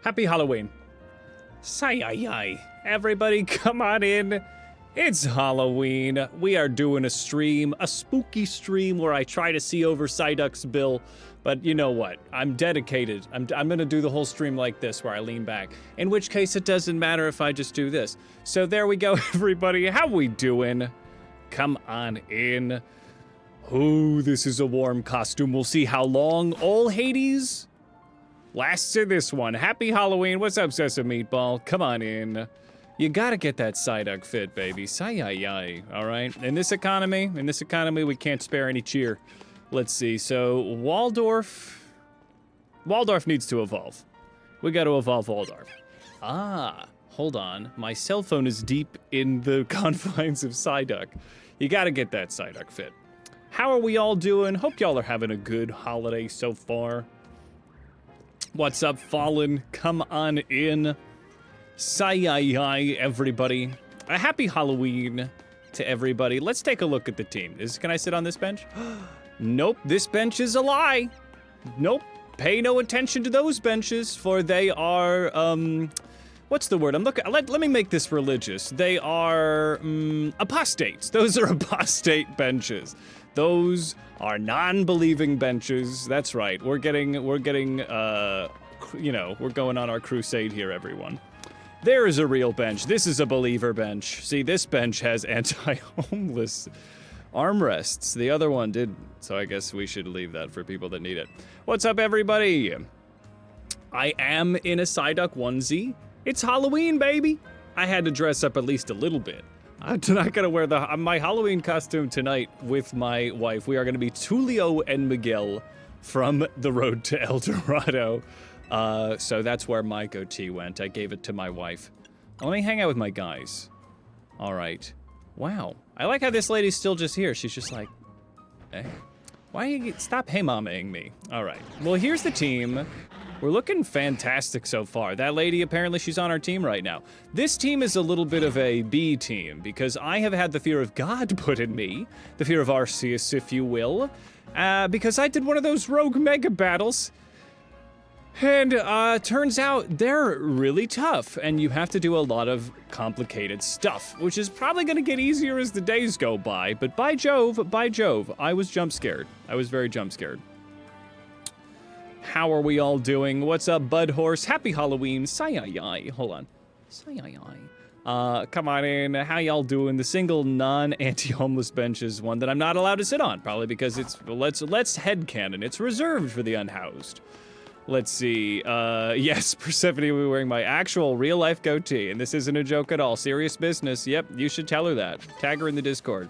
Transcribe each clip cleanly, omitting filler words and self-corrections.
Happy Halloween. Say-ay-ay. Everybody come on in. It's Halloween. We are doing a stream, a spooky stream where I try to see over Psyduck's bill. But you know what? I'm dedicated. I'm gonna do the whole stream like this where I lean back. In which case it doesn't matter if I just do this. So there we go, everybody. How we doing? Come on in. Oh, this is a warm costume. We'll see how long all Hades lasts in this one. Happy Halloween. What's up, Sesame Meatball? Come on in. You gotta get that Psyduck fit, baby. Say-ay-ay, all right? In this economy, we can't spare any cheer. Let's see, so Waldorf needs to evolve. We gotta evolve Waldorf. Ah, hold on. My cell phone is deep in the confines of Psyduck. You gotta get that Psyduck fit. How are we all doing? Hope y'all are having a good holiday so far. What's up, Fallen? Come on in. Say-ay-ay, everybody. A happy Halloween to everybody. Let's take a look at the team. Can I sit on this bench? Nope, this bench is a lie. Nope, pay no attention to those benches, for they are, what's the word? Let me make this religious. They are, apostates. Those are apostate benches. Those are non-believing benches. That's right. We're going on our crusade here, everyone. There is a real bench. This is a believer bench. See, this bench has anti-homeless armrests. The other one didn't, so I guess we should leave that for people that need it. What's up, everybody? I am in a Psyduck onesie. It's Halloween, baby. I had to dress up at least a little bit. I'm not gonna wear my Halloween costume tonight with my wife. We are gonna be Tulio and Miguel from The Road to El Dorado. So that's where my goatee went. I gave it to my wife. Let me hang out with my guys. All right. Wow. I like how this lady's still just here. She's just like, hey, why you stop hey-mamaing me? All right. Well, here's the team. We're looking fantastic so far. That lady, apparently she's on our team right now. This team is a little bit of a B team because I have had the fear of God put in me, the fear of Arceus, if you will, because I did one of those rogue mega battles. And turns out they're really tough, and you have to do a lot of complicated stuff, which is probably gonna get easier as the days go by, but by Jove, I was jump scared. I was very jump scared. How are we all doing? What's up, Bud Horse? Happy Halloween. Say-ay-ay. Hold on. Say-ay-ay. Come on in. How y'all doing? The single non-anti-homeless bench is one that I'm not allowed to sit on, probably because it's, let's headcanon. It's reserved for the unhoused. Let's see, yes, Persephone will be wearing my actual real-life goatee, and this isn't a joke at all. Serious business. Yep, you should tell her that. Tag her in the Discord.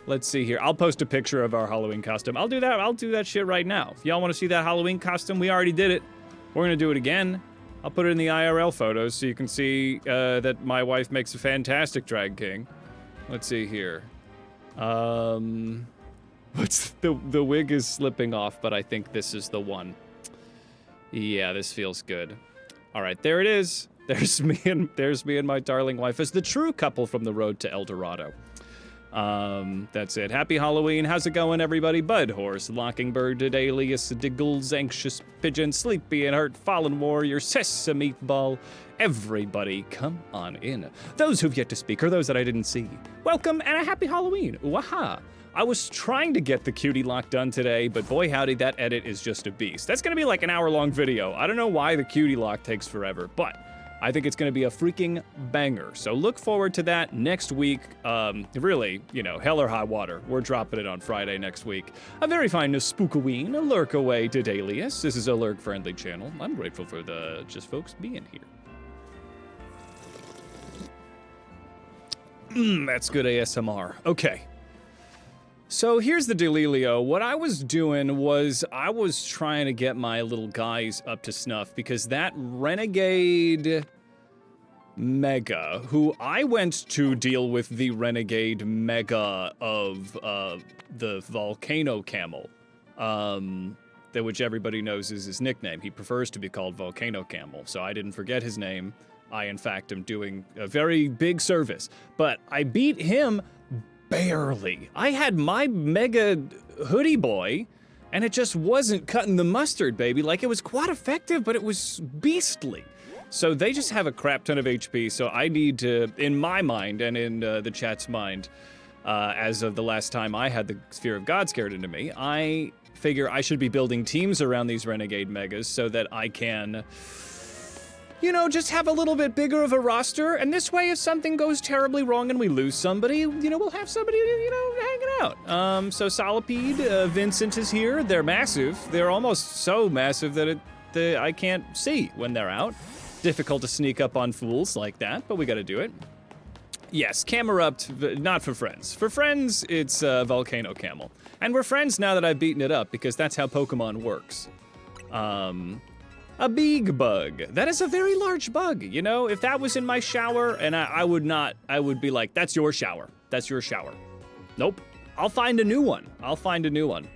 Let's see here. I'll post a picture of our Halloween costume. I'll do that shit right now. If y'all want to see that Halloween costume, we already did it. We're gonna do it again. I'll put it in the IRL photos so you can see that my wife makes a fantastic drag king. Let's see here. What's the wig is slipping off, but I think this is the one. Yeah, this feels good. All right, there it is. There's me and my darling wife as the true couple from The Road to El Dorado. That's it. Happy Halloween. How's it going, everybody? Bud Horse, Lockingbird, Alias, Diggles, Anxious Pigeon, Sleepy and Hurt, Fallen Warrior, Sesame Meatball. Everybody, come on in. Those who've yet to speak or those that I didn't see, welcome and a happy Halloween. Waha. I was trying to get the cutie lock done today, but boy howdy, that edit is just a beast. That's gonna be like an hour-long video. I don't know why the cutie lock takes forever, but I think it's gonna be a freaking banger. So look forward to that next week. Really, hell or high water. We're dropping it on Friday next week. A very fine Spookoween, a lurk away to Dalius. This is a lurk-friendly channel. I'm grateful for the just folks being here. That's good ASMR. Okay. So here's the dealio. What I was doing was I was trying to get my little guys up to snuff because that Renegade Mega, who I went to deal with the Renegade Mega of the Volcano Camel, which everybody knows is his nickname. He prefers to be called Volcano Camel, so I didn't forget his name. I, in fact, am doing a very big service, but I beat him barely. I had my mega hoodie boy, and it just wasn't cutting the mustard, baby. Like, it was quite effective, but it was beastly. So they just have a crap ton of HP, so I need to, in my mind and in the chat's mind, as of the last time I had the Sphere of God scared into me, I figure I should be building teams around these Renegade Megas so that I can, you know, just have a little bit bigger of a roster, and this way if something goes terribly wrong and we lose somebody, you know, we'll have somebody, you know, hanging out. So Solipede, Vincent is here. They're massive. They're almost so massive that I can't see when they're out. Difficult to sneak up on fools like that, but we gotta do it. Yes, Camerupt, not for friends. For friends, it's Volcano Camel. And we're friends now that I've beaten it up, because that's how Pokemon works. A big bug. That is a very large bug, you know? If that was in my shower, and I would be like, that's your shower. That's your shower. Nope. I'll find a new one. I'll find a new one.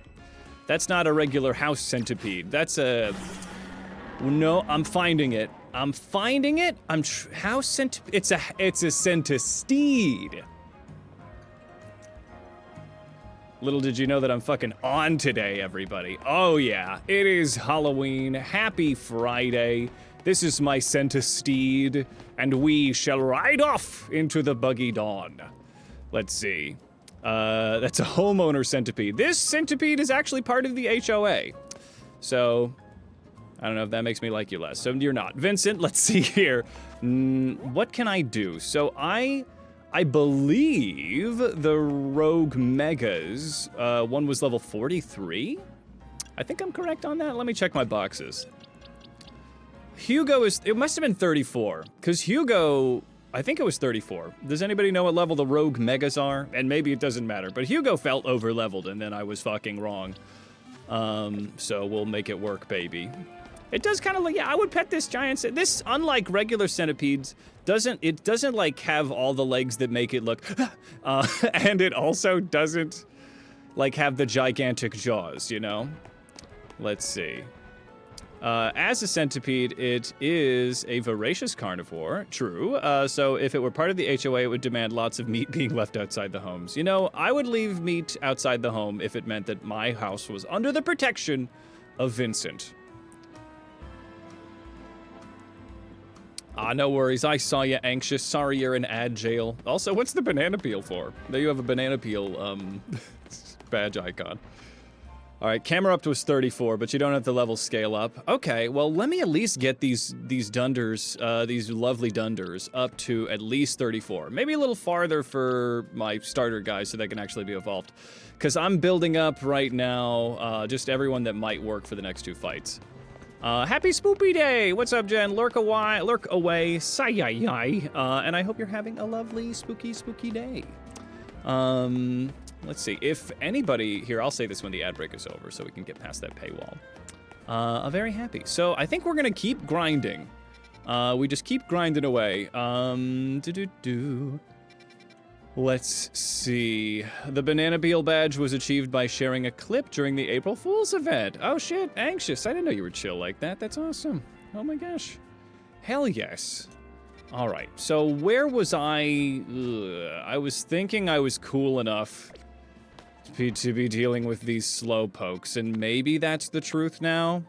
That's not a regular house centipede. That's a... No, I'm finding it. I'm finding it. House centipede. It's a centistede. Little did you know that I'm fucking on today, everybody. Oh yeah, it is Halloween. Happy Friday. This is my centistede, and we shall ride off into the buggy dawn. Let's see. That's a homeowner centipede. This centipede is actually part of the HOA. So, I don't know if that makes me like you less. So you're not. Vincent, let's see here. What can I do? So I believe the Rogue Megas, one was level 43? I think I'm correct on that. Let me check my boxes. Hugo it must have been 34, because Hugo, I think it was 34. Does anybody know what level the Rogue Megas are? And maybe it doesn't matter, but Hugo felt over-leveled, and then I was fucking wrong. So we'll make it work, baby. It does kind of like, yeah, I would pet this giant. This, unlike regular centipedes, doesn't like have all the legs that make it look, and it also doesn't like have the gigantic jaws, you know? Let's see. As a centipede, it is a voracious carnivore, true. So if it were part of the HOA, it would demand lots of meat being left outside the homes. You know, I would leave meat outside the home if it meant that my house was under the protection of Vincent. No worries. I saw you anxious. Sorry you're in ad jail. Also, what's the banana peel for? There you have a banana peel, badge icon. All right, Camerupt was 34, but you don't have the level scale up. Okay, well, let me at least get these dunders, these lovely dunders, up to at least 34. Maybe a little farther for my starter guys so they can actually be evolved. Because I'm building up right now just everyone that might work for the next two fights. Happy Spoopy Day! What's up, Jen? Lurk away, say-yi-yi. And I hope you're having a lovely, spooky day. Let's see, if anybody, here, I'll say this when the ad break is over so we can get past that paywall. I'm very happy. So I think we're gonna keep grinding. We just keep grinding away. Let's see. The banana peel badge was achieved by sharing a clip during the April Fool's event. Oh shit, anxious. I didn't know you were chill like that. That's awesome. Oh my gosh. Hell yes. All right, so where was I? I was thinking I was cool enough to be dealing with these slow pokes, and maybe that's the truth now.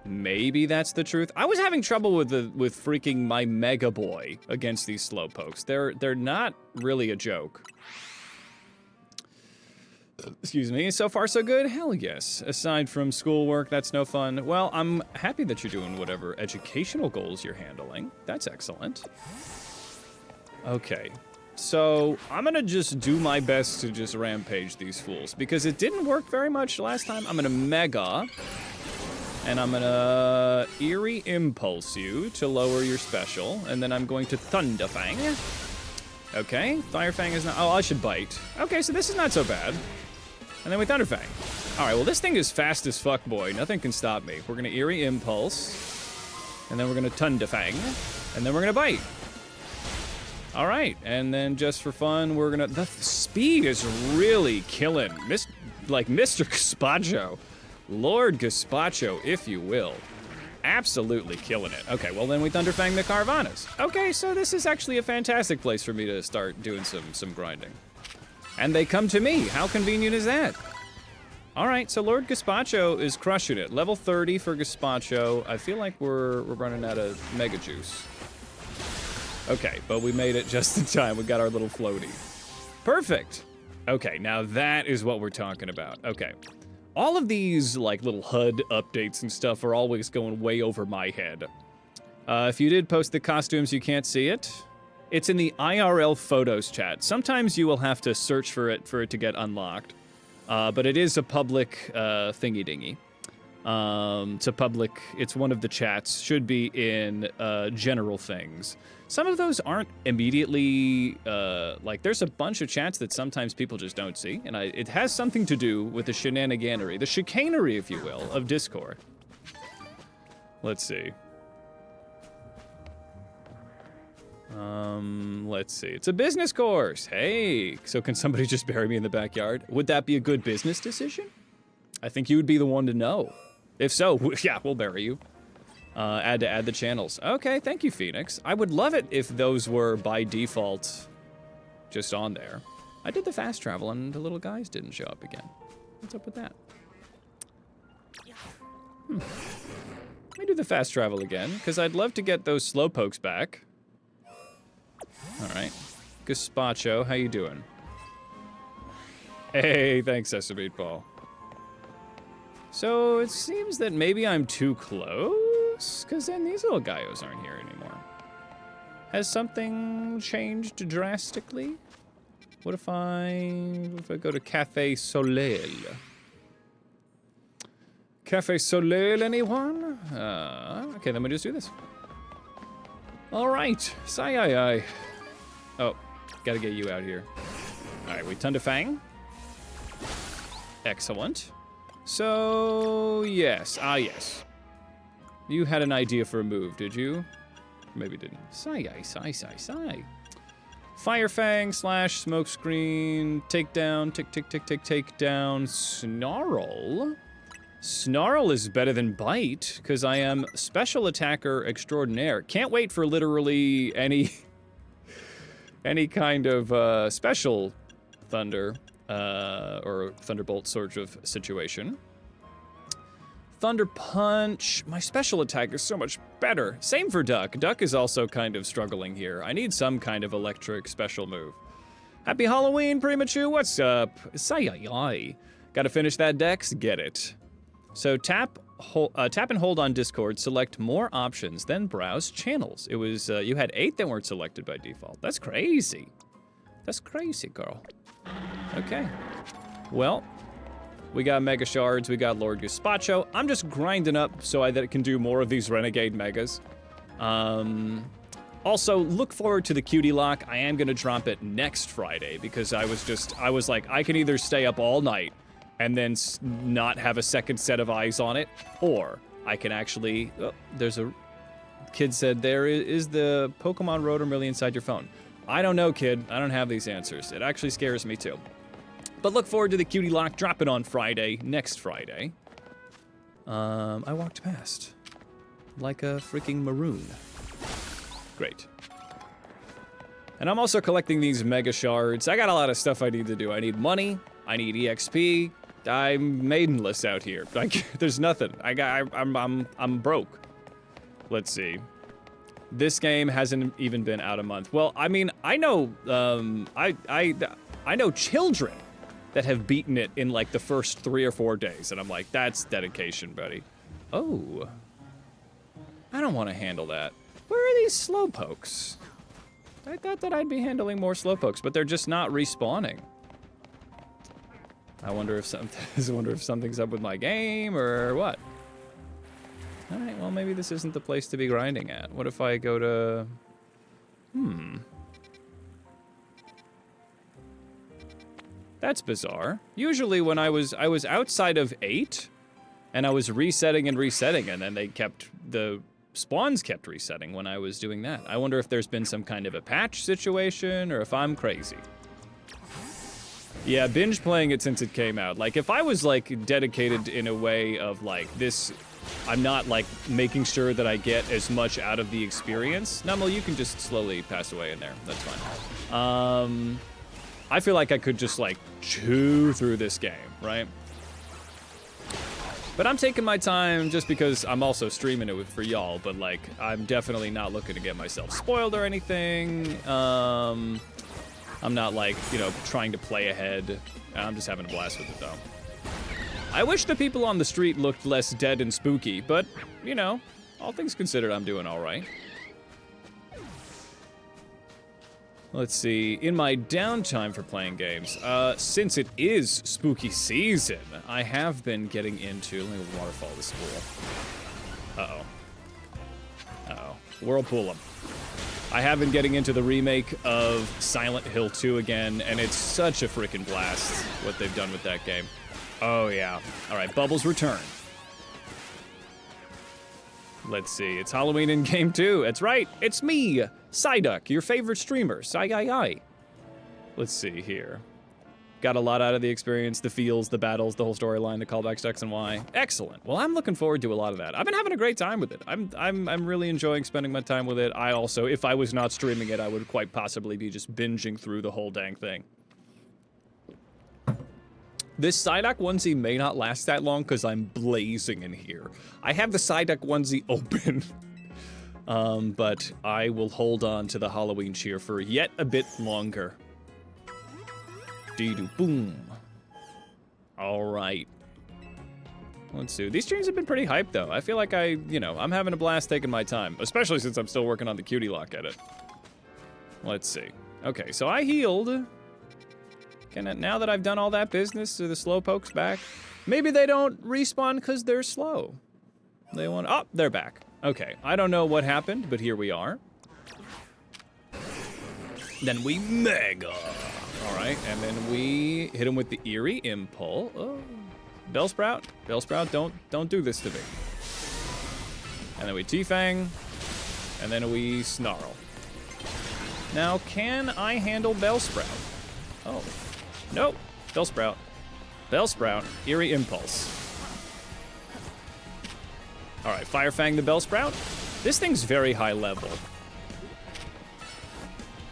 Maybe that's the truth. I was having trouble with freaking my Mega Boy against these slow pokes. They're not really a joke. Excuse me. So far, so good? Hell yes. Aside from schoolwork, that's no fun. Well, I'm happy that you're doing whatever educational goals you're handling. That's excellent. Okay. So, I'm gonna just do my best to just rampage these fools, because it didn't work very much last time. I'm gonna Mega, and I'm gonna Eerie Impulse you to lower your special, and then I'm going to Thunderfang. Okay, Firefang is not, oh, I should Bite. Okay, so this is not so bad. And then we Thunderfang. Alright, well this thing is fast as fuck, boy. Nothing can stop me. We're gonna Eerie Impulse, and then we're gonna Thunderfang, and then we're gonna Bite. Alright, and then just for fun, we're gonna, the speed is really killing. Like Mr. Gazpacho. Lord Gazpacho, if you will. Absolutely killing it. Okay, well then we Thunderfang the Carvanas. Okay, so this is actually a fantastic place for me to start doing some grinding. And they come to me. How convenient is that? All right, so Lord Gazpacho is crushing it. Level 30 for Gazpacho. I feel like we're running out of Mega Juice. Okay, but we made it just in time. We got our little floaty. Perfect. Okay, now that is what we're talking about. Okay. All of these, like, little HUD updates and stuff are always going way over my head. If you did post the costumes, you can't see it. It's in the IRL photos chat. Sometimes you will have to search for it to get unlocked. But it is a public thingy-dingy. It's one of the chats. Should be in general things. Some of those aren't immediately, like, there's a bunch of chats that sometimes people just don't see. And it has something to do with the shenaniganery, the chicanery, if you will, of Discord. Let's see. Let's see. It's a business course. Hey, so can somebody just bury me in the backyard? Would that be a good business decision? I think you would be the one to know. If so, yeah, we'll bury you. Add the channels. Okay, thank you, Phoenix. I would love it if those were by default just on there. I did the fast travel and the little guys didn't show up again. What's up with that? Let me do the fast travel again, because I'd love to get those slowpokes back. All right. Gazpacho, how you doing? Hey, thanks, Sesame Ball. So it seems that maybe I'm too close, because then these little guys aren't here anymore. Has something changed drastically? What if I go to Cafe Soleil? Cafe Soleil, anyone? Okay, then we just do this. All right, Sai. Oh, gotta get you out here. All right, we Thunder Fang. Excellent. So, yes. Yes. You had an idea for a move, did you? Maybe didn't. Sai. Fire Fang / Smokescreen. Takedown. Takedown. Snarl. Snarl is better than Bite, because I am Special Attacker Extraordinaire. Can't wait for literally any kind of special thunder or thunderbolt sort of situation. Thunder Punch. My special attack is so much better. Same for Duck. Duck is also kind of struggling here. I need some kind of electric special move. Happy Halloween, Primachu. What's up? Sai. Gotta finish that dex? Get it. So tap and hold on Discord, select more options, then browse channels. It was, you had 8 that weren't selected by default. That's crazy. That's crazy, girl. Okay. Well, we got Mega Shards, we got Lord Gazpacho. I'm just grinding up so that it can do more of these Renegade Megas. Also, look forward to the Cutie Lock. I am gonna drop it next Friday because I was like, I can either stay up all night and then not have a second set of eyes on it, or I can actually, there's a kid said, there is the Pokemon Rotom inside your phone. I don't know, kid. I don't have these answers. It actually scares me too. But look forward to the Cutie Lock. Drop it on Friday, next Friday. I walked past like a freaking maroon. Great. And I'm also collecting these Mega Shards. I got a lot of stuff I need to do. I need money. I need EXP. I'm maidenless out here. Like, there's nothing. I'm broke. Let's see. This game hasn't even been out a month. Well, I mean, I know, I know children that have beaten it in like the first 3 or 4 days, and I'm like, that's dedication, buddy. Oh, I don't want to handle that. Where are these slowpokes? I thought that I'd be handling more slowpokes, but they're just not respawning. I wonder if something's up with my game or what. All right, well, maybe this isn't the place to be grinding at. What if I go to... That's bizarre. Usually when I was outside of 8, and I was resetting, and then the spawns kept resetting when I was doing that. I wonder if there's been some kind of a patch situation, or if I'm crazy. Yeah, binge playing it since it came out. Like, if I was, like, dedicated in a way of, like, this... I'm not, like, making sure that I get as much out of the experience. Numel, you can just slowly pass away in there. That's fine. I feel like I could just, like, chew through this game, right? But I'm taking my time just because I'm also streaming it for y'all, but like, I'm definitely not looking to get myself spoiled or anything. I'm not like, you know, trying to play ahead. I'm just having a blast with it though. I wish the people on the street looked less dead and spooky, but, you know, all things considered, I'm doing all right. Let's see, in my downtime for playing games, since it is spooky season, I have been getting into, let me waterfall this fool. Uh-oh, whirlpool him. I have been getting into the remake of Silent Hill 2 again, and it's such a freaking blast what they've done with that game. Oh yeah, all right, Bubbles return. Let's see, it's Halloween in game 2. That's right, it's me, Psyduck, your favorite streamer, Psy. Let's see here. Got a lot out of the experience, the feels, the battles, the whole storyline, the callbacks to X and Y. Excellent. Well, I'm looking forward to a lot of that. I've been having a great time with it. I'm really enjoying spending my time with it. I also, if I was not streaming it, I would quite possibly be just binging through the whole dang thing. This Psyduck onesie may not last that long because I'm blazing in here. I have the Psyduck onesie open. But I will hold on to the Halloween cheer for yet a bit longer. Dee-doo boom. All right. Let's see. These streams have been pretty hyped though. I feel like I'm having a blast taking my time, especially since I'm still working on the cutie lock edit. Let's see. Okay, so I healed. Now that I've done all that business, are the slowpokes back? Maybe they don't respawn because they're slow. They want, oh, they're back. Okay, I don't know what happened, but here we are. Then we mega. All right, and then we hit him with the eerie impulse. Oh, Bellsprout, don't do this to me. And then we T-Fang, and then we Snarl. Now, can I handle Bellsprout? Oh. Nope. Bellsprout. Eerie Impulse. Alright, Fire Fang the Bellsprout. This thing's very high level.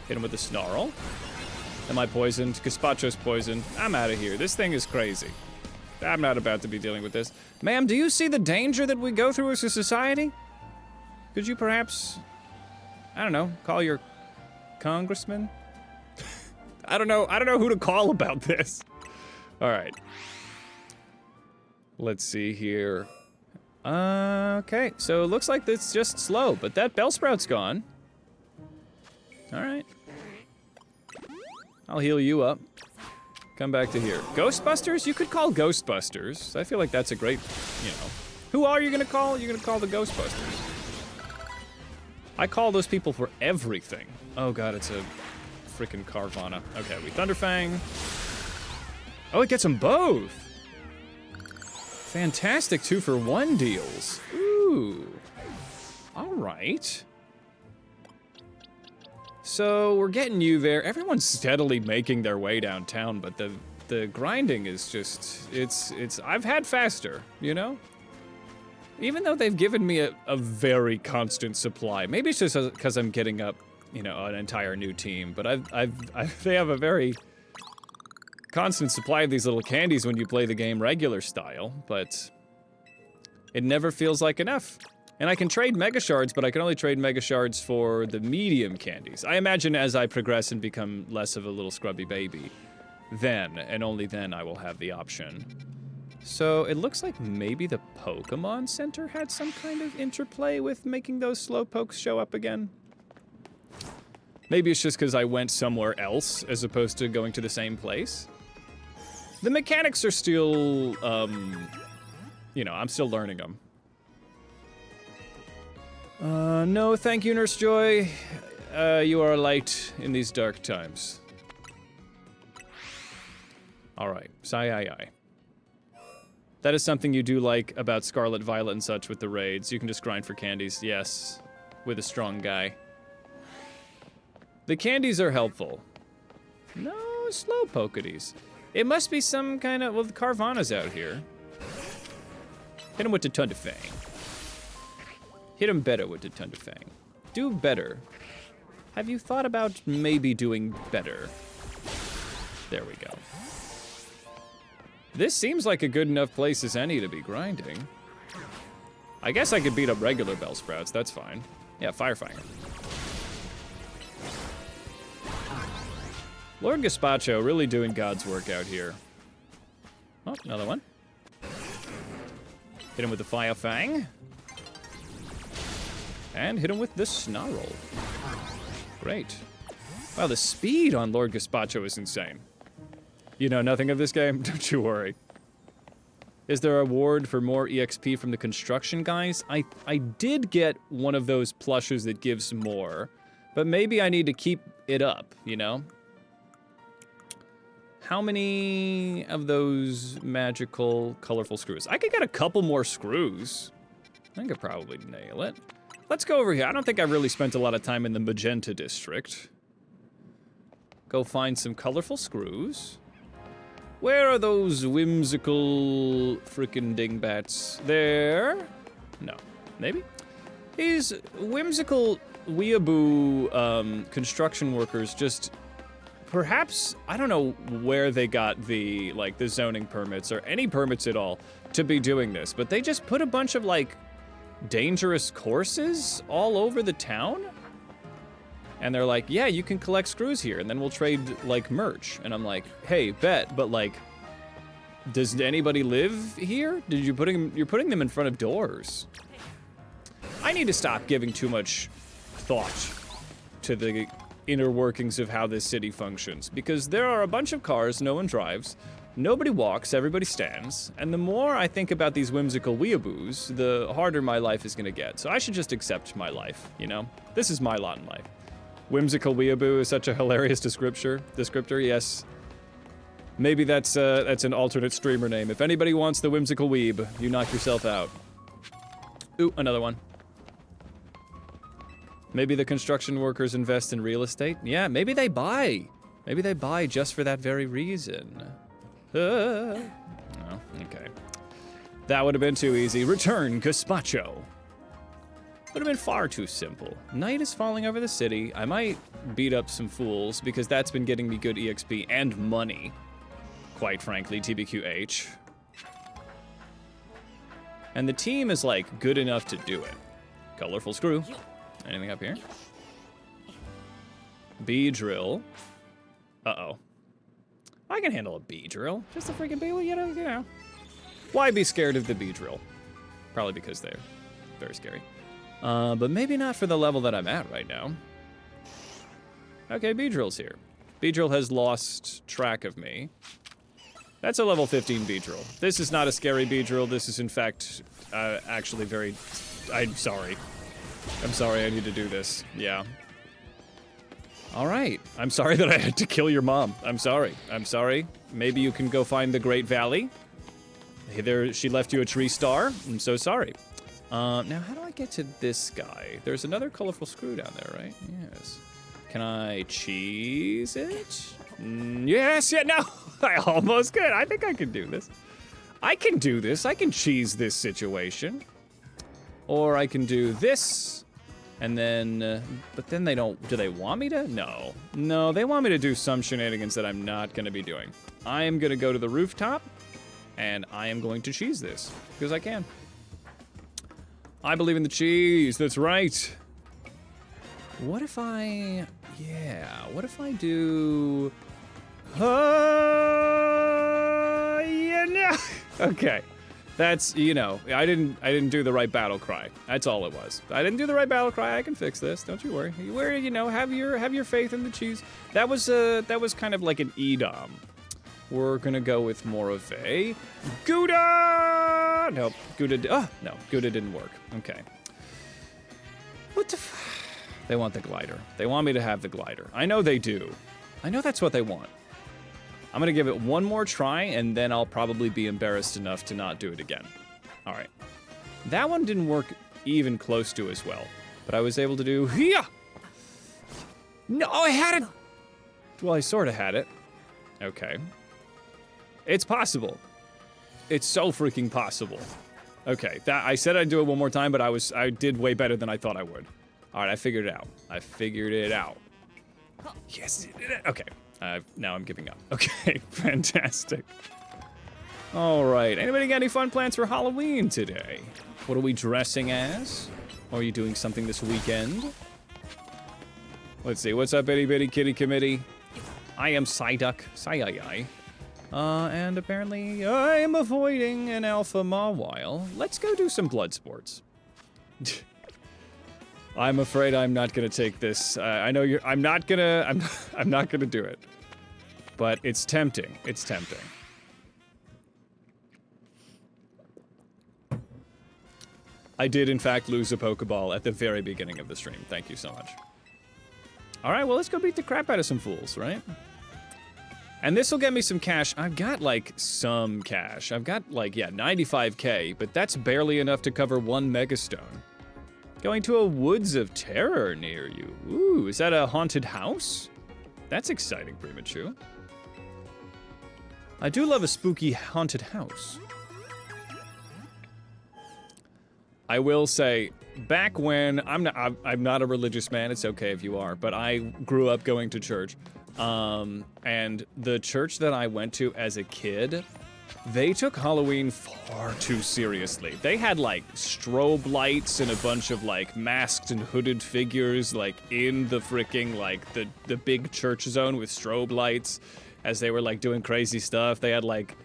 Hit him with the Snarl. Am I poisoned? Gazpacho's poisoned. I'm out of here. This thing is crazy. I'm not about to be dealing with this. Ma'am, do you see the danger that we go through as a society? Could you perhaps, I don't know, call your congressman? I don't know who to call about this. All right. Let's see here. Okay, so it looks like it's just slow, but that Bellsprout's gone. All right. I'll heal you up. Come back to here. Ghostbusters? You could call Ghostbusters. I feel like that's a great, you know. Who are you gonna call? You're gonna call the Ghostbusters. I call those people for everything. Oh god, it's a freaking Carvana. Okay, we Thunderfang. Oh, it gets them both. Fantastic 2-for-1 deals. Ooh. All right. So we're getting you there. Everyone's steadily making their way downtown, but the grinding is just, it's I've had faster, you know? Even though they've given me a very constant supply. Maybe it's just because I'm getting up, you know, an entire new team, but they have a very constant supply of these little candies when you play the game regular style, but it never feels like enough. And I can trade Mega Shards, but I can only trade Mega Shards for the medium candies. I imagine as I progress and become less of a little scrubby baby, then, and only then, I will have the option. So it looks like maybe the Pokemon Center had some kind of interplay with making those Slowpokes show up again. Maybe it's just because I went somewhere else as opposed to going to the same place. The mechanics are still, you know, I'm still learning them. No, thank you, Nurse Joy. You are a light in these dark times. Alright, Sai. That is something you do like about Scarlet Violet and such with the raids. You can just grind for candies, yes, with a strong guy. The candies are helpful. No, Slowpokedies. It must be some kind of, well, the Carvana's out here. Hit him with the Thunderfang. Hit him better with the Thunderfang. Do better. Have you thought about maybe doing better? There we go. This seems like a good enough place as any to be grinding. I guess I could beat up regular bell sprouts, that's fine. Yeah, Firefinger. Lord Gazpacho really doing God's work out here. Oh, another one. Hit him with the Fire Fang. And hit him with the Snarl. Great. Wow, the speed on Lord Gazpacho is insane. You know nothing of this game? Don't you worry. Is there a reward for more EXP from the construction guys? I did get one of those plushes that gives more, but maybe I need to keep it up, you know? How many of those magical, colorful screws? I could get a couple more screws. I could probably nail it. Let's go over here. I don't think I really spent a lot of time in the Magenta District. Go find some colorful screws. Where are those whimsical frickin' dingbats? There? No. Maybe? These whimsical weeaboo construction workers just... Perhaps, I don't know where they got the, like, the zoning permits or any permits at all to be doing this, but they just put a bunch of, like, dangerous courses all over the town? And they're like, yeah, you can collect screws here, and then we'll trade, like, merch. And I'm like, hey, bet, but, like, does anybody live here? You're putting them in front of doors. I need to stop giving too much thought to the inner workings of how this city functions, because there are a bunch of cars no one drives, nobody walks, everybody stands, and the more I think about these whimsical weeaboos, the harder my life is gonna get. So I should just accept my life, you know? This is my lot in life. Whimsical weeaboo is such a hilarious descriptor, yes. Maybe that's an alternate streamer name. If anybody wants the whimsical weeb, you knock yourself out. Ooh, another one. Maybe the construction workers invest in real estate? Yeah, maybe they buy. Maybe they buy just for that very reason. Oh, okay. That would have been too easy. Return Gazpacho. Would have been far too simple. Night is falling over the city. I might beat up some fools because that's been getting me good EXP and money. Quite frankly, TBQH. And the team is like good enough to do it. Colorful screw. Anything up here? Bee drill. Uh-oh. I can handle a bee drill. Just a freaking bee, you know. Why be scared of the bee drill? Probably because they're very scary. But maybe not for the level that I'm at right now. Okay, bee drill's here. Bee drill has lost track of me. That's a level 15 bee drill. This is not a scary bee drill. This is, in fact, actually very... I'm sorry. I'm sorry I need to do this. Yeah. All right. I'm sorry that I had to kill your mom. I'm sorry. I'm sorry. Maybe you can go find the Great Valley. There, she left you a tree star. I'm so sorry. Now, how do I get to this guy? There's another colorful screw down there, right? Yes. Can I cheese it? Yes, yeah, no. I almost could. I think I can do this. I can do this. I can cheese this situation. Or I can do this, and then, but then they don't, do they want me to? No. No, they want me to do some shenanigans that I'm not gonna be doing. I am gonna go to the rooftop, and I am going to cheese this, because I can. I believe in the cheese, that's right. What if I, yeah, what if I do, yeah, no. Okay. That's, you know, I didn't do the right battle cry. That's all it was. I didn't do the right battle cry. I can fix this. Don't you worry. You know, have your faith in the cheese. That was kind of like an Edom. We're gonna go with more of a Gouda. Nope, Gouda. Oh no, Gouda didn't work. Okay. What the? They want the glider. They want me to have the glider. I know they do. I know that's what they want. I'm gonna give it one more try, and then I'll probably be embarrassed enough to not do it again. All right. That one didn't work even close to as well, but I was able to do, yeah! No, I had it! Well, I sort of had it. Okay. It's possible. It's so freaking possible. Okay, I said I'd do it one more time, but I did way better than I thought I would. All right, I figured it out. I figured it out. Yes, okay. Now I'm giving up. Okay, fantastic. All right, anybody got any fun plans for Halloween today? What are we dressing as? Or are you doing something this weekend? Let's see, what's up, itty bitty kitty committee? I am Psyduck, Psy-I-I. And apparently I am avoiding an alpha Mawile. Let's go do some blood sports. I'm afraid I'm not gonna take this. I know you're, I'm not gonna do it. But it's tempting, it's tempting. I did in fact lose a Pokeball at the very beginning of the stream. Thank you so much. All right, well, let's go beat the crap out of some fools, right? And this will get me some cash. I've got, like, some cash. I've got, like, yeah, 95K, but that's barely enough to cover one Megastone. Going to a Woods of Terror near you. Ooh, is that a haunted house? That's exciting, Premature. I do love a spooky haunted house. I will say, back when, I'm not a religious man, it's okay if you are, but I grew up going to church. And the church that I went to as a kid, they took Halloween far too seriously. They had like strobe lights and a bunch of like masked and hooded figures like in the freaking like the big church zone with strobe lights as they were like doing crazy stuff. They had like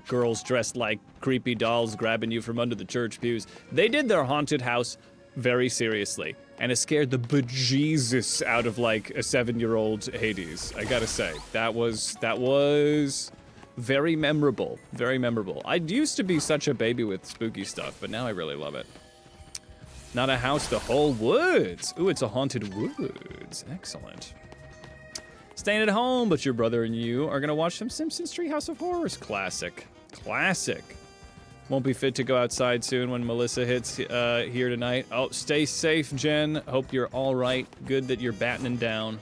girls dressed like creepy dolls grabbing you from under the church pews. They did their haunted house very seriously, and it scared the bejesus out of like a 7-year-old Hades. I gotta say, that was very memorable, very memorable. I used to be such a baby with spooky stuff, but now I really love it. Not a house, the whole woods. Ooh, it's a haunted woods. Excellent. Staying at home, but your brother and you are gonna watch some Simpsons Treehouse of Horrors. Classic. Classic. Won't be fit to go outside soon when Melissa hits here tonight. Oh, stay safe, Jen. Hope you're all right. Good that you're battening down.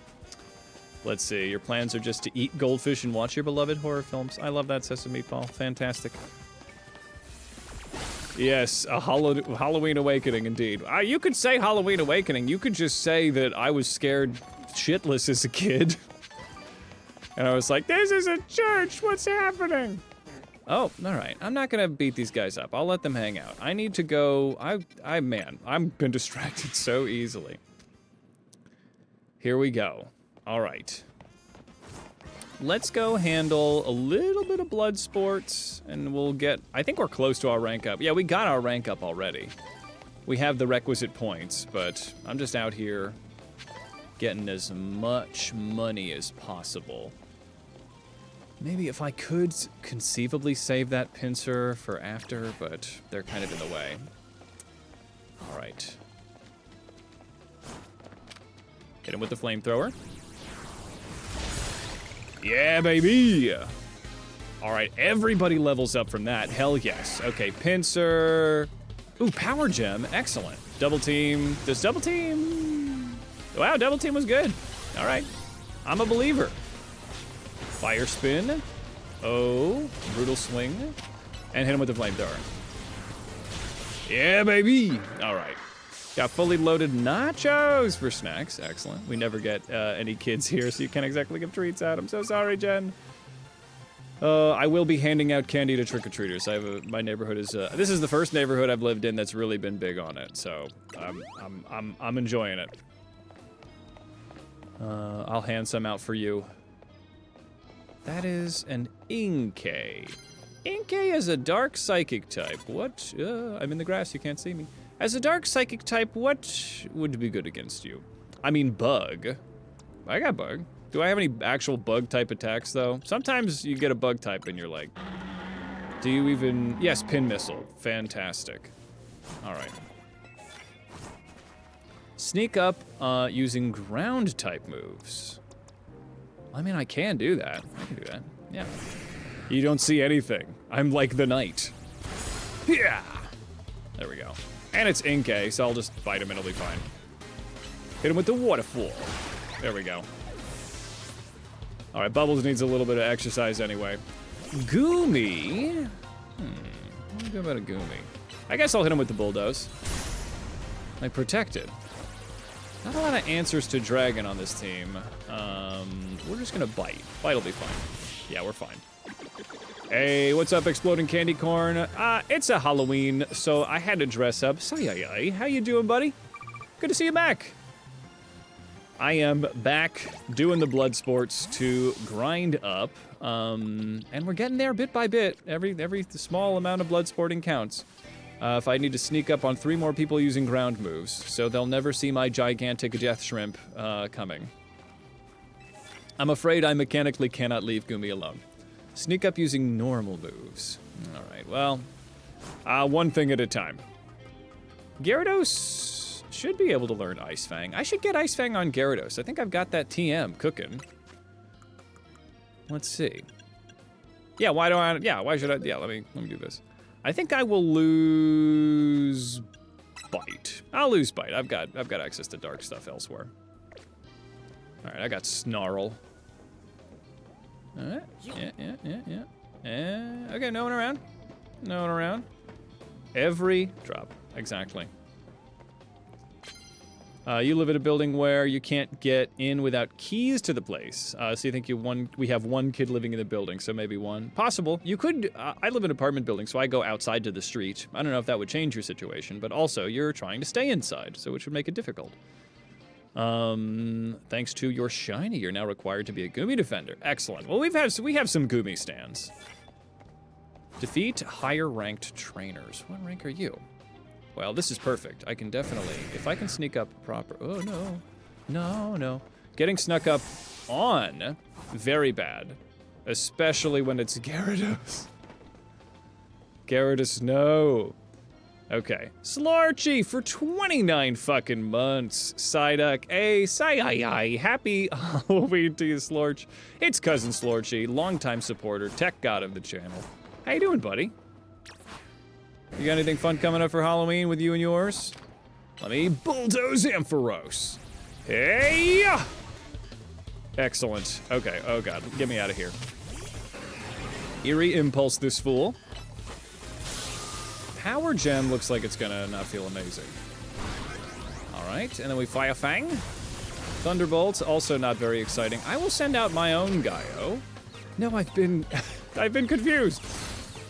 Let's see, your plans are just to eat goldfish and watch your beloved horror films. I love that, Sesame Paul. Fantastic. Yes, a Halloween Awakening, indeed. You could say Halloween Awakening. You could just say that I was scared shitless as a kid. And I was like, this is a church, what's happening? Oh, all right, I'm not gonna beat these guys up. I'll let them hang out. I need to go, man, I've been distracted so easily. Here we go. All right. Let's go handle a little bit of blood sports, and we'll get, I think we're close to our rank up. Yeah, we got our rank up already. We have the requisite points, but I'm just out here getting as much money as possible. Maybe if I could conceivably save that pincer for after, but they're kind of in the way. All right. Hit him with the flamethrower. Yeah, baby! All right, everybody levels up from that. Hell yes. Okay, pincer. Ooh, power gem. Excellent. Double team. Does double team? Wow, double team was good. All right, I'm a believer. Fire spin. Oh, brutal swing. And hit him with the flamethrower. Yeah, baby! All right. Got fully loaded nachos for snacks. Excellent. We never get any kids here, so you can't exactly give treats out. I'm so sorry, Jen. I will be handing out candy to trick-or-treaters. I have my neighborhood is this is the first neighborhood I've lived in that's really been big on it, so I'm enjoying it. I'll hand some out for you. That is an Inkay. Inkay is a dark psychic type. What? I'm in the grass, you can't see me. As a dark psychic type, what would be good against you? I mean, bug. I got bug. Do I have any actual bug type attacks, though? Sometimes you get a bug type and you're like, do you even... Yes, pin missile. Fantastic. All right. Sneak up using ground type moves. I mean, I can do that. I can do that. Yeah. You don't see anything. I'm like the knight. Yeah. There we go. And it's Inkay, so I'll just fight him and it'll be fine. Hit him with the waterfall. There we go. All right, Bubbles needs a little bit of exercise anyway. Goomy? What do you do about a Goomy? I guess I'll hit him with the bulldoze. Like, protected. Not a lot of answers to Dragon on this team. We're just gonna bite. Bite'll be fine. Yeah, we're fine. Hey, what's up, Exploding Candy Corn? It's a Halloween, so I had to dress up. Sayayay, how you doing, buddy? Good to see you back. I am back doing the blood sports to grind up, and we're getting there bit by bit. Every small amount of blood sporting counts. If I need to sneak up on 3 more people using ground moves, so they'll never see my gigantic death shrimp coming. I'm afraid I mechanically cannot leave Gumi alone. Sneak up using normal moves. Alright, well, one thing at a time. Gyarados should be able to learn Ice Fang. I should get Ice Fang on Gyarados. I think I've got that TM cooking. Let's see. Yeah, why should I, let me do this. I think I will lose Bite. I'll lose Bite. I've got access to dark stuff elsewhere. Alright, I got Snarl. Alright, yeah. Okay, no one around. No one around. Every drop, exactly. You live in a building where you can't get in without keys to the place. So you think we have 1 kid living in the building, so maybe 1. Possible. You could, I live in an apartment building, so I go outside to the street. I don't know if that would change your situation, but also you're trying to stay inside, so which would make it difficult. Thanks to your shiny, you're now required to be a Gumi defender. Excellent. Well, we have some Gumi stands. Defeat higher ranked trainers. What rank are you? Well, this is perfect. I can definitely, if I can sneak up proper, oh no. Getting snuck up on, very bad. Especially when it's Gyarados. Gyarados, no. Okay. Slorchy for 29 fucking months. Psyduck, hey, say happy Halloween to you, Slorch. It's Cousin Slorchy, longtime supporter, tech god of the channel. How you doing, buddy? You got anything fun coming up for Halloween with you and yours? Let me bulldoze Ampharos. Hey! Excellent. Okay, oh god, get me out of here. Eerie Impulse this fool. Power Gem looks like it's gonna not feel amazing. Alright, and then we Fire Fang. Thunderbolts, also not very exciting. I will send out my own Gaio. No, I've been confused.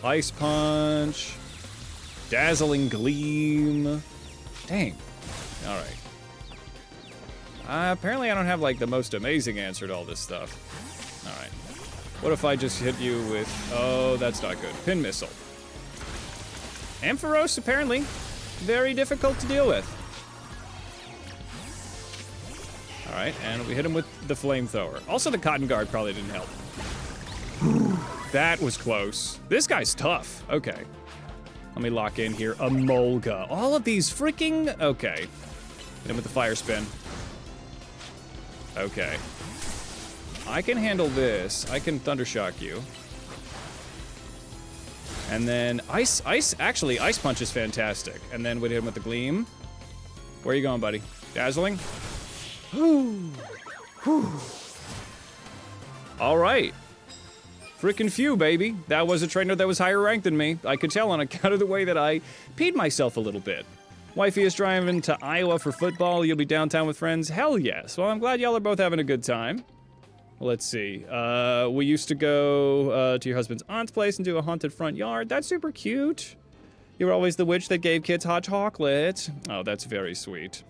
Ice Punch. Dazzling Gleam. Dang. Alright. Apparently I don't have, like, the most amazing answer to all this stuff. Alright. What if I just hit you with... Oh, that's not good. Pin Missile. Ampharos, apparently. Very difficult to deal with. Alright, and we hit him with the Flamethrower. Also, the Cotton Guard probably didn't help. That was close. This guy's tough. Okay. Let me lock in here. A Molga. All of these freaking... Okay. Hit him with the Fire Spin. Okay. I can handle this. I can Thundershock you. And then actually, Ice Punch is fantastic. And then we'd hit him with the Gleam. Where are you going, buddy? Dazzling? Whew. All right. Frickin' phew, baby. That was a trainer that was higher ranked than me. I could tell on account of the way that I peed myself a little bit. Wifey is driving to Iowa for football. You'll be downtown with friends? Hell yes. Well, I'm glad y'all are both having a good time. Let's see. We used to go to your husband's aunt's place and do a haunted front yard. That's super cute. You were always the witch that gave kids hot chocolate. Oh, that's very sweet.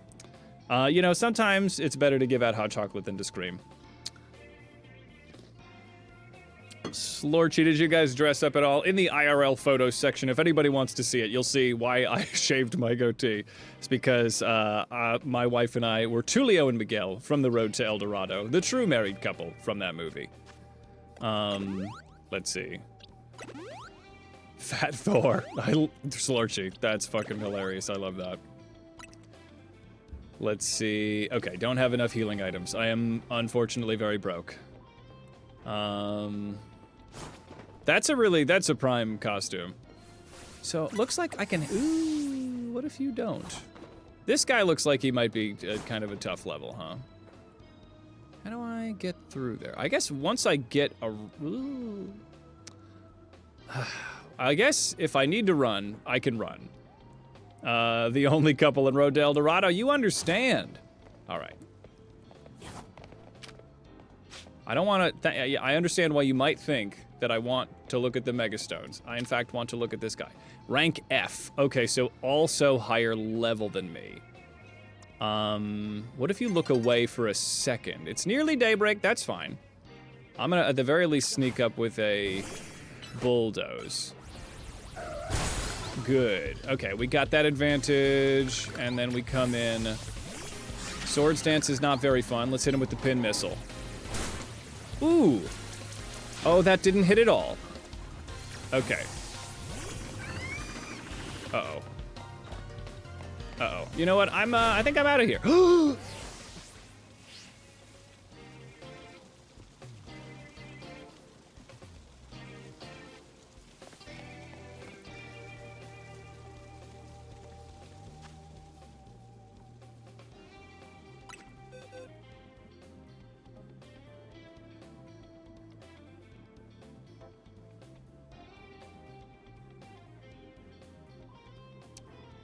You know, sometimes it's better to give out hot chocolate than to scream. Slorchy, did you guys dress up at all? In the IRL photos section, if anybody wants to see it, you'll see why I shaved my goatee. It's because my wife and I were Tulio and Miguel from The Road to El Dorado, the true married couple from that movie. Let's see. Fat Thor. Slorchy, that's fucking hilarious. I love that. Let's see. Okay, don't have enough healing items. I am unfortunately very broke. That's a prime costume. So it looks like I can, ooh, what if you don't? This guy looks like he might be kind of a tough level, huh? How do I get through there? I guess once I get a, ooh. I guess if I need to run, I can run. The only couple in Road to El Dorado, you understand. All right. I don't want to... I understand why you might think that I want to look at the Megastones. I, in fact, want to look at this guy. Rank F. Okay, so also higher level than me. What if you look away for a second? It's nearly daybreak. That's fine. I'm going to, at the very least, sneak up with a bulldoze. Good. Okay, we got that advantage, and then we come in. Swords Dance is not very fun. Let's hit him with the pin missile. Ooh. Oh, that didn't hit at all. Okay. Uh-oh. Uh-oh. You know what? I think I'm out of here.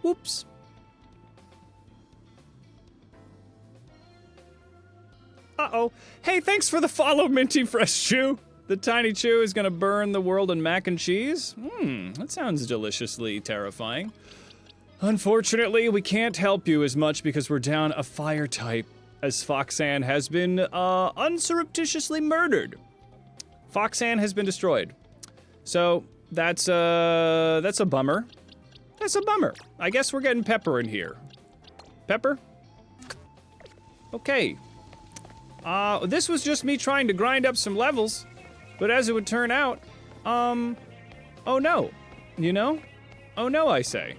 Whoops. Uh-oh. Hey, thanks for the follow, Minty Fresh Chew. The tiny chew is gonna burn the world in mac and cheese? That sounds deliciously terrifying. Unfortunately, we can't help you as much because we're down a fire type, as Foxanne has been, unsurreptitiously murdered. Foxanne has been destroyed. So, that's a bummer. That's a bummer. I guess we're getting Pepper in here. Pepper? Okay. This was just me trying to grind up some levels, but as it would turn out, oh no. You know? Oh no, I say.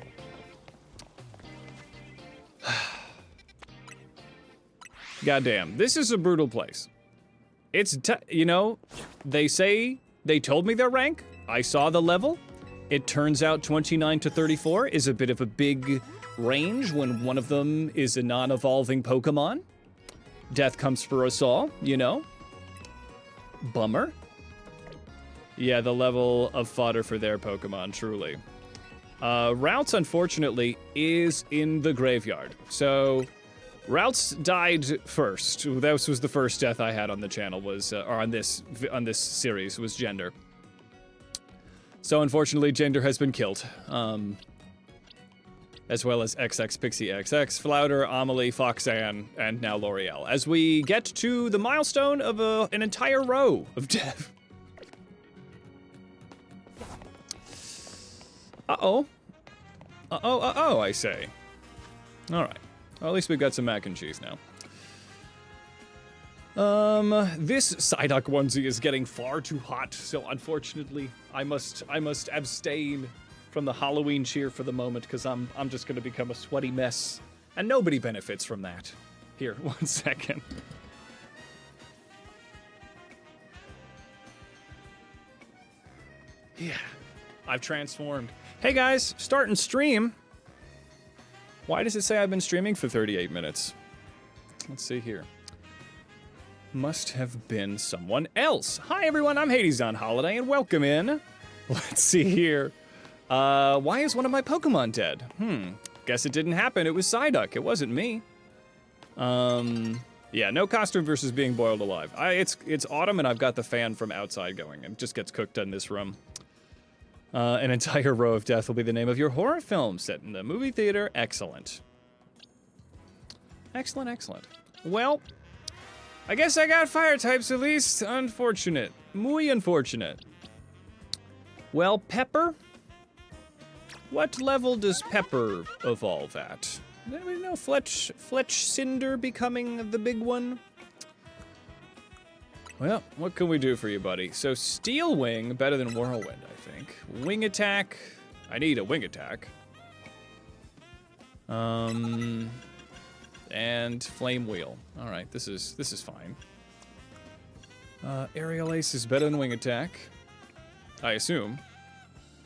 Goddamn, this is a brutal place. It's, you know, they say, they told me their rank, I saw the level. It turns out 29 to 34 is a bit of a big range when one of them is a non-evolving Pokemon. Death comes for us all, you know? Bummer. Yeah, the level of fodder for their Pokemon, truly. Routes, unfortunately, is in the graveyard. So, Routes died first. That was the first death I had on the channel, was, or on this series, was Gender. So unfortunately, Gender has been killed, as well as XX, Pixie XX, Flounder, Amelie, Foxanne, and now L'Oreal, as we get to the milestone of an entire row of death. Uh-oh. Uh-oh, uh-oh, I say. All right. Well, at least we've got some mac and cheese now. This Psyduck onesie is getting far too hot, so unfortunately, I must abstain from the Halloween cheer for the moment, because I'm just gonna become a sweaty mess, and nobody benefits from that. Here, 1 second. Yeah, I've transformed. Hey guys, starting stream. Why does it say I've been streaming for 38 minutes? Let's see here. Must have been someone else. Hi everyone, I'm Hades on holiday and welcome in. Let's see here. Why is one of my Pokemon dead? Guess it didn't happen. It was Psyduck. It wasn't me. Yeah, no costume versus being boiled alive. It's autumn and I've got the fan from outside going. It just gets cooked in this room. An entire row of death will be the name of your horror film set in the movie theater. Excellent. Excellent, excellent. Well, I guess I got fire types at least. Unfortunate. Muy unfortunate. Well, Pepper? What level does Pepper evolve at? Does anybody know Fletch Cinder becoming the big one? Well, what can we do for you, buddy? So Steel Wing, better than Whirlwind, I think. Wing Attack. I need a Wing Attack. And Flame Wheel. All right, this is fine. Aerial Ace is better than Wing Attack, I assume.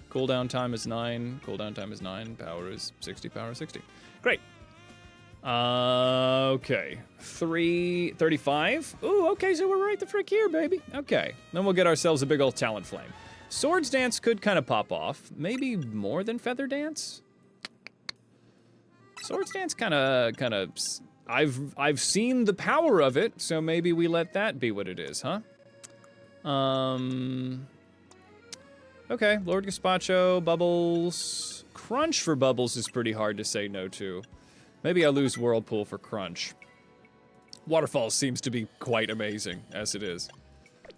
Cooldown time is 9. Cooldown time is 9. Power is 60. Power is 60. Great. Okay. 335. Ooh, okay, so we're right the frick here, baby. Okay. Then we'll get ourselves a big old Talent Flame. Swords Dance could kind of pop off. Maybe more than Feather Dance? Swords Dance kind of I've seen the power of it, so maybe we let that be what it is, huh? Okay, Lord Gazpacho, Bubbles. Crunch for Bubbles is pretty hard to say no to. Maybe I'll lose Whirlpool for Crunch. Waterfall seems to be quite amazing, as it is.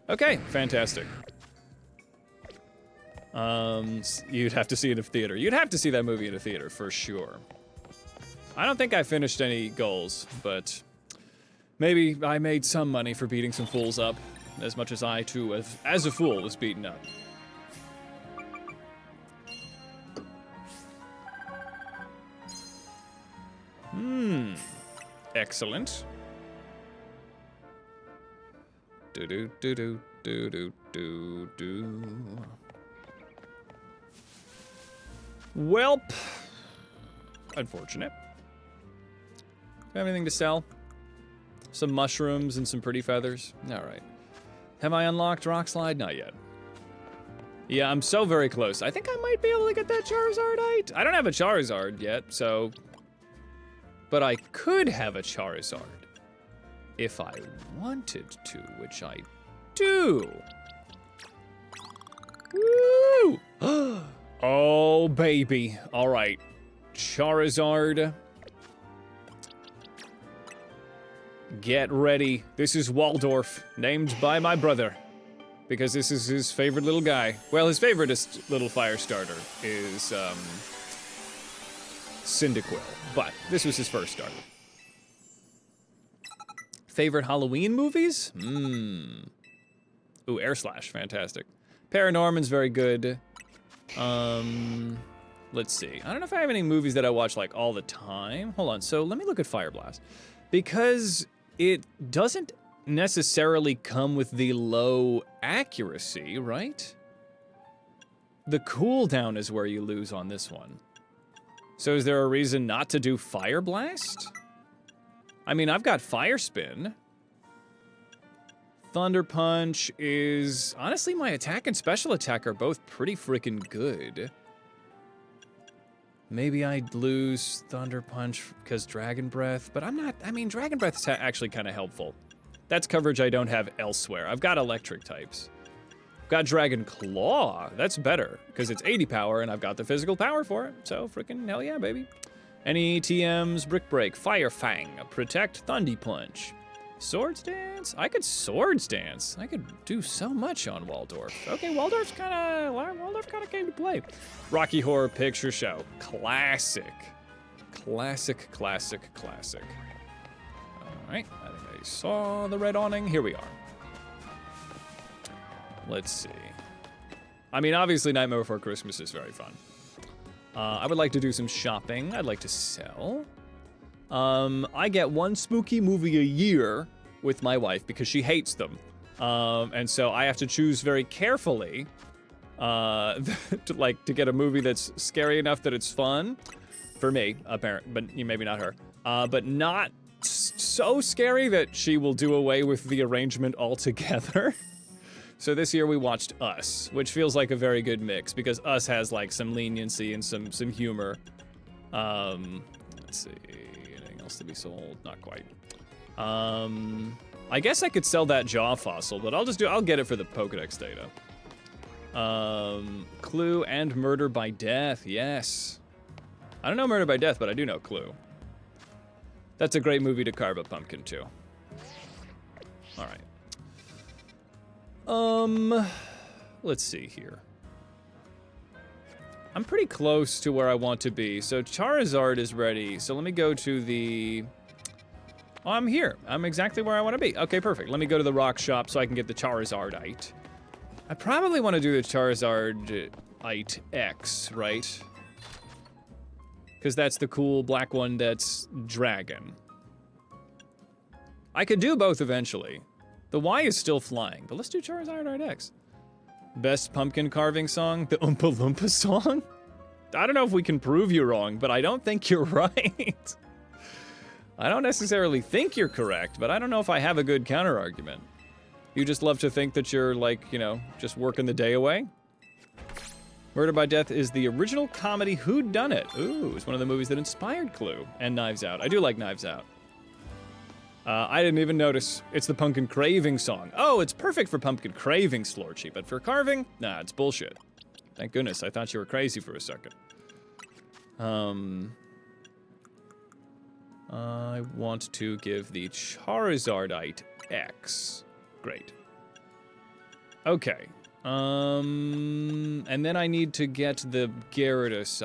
Okay, fantastic. You'd have to see it in a theater. You'd have to see that movie in a theater, for sure. I don't think I finished any goals, but maybe I made some money for beating some fools up, as much as I, too, as a fool, was beaten up. Excellent. Do-do-do-do-do-do-do-do. Welp. Unfortunate. Do I have anything to sell? Some mushrooms and some pretty feathers? Alright. Have I unlocked Rock Slide? Not yet. Yeah, I'm so very close. I think I might be able to get that Charizardite. I don't have a Charizard yet, so... But I could have a Charizard. If I wanted to, which I do. Woo! Oh, baby. All right. Charizard. Get ready. This is Waldorf, named by my brother. Because this is his favorite little guy. Well, his favoriteest little fire starter is, Cyndaquil. But this was his first starter. Favorite Halloween movies? Ooh, Air Slash, fantastic. Paranorman's very good. Let's see. I don't know if I have any movies that I watch like all the time. Hold on, so let me look at Fire Blast. Because it doesn't necessarily come with the low accuracy, right? The cooldown is where you lose on this one. So is there a reason not to do Fire Blast? I mean, I've got Fire Spin. Thunder Punch is... Honestly, my attack and special attack are both pretty freaking good. Maybe I'd lose Thunder Punch because Dragon Breath, but I'm not... I mean, Dragon Breath is actually kind of helpful. That's coverage I don't have elsewhere. I've got electric types. Got Dragon Claw. That's better, because it's 80 power, and I've got the physical power for it. So, freaking hell yeah, baby. Any TMs, Brick Break, Fire Fang, Protect, Thundy Punch. Swords Dance? I could Swords Dance. I could do so much on Waldorf. Okay, Waldorf kind of came to play. Rocky Horror Picture Show. Classic. Classic, classic, classic. All right, I think I saw the red awning. Here we are. Let's see. I mean, obviously, Nightmare Before Christmas is very fun. I would like to do some shopping. I'd like to sell. I get one spooky movie a year with my wife because she hates them. And so I have to choose very carefully to get a movie that's scary enough that it's fun. For me, apparently, but maybe not her. But not so scary that she will do away with the arrangement altogether. So this year we watched Us, which feels like a very good mix because Us has like some leniency and some humor. Let's see, anything else to be sold? Not quite. I guess I could sell that jaw fossil, but I'll get it for the Pokedex data. Clue and Murder by Death, yes. I don't know Murder by Death, but I do know Clue. That's a great movie to carve a pumpkin to. All right. Let's see here. I'm pretty close to where I want to be. So Charizard is ready. So let me go to the... Oh, I'm here. I'm exactly where I want to be. Okay, perfect. Let me go to the rock shop so I can get the Charizardite. I probably want to do the Charizardite X, right? Because that's the cool black one that's dragon. I could do both eventually. The Y is still flying, but let's do Charizard X. Best pumpkin carving song? The Oompa Loompa song? I don't know if we can prove you wrong, but I don't think you're right. I don't necessarily think you're correct, but I don't know if I have a good counter-argument. You just love to think that you're, like, you know, just working the day away? Murder by Death is the original comedy whodunit. Ooh, it's one of the movies that inspired Clue and Knives Out. I do like Knives Out. I didn't even notice. It's the pumpkin craving song. Oh, it's perfect for pumpkin craving, Slorchy, but for carving? Nah, it's bullshit. Thank goodness, I thought you were crazy for a second. I want to give the Charizardite X. Great. Okay. And then I need to get the Gyarados.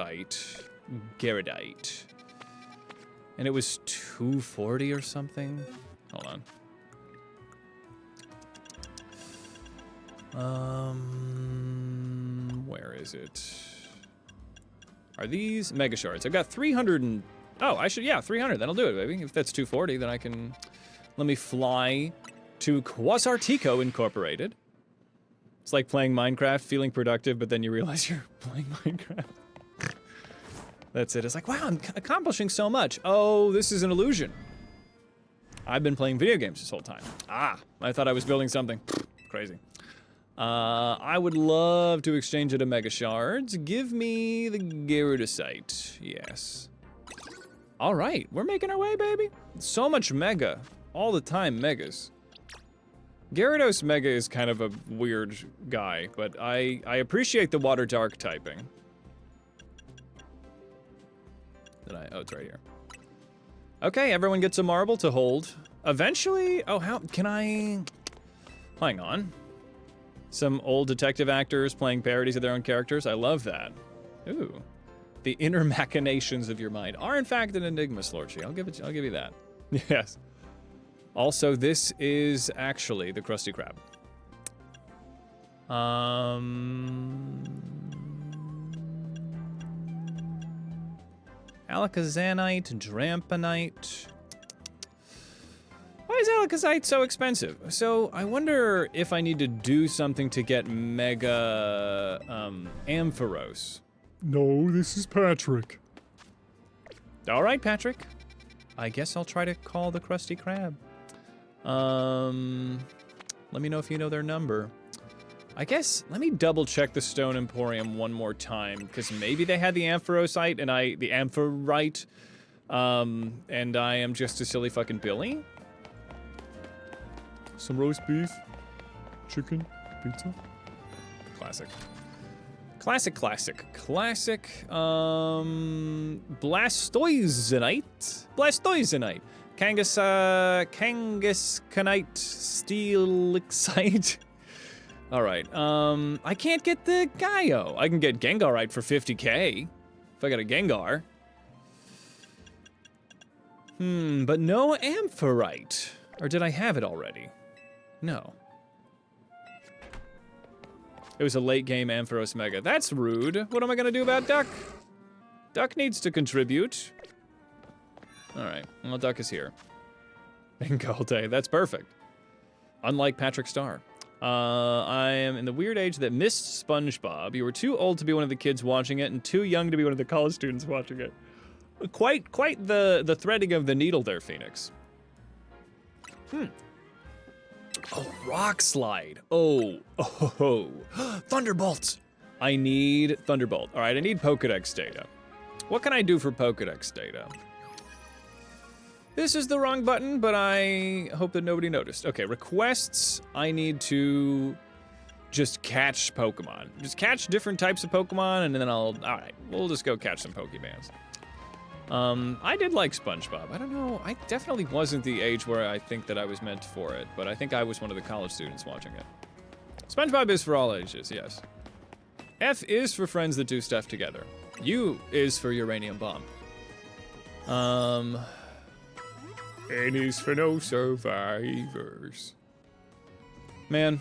And it was 240 or something? Hold on. Where is it? Are these Mega Shards? I've got 300 and... Oh, I should, yeah, 300. That'll do it, baby. If that's 240, then I can... Let me fly to Quasartico Incorporated. It's like playing Minecraft, feeling productive, but then you realize you're playing Minecraft. That's it. It's like, wow, I'm accomplishing so much. Oh, this is an illusion. I've been playing video games this whole time. Ah, I thought I was building something. Crazy. I would love to exchange it to Mega Shards. Give me the Gyarados. Yes. All right, we're making our way, baby. So much Mega. All the time, Megas. Gyarados Mega is kind of a weird guy, but I appreciate the Water Dark typing. Oh, it's right here. Okay, everyone gets a marble to hold. Eventually, oh, how can I... Hang on. Some old detective actors playing parodies of their own characters. I love that. Ooh. The inner machinations of your mind are in fact an enigma, Slorchy. I'll give you that. Yes. Also, this is actually the Krusty Krab. Alakazanite, Dramponite. Why is Alakazite so expensive? So, I wonder if I need to do something to get Mega, Ampharos. No, this is Patrick. All right, Patrick. I guess I'll try to call the Krusty Krab. Let me know if you know their number. I guess, let me double check the Stone Emporium one more time, because maybe they had the Ampharosite and the Ampharite, and I am just a silly fucking Billy. Some roast beef, chicken, pizza. Classic. Classic. Blastoisinite. Kangaskhanite. Steelixite. Alright, I can't get the Gaio. I can get Gengarite for 50k. If I got a Gengar. But no Ampharite. Or did I have it already? No. It was a late game Ampharos Mega. That's rude. What am I gonna do about Duck? Duck needs to contribute. Alright, well, Duck is here. Ingalte, that's perfect. Unlike Patrick Starr. I am in the weird age that missed SpongeBob. You were too old to be one of the kids watching it and too young to be one of the college students watching it. Quite the threading of the needle there, Phoenix. Oh, Rock Slide. Oh. Thunderbolt. I need Thunderbolt. All right, I need Pokedex data. What can I do for Pokedex data? This is the wrong button, but I hope that nobody noticed. Okay, requests. I need to just catch Pokemon. Just catch different types of Pokemon, and then all right, we'll just go catch some Pokemans. I did like SpongeBob. I don't know, I definitely wasn't the age where I think that I was meant for it, but I think I was one of the college students watching it. SpongeBob is for all ages, yes. F is for friends that do stuff together. U is for uranium bomb. N is for no survivors. Man,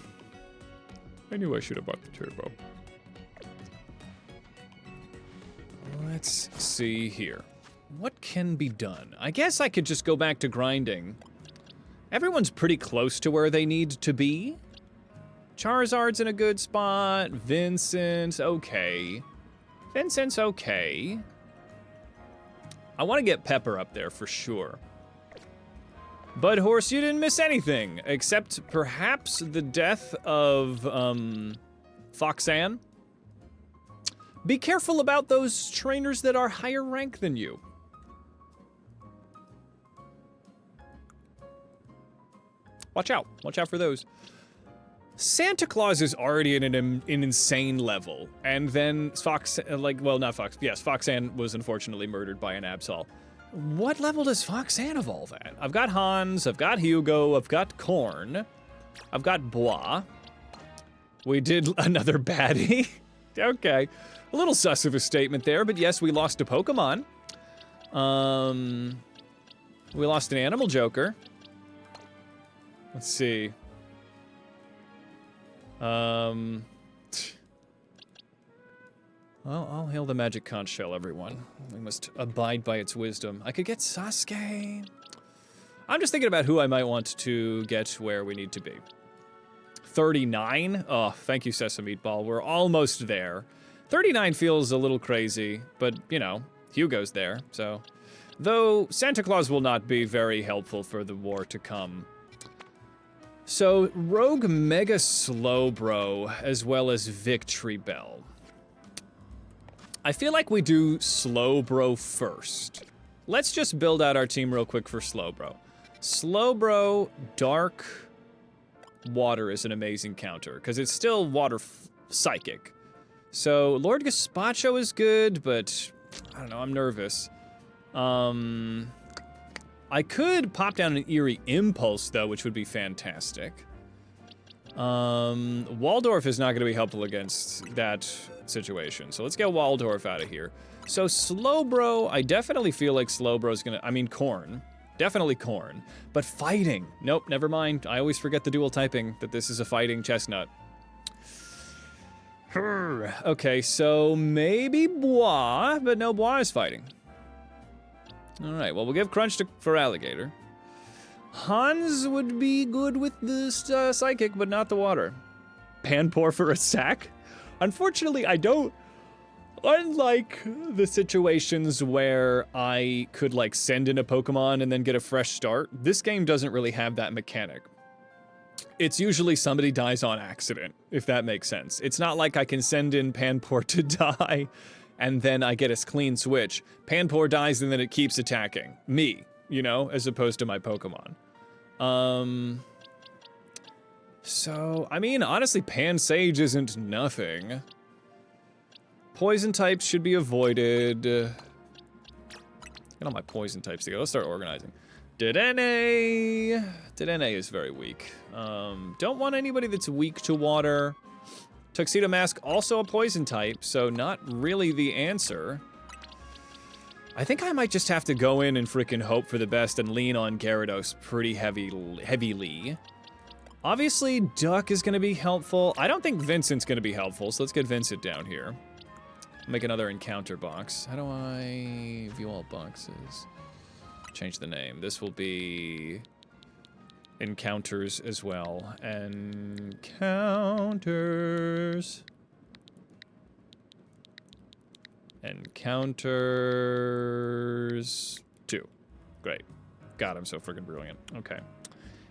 I knew I should have bought the turbo. Let's see here. What can be done? I guess I could just go back to grinding. Everyone's pretty close to where they need to be. Charizard's in a good spot. Vincent's okay. Vincent's okay. I want to get Pepper up there for sure. Bud Horse, you didn't miss anything, except perhaps the death of, Foxanne. Be careful about those trainers that are higher rank than you. Watch out. Watch out for those. Santa Claus is already in an insane level. And then Foxan was unfortunately murdered by an Absol. What level does Foxan evolve at? I've got Hans, I've got Hugo, I've got Korn, I've got Bois. We did another baddie. Okay. A little sus of a statement there, but yes, we lost a Pokemon. We lost an Animal Joker. Let's see. Well, I'll hail the magic conch shell, everyone. We must abide by its wisdom. I could get Sasuke. I'm just thinking about who I might want to get where we need to be. 39? Oh, thank you, Sesame Meatball. We're almost there. 39 feels a little crazy, but, you know, Hugo's there, so. Though Santa Claus will not be very helpful for the war to come. So, Rogue Mega Slowbro, as well as Victribell. I feel like we do Slowbro first. Let's just build out our team real quick for Slowbro. Slowbro, Dark, Water is an amazing counter, because it's still Water Psychic. So, Lord Gazpacho is good, but I don't know, I'm nervous. I could pop down an Eerie Impulse, though, which would be fantastic. Waldorf is not going to be helpful against that situation, so let's get Waldorf out of here. So Slowbro, I definitely feel like Slowbro's gonna, I mean Corn. Definitely Corn. But fighting, nope, never mind. I always forget the dual typing, that this is a fighting chestnut. Okay, so maybe Bois, but no, Bois is fighting. Alright, well, we'll give Crunch for Alligator. Hans would be good with the Psychic, but not the Water. Panpour for a sack? Unfortunately, I don't. Unlike the situations where I could, like, send in a Pokemon and then get a fresh start, this game doesn't really have that mechanic. It's usually somebody dies on accident, if that makes sense. It's not like I can send in Panpour to die, and then I get a clean switch. Panpour dies and then it keeps attacking me, you know, as opposed to my Pokemon. So, I mean, honestly, Pansage isn't nothing. Poison types should be avoided. Get all my poison types together. Let's start organizing. Dedenne! Dedenne is very weak. Don't want anybody that's weak to water. Tuxedo Mask, also a poison type, so not really the answer. I think I might just have to go in and freaking hope for the best and lean on Gyarados pretty heavily. Obviously, Duck is going to be helpful. I don't think Vincent's going to be helpful, so let's get Vincent down here. Make another encounter box. How do I view all boxes? Change the name. This will be encounters as well. Encounters. Encounters 2. Great. God, I'm so freaking brilliant. Okay.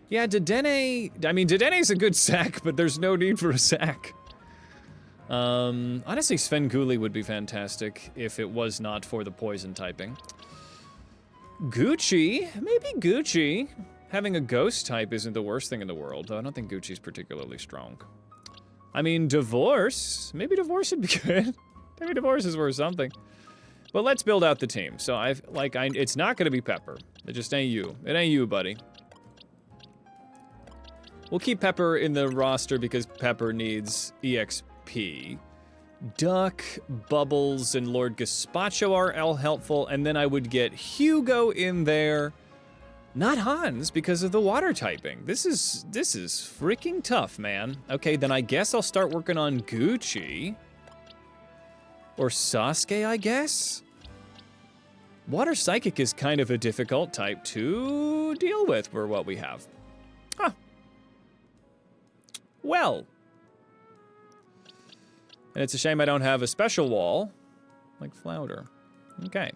Yeah, Dedenne, I mean, Dedenne's a good sack, but there's no need for a sack. Honestly, Svengoolie would be fantastic if it was not for the poison typing. Gucci, maybe Gucci. Having a ghost type isn't the worst thing in the world, though I don't think Gucci's particularly strong. I mean, Divorce, maybe Divorce would be good. Maybe Divorce is worth something. But let's build out the team. So it's not gonna be Pepper. It just ain't you. It ain't you, buddy. We'll keep Pepper in the roster because Pepper needs EXP. Duck, Bubbles, and Lord Gazpacho are all helpful, and then I would get Hugo in there. Not Hans, because of the water typing. This is freaking tough, man. Okay, then I guess I'll start working on Gucci. Or Sasuke, I guess? Water Psychic is kind of a difficult type to deal with for what we have. Huh. Well. And it's a shame I don't have a special wall, like Flounder. Okay.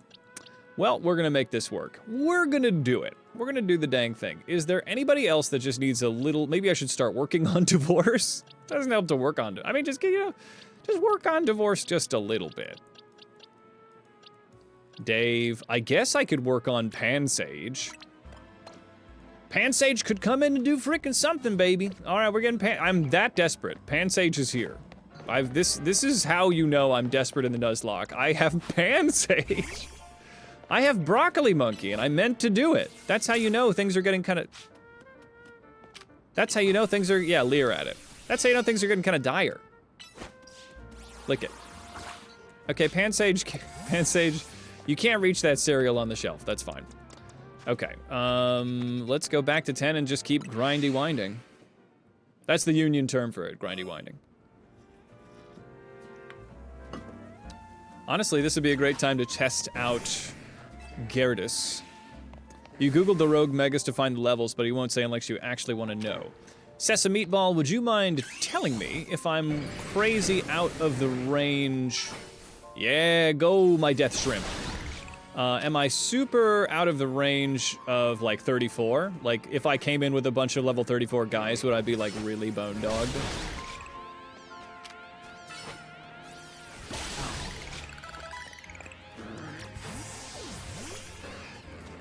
Well, we're gonna make this work. We're gonna do it. We're gonna do the dang thing. Is there anybody else that just needs a little, maybe I should start working on Divorce? Doesn't help to work on, I mean, just, you know, just work on Divorce just a little bit. Dave, I guess I could work on Pansage. Pansage could come in and do frickin' something, baby. All right, we're getting I'm that desperate. Pansage is here. This is how you know I'm desperate in the Nuzlocke. I have Pansage. I have Broccoli Monkey, and I meant to do it. That's how you know things are getting kind of... That's how you know things are... Yeah, leer at it. That's how you know things are getting kind of dire. Lick it. Okay, Pansage, you can't reach that cereal on the shelf. That's fine. Okay, let's go back to 10 and just keep grindy winding. That's the union term for it, grindy winding. Honestly, this would be a great time to test out Gyarados. You googled the rogue megas to find the levels, but he won't say unless you actually want to know. Sesame Meatball, would you mind telling me if I'm crazy out of the range? Yeah, go my death shrimp. Am I super out of the range of like 34? Like if I came in with a bunch of level 34 guys, would I be like really bone dogged?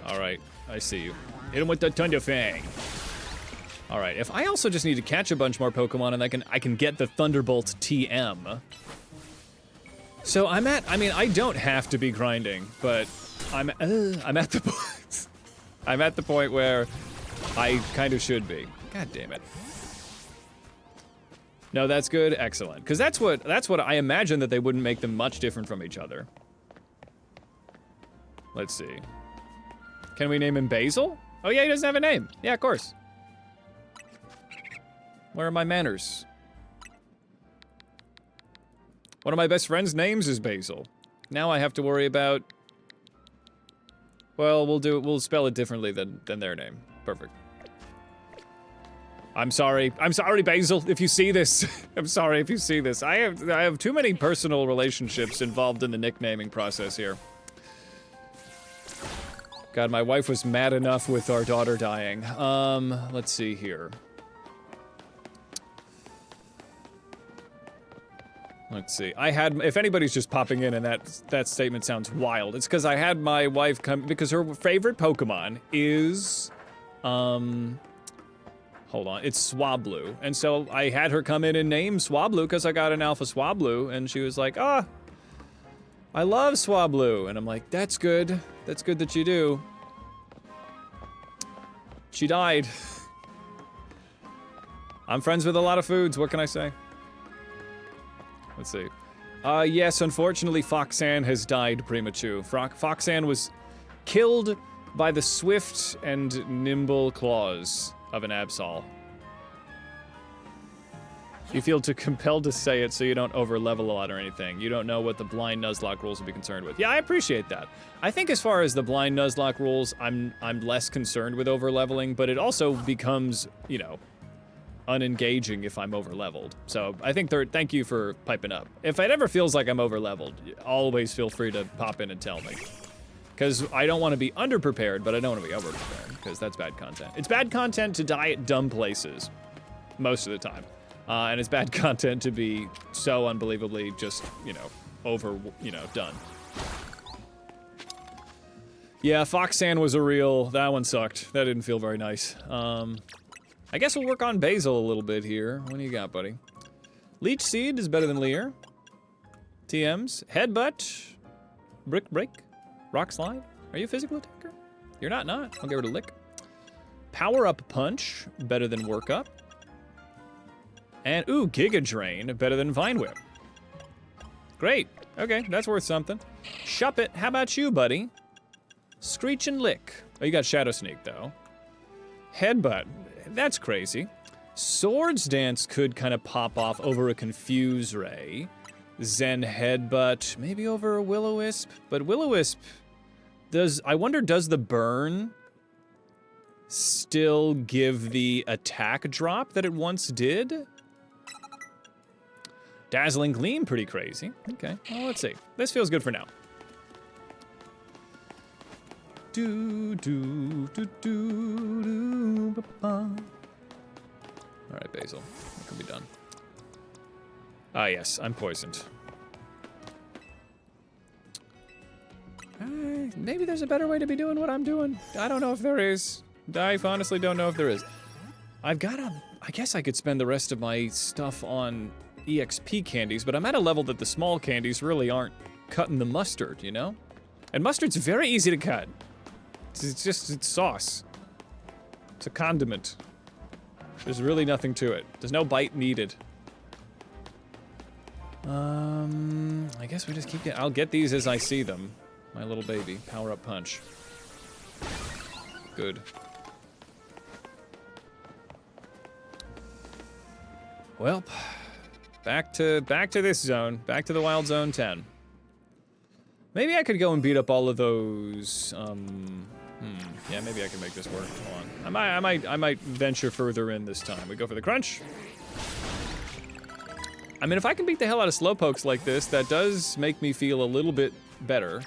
All right, I see you. Hit him with the Thunder Fang. All right, if I also just need to catch a bunch more Pokemon and I can get the Thunderbolt TM. So I mean, I don't have to be grinding, but I'm at the point. I'm at the point where I kind of should be. God damn it. No, that's good. Excellent. Because that's what I imagine that they wouldn't make them much different from each other. Let's see. Can we name him Basil? Oh yeah, he doesn't have a name. Yeah, of course. Where are my manners? One of my best friend's names is Basil. Now I have to worry about... Well, we'll spell it differently than their name. Perfect. I'm sorry, Basil, if you see this. I'm sorry if you see this. I have too many personal relationships involved in the nicknaming process here. God, my wife was mad enough with our daughter dying. Let's see here. Let's see. If anybody's just popping in and that statement sounds wild, it's because I had my wife come, because her favorite Pokemon is, hold on, it's Swablu. And so I had her come in and name Swablu because I got an Alpha Swablu, and she was like, I love Swablu. And I'm like, that's good. That's good that you do. She died. I'm friends with a lot of foods, what can I say? Let's see. Yes, unfortunately, Foxan has died premature. Foxan was killed by the swift and nimble claws of an Absol. You feel too compelled to say it so you don't over-level a lot or anything. You don't know what the blind Nuzlocke rules will be concerned with. Yeah, I appreciate that. I think as far as the blind Nuzlocke rules, I'm less concerned with over-leveling, but it also becomes, you know, unengaging if I'm over-leveled. So I think thank you for piping up. If it ever feels like I'm over-leveled, always feel free to pop in and tell me. Because I don't want to be under-prepared, but I don't want to be over-prepared, because that's bad content. It's bad content to die at dumb places, most of the time. And it's bad content to be so unbelievably just, you know, done. Yeah, Foxan was a real... That one sucked. That didn't feel very nice. I guess we'll work on Basil a little bit here. What do you got, buddy? Leech Seed is better than Leer. TMs. Headbutt. Brick Break. Rock Slide. Are you a physical attacker? You're not. I'll get rid of Lick. Power Up Punch. Better than Work Up. And, ooh, Giga Drain. Better than Vine Whip. Great. Okay, that's worth something. Shuppet. How about you, buddy? Screech and Lick. Oh, you got Shadow Sneak, though. Headbutt. That's crazy. Swords Dance could kind of pop off over a Confuse Ray. Zen Headbutt, maybe over a Will-O-Wisp. But Will-O-Wisp, I wonder, does the burn still give the attack drop that it once did? Dazzling Gleam, pretty crazy. Okay, well, let's see. This feels good for now. Alright, Basil. That can be done. Ah, yes, I'm poisoned. Maybe there's a better way to be doing what I'm doing. I don't know if there is. I honestly don't know if there is. I've got a... I guess I could spend the rest of my stuff on EXP candies, but I'm at a level that the small candies really aren't cutting the mustard, you know? And mustard's very easy to cut. It's sauce. It's a condiment. There's really nothing to it. There's no bite needed. I guess we just keep getting... I'll get these as I see them. My little baby. Power up punch. Good. Well, back to this zone. Back to the Wild Zone 10. Maybe I could go and beat up all of those, yeah, maybe I can make this work. Hold on. I might venture further in this time. We go for the crunch. I mean, if I can beat the hell out of slowpokes like this, that does make me feel a little bit better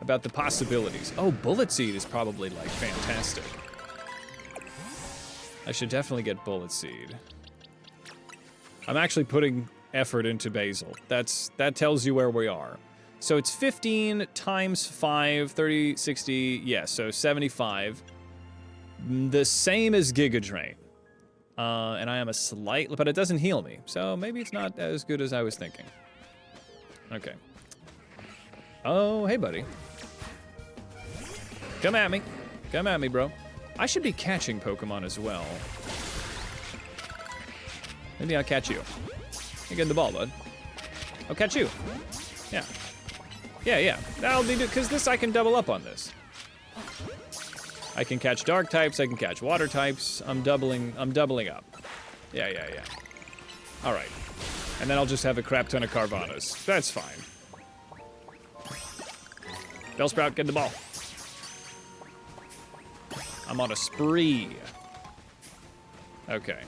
about the possibilities. Oh, Bullet Seed is probably, like, fantastic. I should definitely get Bullet Seed. I'm actually putting effort into Basil. That tells you where we are. So it's 15 times 5, 30, 60, yeah, so 75. The same as Giga Drain. And I am a slight, but it doesn't heal me. So maybe it's not as good as I was thinking. Okay. Oh, hey, buddy. Come at me. Come at me, bro. I should be catching Pokemon as well. Maybe I'll catch you. You get the ball, bud. I'll catch you. Yeah. Yeah. That'll be because this I can double up on this. I can catch dark types, I can catch water types. I'm doubling up. Yeah. All right. And then I'll just have a crap ton of Carvanas. That's fine. Bellsprout, get the ball. I'm on a spree. Okay.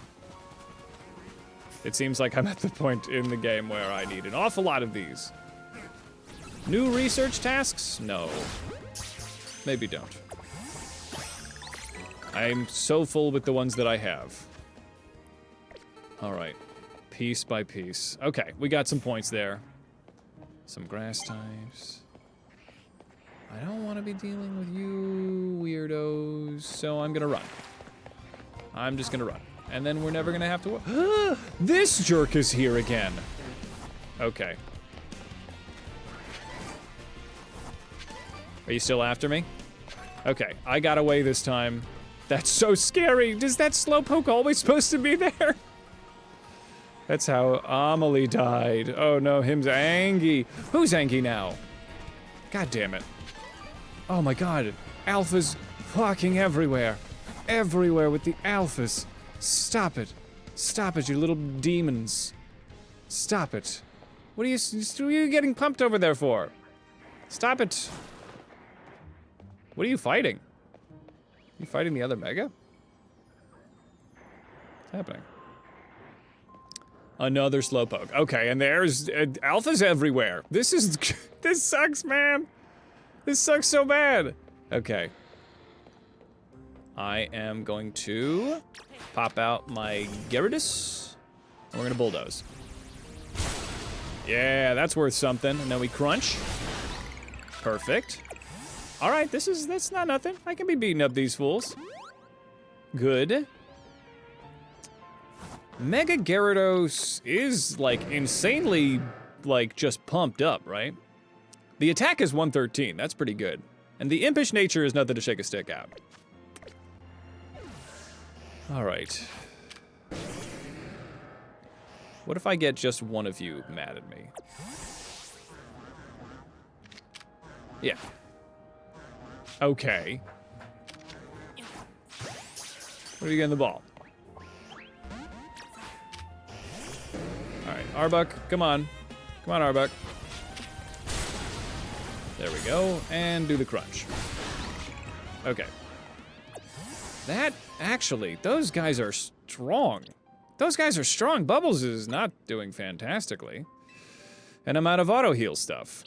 It seems like I'm at the point in the game where I need an awful lot of these. New research tasks? No. Maybe don't. I'm so full with the ones that I have. All right. Piece by piece. Okay, we got some points there. Some grass types. I don't want to be dealing with you weirdos, so I'm gonna run. I'm just gonna run. And then we're never gonna have to This jerk is here again. Okay. Are you still after me? Okay, I got away this time. That's so scary. Is that Slowpoke always supposed to be there? That's how Amelie died. Oh no, him's Angie. Who's Angie now? God damn it. Oh my god. Alphas fucking everywhere. Everywhere with the alphas. Stop it. Stop it, you little demons. Stop it. What are you getting pumped over there for? Stop it. What are you fighting? You fighting the other Mega? What's happening? Another Slowpoke. Okay, and there's alphas everywhere. This sucks, man. This sucks so bad. Okay. I am going to pop out my Gyarados, and we're gonna bulldoze. Yeah, that's worth something. And then we crunch. Perfect. All right, that's not nothing. I can be beating up these fools. Good. Mega Gyarados is, like, insanely, like, just pumped up, right? The attack is 113. That's pretty good. And the impish nature is nothing to shake a stick at. All right. What if I get just one of you mad at me? Yeah. Okay. What are you getting the ball? Alright, Arbok, come on. Come on, Arbok. There we go, and do the crunch. Okay. That, actually, those guys are strong. Those guys are strong. Bubbles is not doing fantastically. And I'm out of auto heal stuff.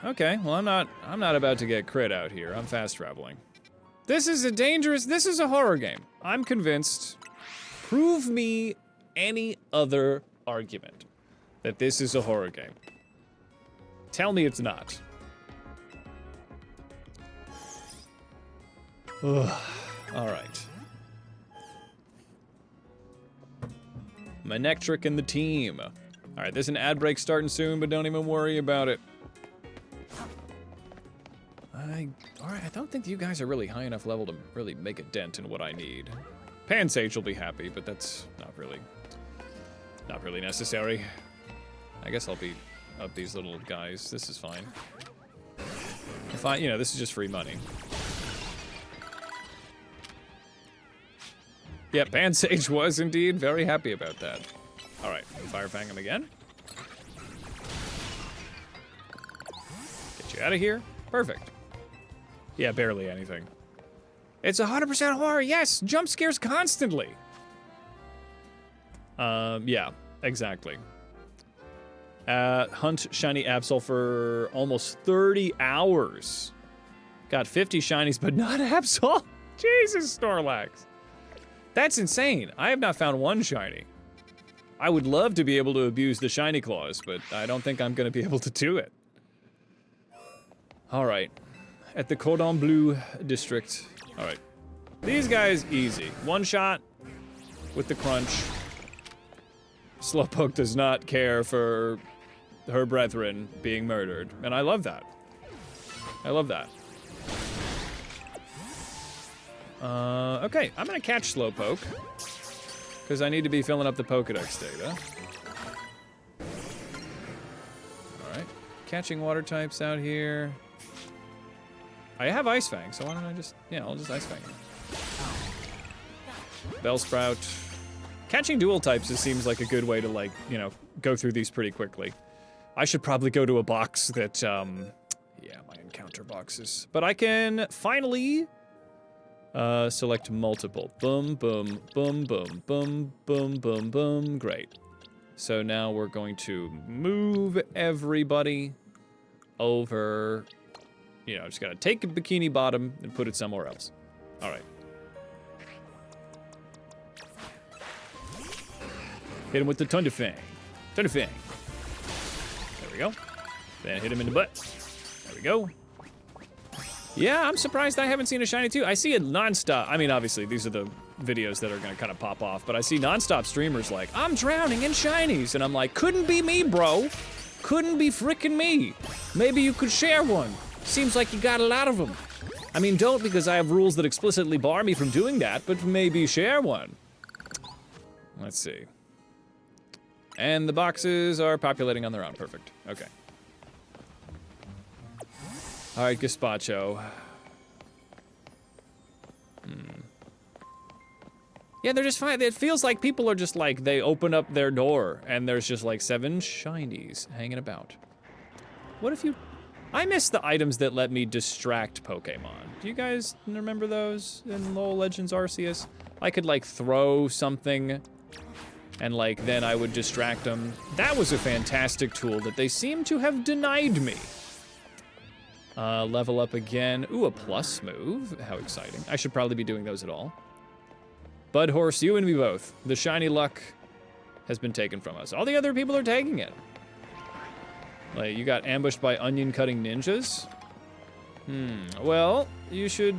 Okay, well I'm not about to get crit out here. I'm fast traveling. This is a horror game. I'm convinced. Prove me any other argument that this is a horror game. Tell me it's not. Ugh. All right. Manectric and the team. All right, there's an ad break starting soon, but don't even worry about it. All right, I don't think you guys are really high enough level to really make a dent in what I need. Pansage will be happy, but that's not really necessary. I guess I'll beat up these little guys. This is fine. If I, this is just free money. Yeah, Pansage was indeed very happy about that. All right, Fire Fang him again. Get you out of here. Perfect. Yeah, barely anything. It's 100% horror, yes! Jump scares constantly! Yeah, exactly. Hunt Shiny Absol for almost 30 hours. Got 50 shinies, but not Absol? Jesus, Snorlax. That's insane. I have not found one shiny. I would love to be able to abuse the shiny claws, but I don't think I'm gonna be able to do it. All right. At the Cordon Bleu district. All right. These guys, easy. One shot with the crunch. Slowpoke does not care for her brethren being murdered, and I love that. I love that. Okay, I'm gonna catch Slowpoke, because I need to be filling up the Pokedex data. Alright, catching water types out here. I have Ice Fang, so why don't I just, I'll just Ice Fang him. Bellsprout. Catching dual types just seems like a good way to, go through these pretty quickly. I should probably go to a box that, yeah, my encounter boxes. But I can finally select multiple. Boom, boom, boom, boom, boom, boom, boom, boom. Great. So now we're going to move everybody over. Just gotta take a Bikini Bottom and put it somewhere else. All right. Hit him with the Thunderfang. Thunderfang. There we go. Then hit him in the butt. There we go. Yeah, I'm surprised I haven't seen a shiny too. I see it nonstop. I mean, obviously, these are the videos that are gonna kind of pop off, but I see nonstop streamers like, I'm drowning in shinies. And I'm like, couldn't be me, bro. Couldn't be frickin' me. Maybe you could share one. Seems like you got a lot of them. I mean, don't, because I have rules that explicitly bar me from doing that, but maybe share one. Let's see. And the boxes are populating on their own. Perfect. Okay. All right, Gazpacho. Yeah, they're just fine. It feels like people are just like, they open up their door and there's just like 7 shinies hanging about. What if you... I miss the items that let me distract Pokemon. Do you guys remember those in LoL Legends Arceus? I could like throw something and like then I would distract them. That was a fantastic tool that they seem to have denied me. Level up again. Ooh, a plus move. How exciting. I should probably be doing those at all. Bud Horse, you and me both. The shiny luck has been taken from us. All the other people are taking it. Like, you got ambushed by onion-cutting ninjas? Well, you should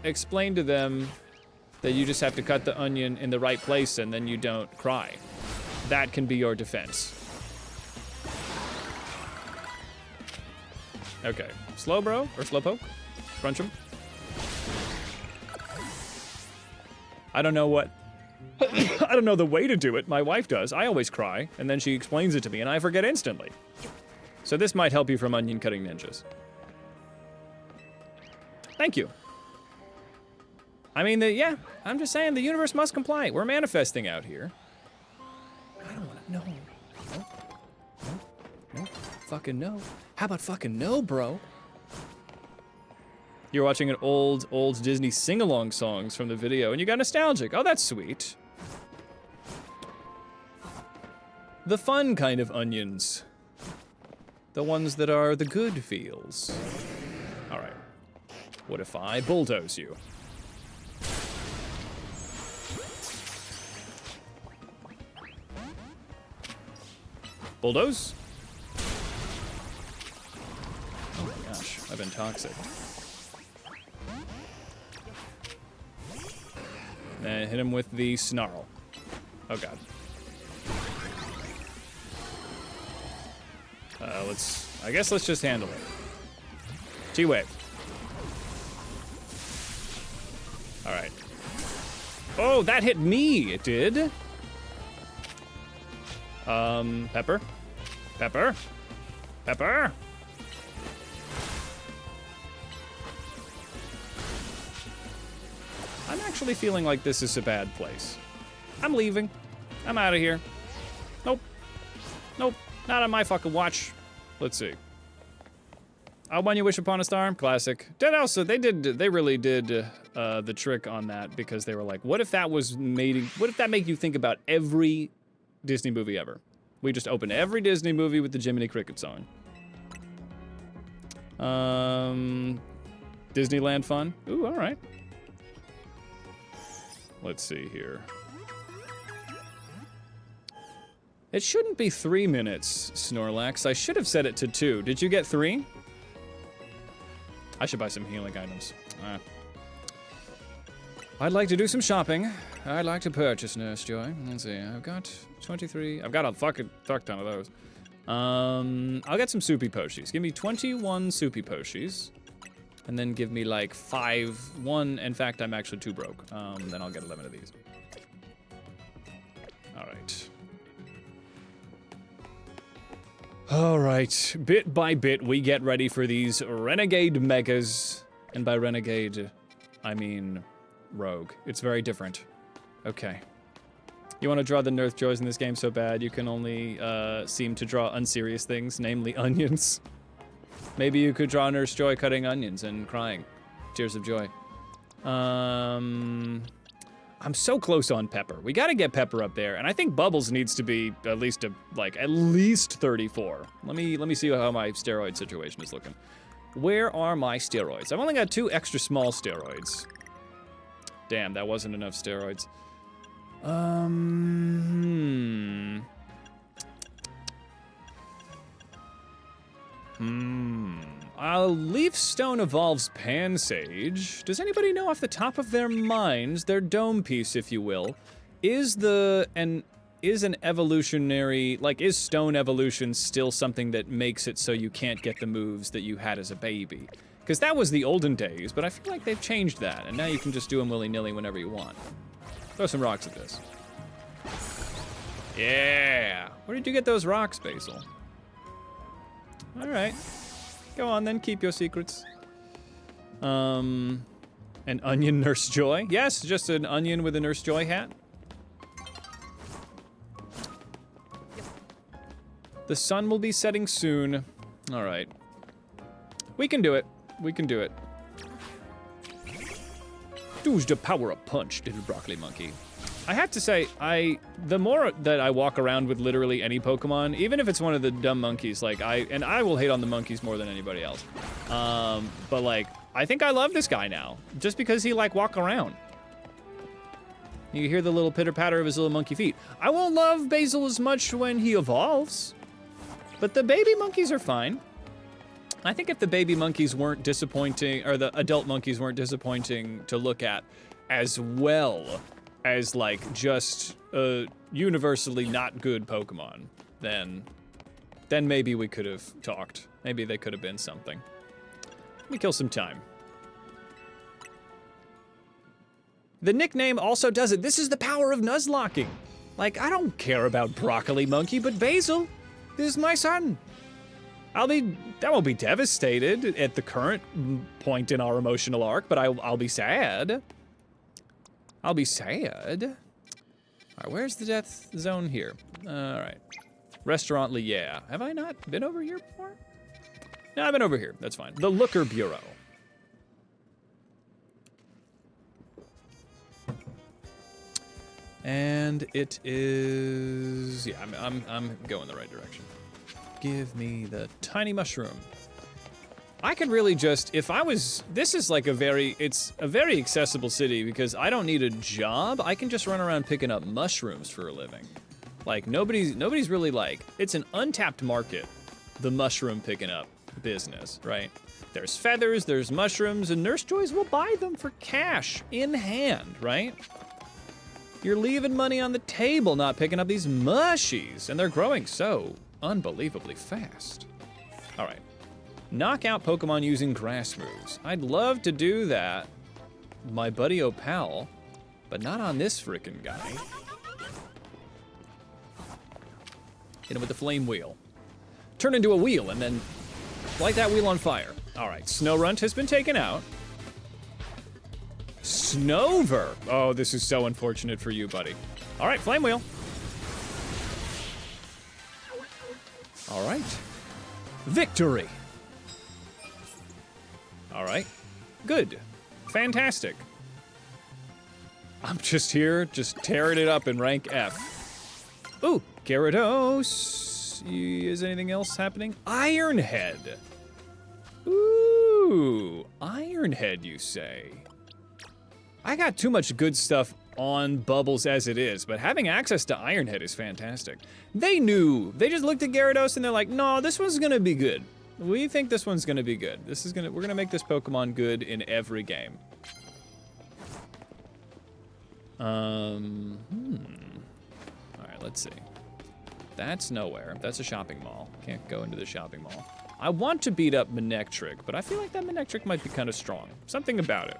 explain to them that you just have to cut the onion in the right place and then you don't cry. That can be your defense. Okay. Slowbro, or Slowpoke? Crunch him. I don't know what... I don't know the way to do it. My wife does. I always cry, and then she explains it to me, and I forget instantly. So this might help you from onion-cutting ninjas. Thank you. I mean, yeah, I'm just saying the universe must comply. We're manifesting out here. I don't want to... No. No. No. No. Fucking no. How about fucking no, bro? You're watching an old Disney sing-along songs from the video, and you got nostalgic. Oh, that's sweet. The fun kind of onions. The ones that are the good feels. All right. What if I bulldoze you? Bulldoze? Oh my gosh, I've been toxic. And hit him with the snarl. Oh god. I guess let's just handle it. T-Wave. Alright. Oh, that hit me, it did. Pepper. Pepper. Pepper. I'm actually feeling like this is a bad place. I'm leaving. I'm out of here. Nope. Nope. Not on my fucking watch. Let's see. I'll When You Wish Upon a Star. Classic. They really did the trick on that because they were like, what if that made you think about every Disney movie ever? We just opened every Disney movie with the Jiminy Cricket song. Disneyland fun. Ooh, all right. Let's see here. It shouldn't be 3 minutes, Snorlax. I should have set it to 2. Did you get 3? I should buy some healing items. I'd like to do some shopping. I'd like to purchase Nurse Joy. Let's see, I've got 23. I've got a fucking fuck ton of those. I'll get some soupy poshis. Give me 21 soupy poshis. And then give me like 1. In fact, I'm actually too broke. Then I'll get 11 of these. All right. All right. Bit by bit, we get ready for these Renegade Megas. And by Renegade, I mean Rogue. It's very different. Okay. You want to draw the Nurse Joys in this game so bad, you can only seem to draw unserious things, namely onions. Maybe you could draw Nurse Joy cutting onions and crying. Tears of joy. I'm so close on Pepper. We gotta get Pepper up there, and I think Bubbles needs to be at least 34. Let me see how my steroid situation is looking. Where are my steroids? I've only got 2 extra small steroids. Damn, that wasn't enough steroids. Leaf Stone evolves Pansage. Does anybody know off the top of their minds, their dome piece, if you will, is an evolutionary, like, is stone evolution still something that makes it so you can't get the moves that you had as a baby? Because that was the olden days, but I feel like they've changed that, and now you can just do them willy-nilly whenever you want. Throw some rocks at this. Yeah! Where did you get those rocks, Basil? Alright. Go on then, keep your secrets. An onion Nurse Joy? Yes, just an onion with a Nurse Joy hat. The sun will be setting soon. Alright. We can do it. We can do it. Do's the power of punch, little broccoli monkey. I have to say, the more that I walk around with literally any Pokemon, even if it's one of the dumb monkeys, like I will hate on the monkeys more than anybody else. But like, I think I love this guy now, just because he like walk around. You hear the little pitter patter of his little monkey feet. I won't love Basil as much when he evolves, but the baby monkeys are fine. I think if the baby monkeys weren't disappointing, or the adult monkeys weren't disappointing to look at as well as like just universally not good Pokemon, then maybe we could have talked. Maybe they could have been something. Let me kill some time. The nickname also does it. This is the power of Nuzlocking. Like, I don't care about Broccoli Monkey, but Basil, this is my son. That won't be devastated at the current point in our emotional arc, but I'll be sad. I'll be sad. All right, where's the death zone here? All right. Restaurant yeah. Have I not been over here before? No, I've been over here. That's fine. The Looker Bureau. And it is, yeah, I'm going the right direction. Give me the tiny mushroom. I could really just, this is like it's a very accessible city because I don't need a job. I can just run around picking up mushrooms for a living. Like nobody's really like, it's an untapped market, the mushroom picking up business, right? There's feathers, there's mushrooms, and Nurse Joys will buy them for cash in hand, right? You're leaving money on the table, not picking up these mushies. And they're growing so unbelievably fast. All right. Knock out Pokemon using grass moves. I'd love to do that, my buddy Opal, but not on this frickin' guy. Hit him with the flame wheel. Turn into a wheel and then light that wheel on fire. All right, Snorunt has been taken out. Snover. Oh, this is so unfortunate for you, buddy. All right, flame wheel. All right. Victory. All right. Good. Fantastic. I'm just here, just tearing it up in rank F. Ooh, Gyarados. Is anything else happening? Ironhead. Ooh, Ironhead, you say? I got too much good stuff on Bubbles as it is, but having access to Ironhead is fantastic. They knew. They just looked at Gyarados and they're like, no, this one's gonna be good. We think this one's gonna be good. We're gonna make this Pokemon good in every game. All right, let's see. That's nowhere. That's a shopping mall. Can't go into the shopping mall. I want to beat up Manectric, but I feel like that Manectric might be kind of strong. Something about it.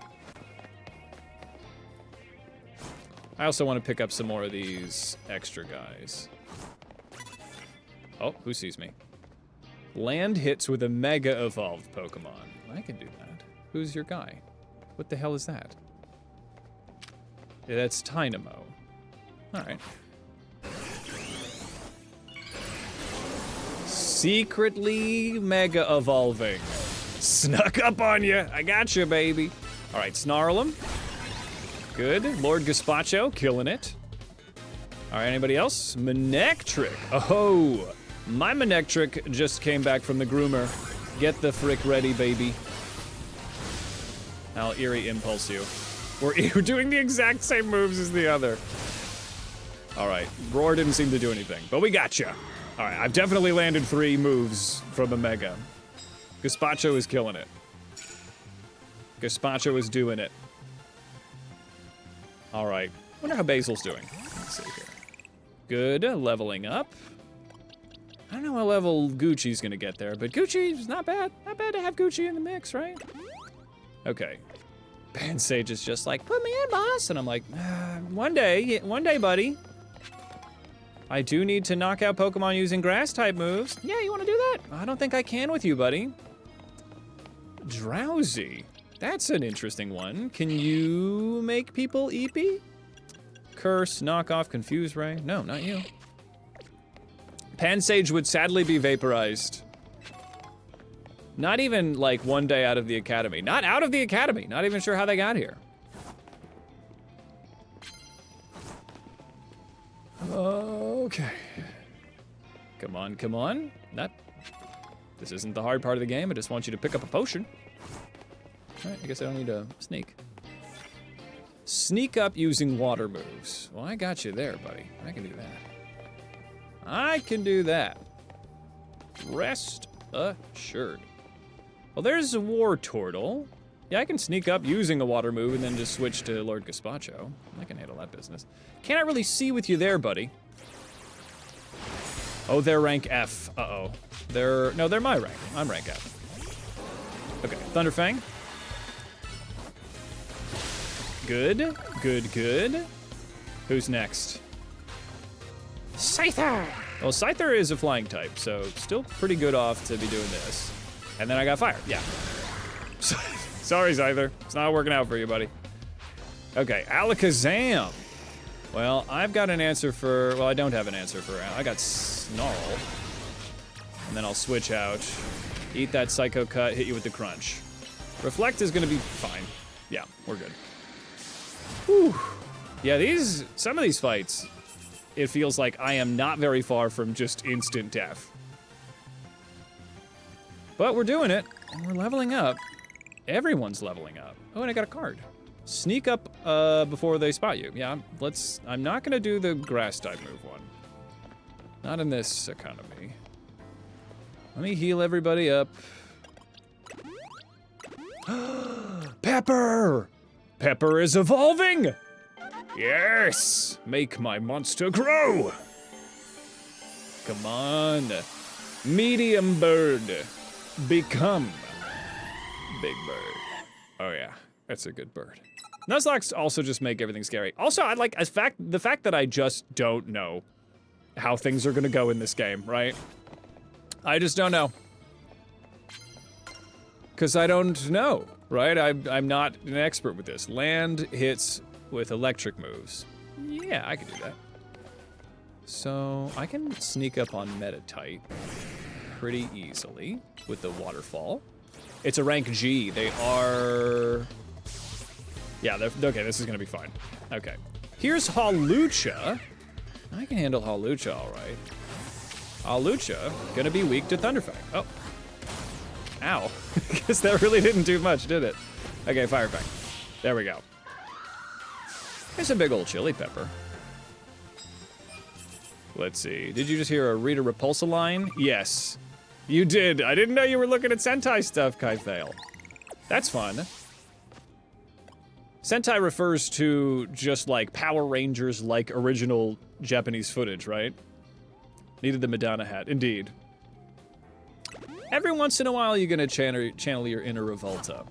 I also want to pick up some more of these extra guys. Oh, who sees me? Land hits with a Mega Evolved Pokemon. I can do that. Who's your guy? What the hell is that? Yeah, that's Tynamo. All right. Secretly Mega Evolving. Snuck up on you. I got you, baby. All right, Snarl him. Good. Lord Gazpacho, killing it. All right, anybody else? Manectric. Oh, my Manectric just came back from the groomer. Get the frick ready, baby. I'll Eerie Impulse you. We're doing the exact same moves as the other. All right, Roar didn't seem to do anything, but we got you. All right, I've definitely landed 3 moves from a Mega. Gazpacho is killing it. Gazpacho is doing it. All right, wonder how Basil's doing. Let's see here. Good, leveling up. I don't know what level Gucci's gonna get there, but Gucci's not bad. Not bad to have Gucci in the mix, right? Okay. Pansage is just like, put me in, boss. And I'm like, one day, buddy. I do need to knock out Pokemon using grass type moves. Yeah, you wanna do that? I don't think I can with you, buddy. Drowsy. That's an interesting one. Can you make people eepy? Curse, knock off, confuse ray. No, not you. Pansage would sadly be vaporized. Not even like one day out of the academy. Not out of the academy. Not even sure how they got here. Okay. Come on, come on. This isn't the hard part of the game. I just want you to pick up a potion. All right, I guess I don't need to sneak. Sneak up using water moves. Well, I got you there, buddy. I can do that. I can do that. Rest assured. Well, there's a War Turtle. Yeah, I can sneak up using a water move and then just switch to Lord Gazpacho. I can handle that business. Can't really see with you there, buddy. Oh, they're rank F. Uh-oh. They're my rank. I'm rank F. Okay, Thunderfang. Good, good, good. Who's next? Scyther! Well, Scyther is a flying type, so still pretty good off to be doing this. And then I got fire, yeah. Sorry, Scyther. It's not working out for you, buddy. Okay, Alakazam. Well, I've got an answer for, well, I don't have an answer for, I got Snarl. And then I'll switch out, eat that Psycho Cut, hit you with the Crunch. Reflect is gonna be fine. Yeah, we're good. Whew. Yeah, some of these fights, it feels like I am not very far from just instant death. But we're doing it, and we're leveling up. Everyone's leveling up. Oh, and I got a card. Sneak up before they spot you. Yeah, I'm not gonna do the grass type move one. Not in this economy. Let me heal everybody up. Pepper! Pepper is evolving! Yes! Make my monster grow! Come on. Medium bird. Become big bird. Oh yeah, that's a good bird. Nuzlocks also just make everything scary. Also, I like the fact that I just don't know how things are gonna go in this game, right? I just don't know. Cause I don't know, right? I'm not an expert with this. Land hits with electric moves. Yeah, I can do that. So I can sneak up on Metatite pretty easily with the waterfall. It's a rank G. They are... Yeah, okay, this is gonna be fine. Okay. Here's Hawlucha. I can handle Hawlucha all right. Hawlucha, gonna be weak to Thunderfang. Oh. Ow. Guess that really didn't do much, did it? Okay, Fire Fang. There we go. There's a big old chili pepper. Let's see. Did you just hear a Rita Repulsa line? Yes. You did. I didn't know you were looking at Sentai stuff, Kaithale. That's fun. Sentai refers to just like Power Rangers like original Japanese footage, right? Needed the Madonna hat. Indeed. Every once in a while, you're gonna channel your inner Revolta.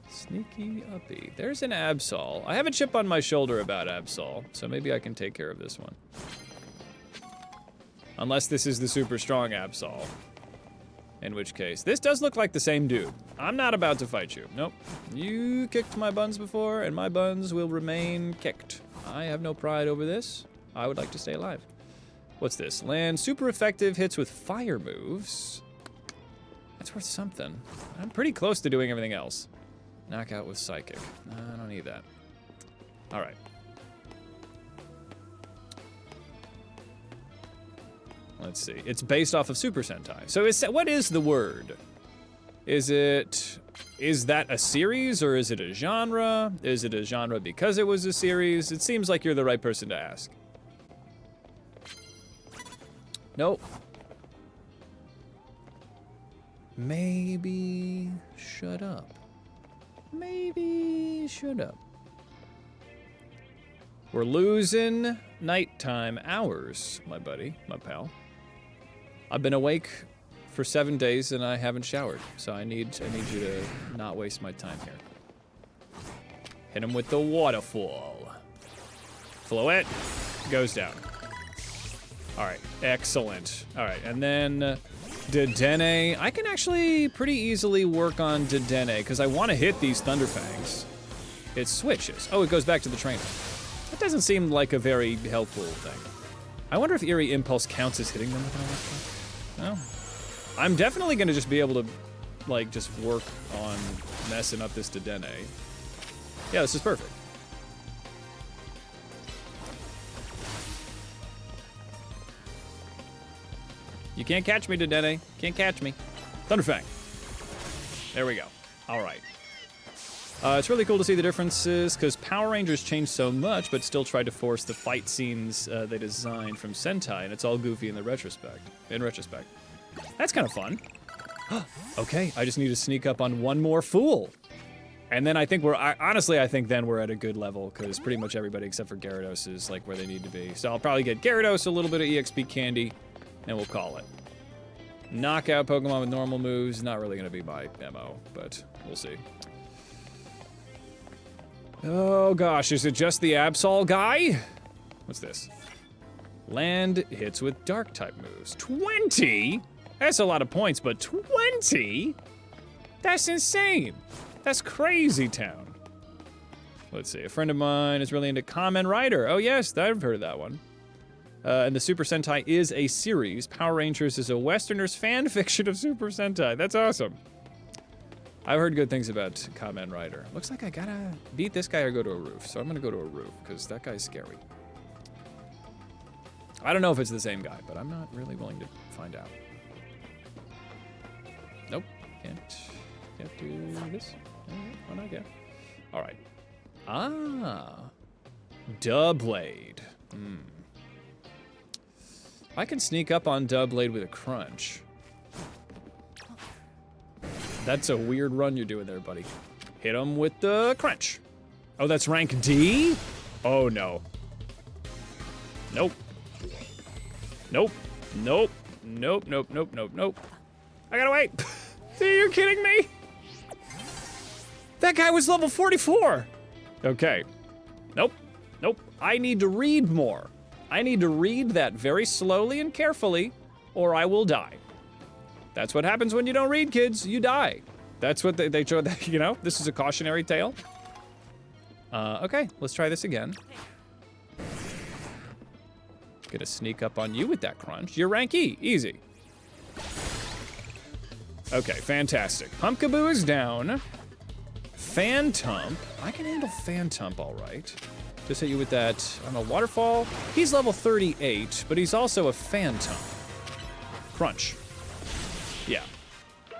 Sneaky uppy. There's an Absol. I have a chip on my shoulder about Absol, so maybe I can take care of this one. Unless this is the super strong Absol. In which case, this does look like the same dude. I'm not about to fight you. Nope. You kicked my buns before, and my buns will remain kicked. I have no pride over this. I would like to stay alive. What's this? Land super effective hits with fire moves. That's worth something. I'm pretty close to doing everything else. Knockout with psychic. I don't need that. All right. Let's see. It's based off of Super Sentai. So what is the word? Is that a series or is it a genre? Is it a genre because it was a series? It seems like you're the right person to ask. Nope. Maybe shut up. Maybe shut up. We're losing nighttime hours, my buddy, my pal. I've been awake for 7 days and I haven't showered, so I need you to not waste my time here. Hit him with the waterfall. Floette goes down. All right, excellent. All right, and then Dedenne. I can actually pretty easily work on Dedenne because I want to hit these Thunderfangs. It switches. Oh, it goes back to the trainer. That doesn't seem like a very helpful thing. I wonder if Eerie Impulse counts as hitting them with an electric. No. I'm definitely gonna just be able to, like, just work on messing up this Dedenne. Yeah, this is perfect. You can't catch me, Dedenne. Can't catch me. Thunderfang. There we go. All right. It's really cool to see the differences, because Power Rangers changed so much, but still tried to force the fight scenes they designed from Sentai, and it's all goofy in retrospect. That's kind of fun. Okay, I just need to sneak up on one more fool. And then I think honestly, I think then we're at a good level, because pretty much everybody except for Gyarados is like where they need to be. So I'll probably get Gyarados, a little bit of EXP candy, and we'll call it. Knockout Pokemon with normal moves, not really going to be my MO, but we'll see. Oh gosh, is it just the Absol guy? What's this? Land hits with dark type moves. 20? That's a lot of points, but 20? That's insane. That's crazy town. Let's see, a friend of mine is really into Kamen Rider. Oh yes, I've heard of that one. And the Super Sentai is a series. Power Rangers is a Westerner's fan fiction of Super Sentai. That's awesome. I've heard good things about Kamen Rider. Looks like I gotta beat this guy or go to a roof. So I'm gonna go to a roof, because that guy's scary. I don't know if it's the same guy, but I'm not really willing to find out. Nope, can't do this. Why not get? All right. Ah, Doublade. I can sneak up on Doublade with a crunch. That's a weird run you're doing there, buddy. Hit him with the crunch. Oh, that's rank D? Oh, no. Nope. Nope. Nope. Nope, nope, nope, nope, nope. I gotta wait. Are you kidding me? That guy was level 44. Okay. Nope. Nope. I need to read more. I need to read that very slowly and carefully, or I will die. That's what happens when you don't read, kids. You die. That's what they showed, you know? This is a cautionary tale. Okay, let's try this again. Gonna sneak up on you with that crunch. You're rank E, easy. Okay, fantastic. Pumpkaboo is down. Phantump, I can handle Phantump all right. Just hit you with that, I don't know, waterfall. He's level 38, but he's also a Phantump. Crunch. Yeah.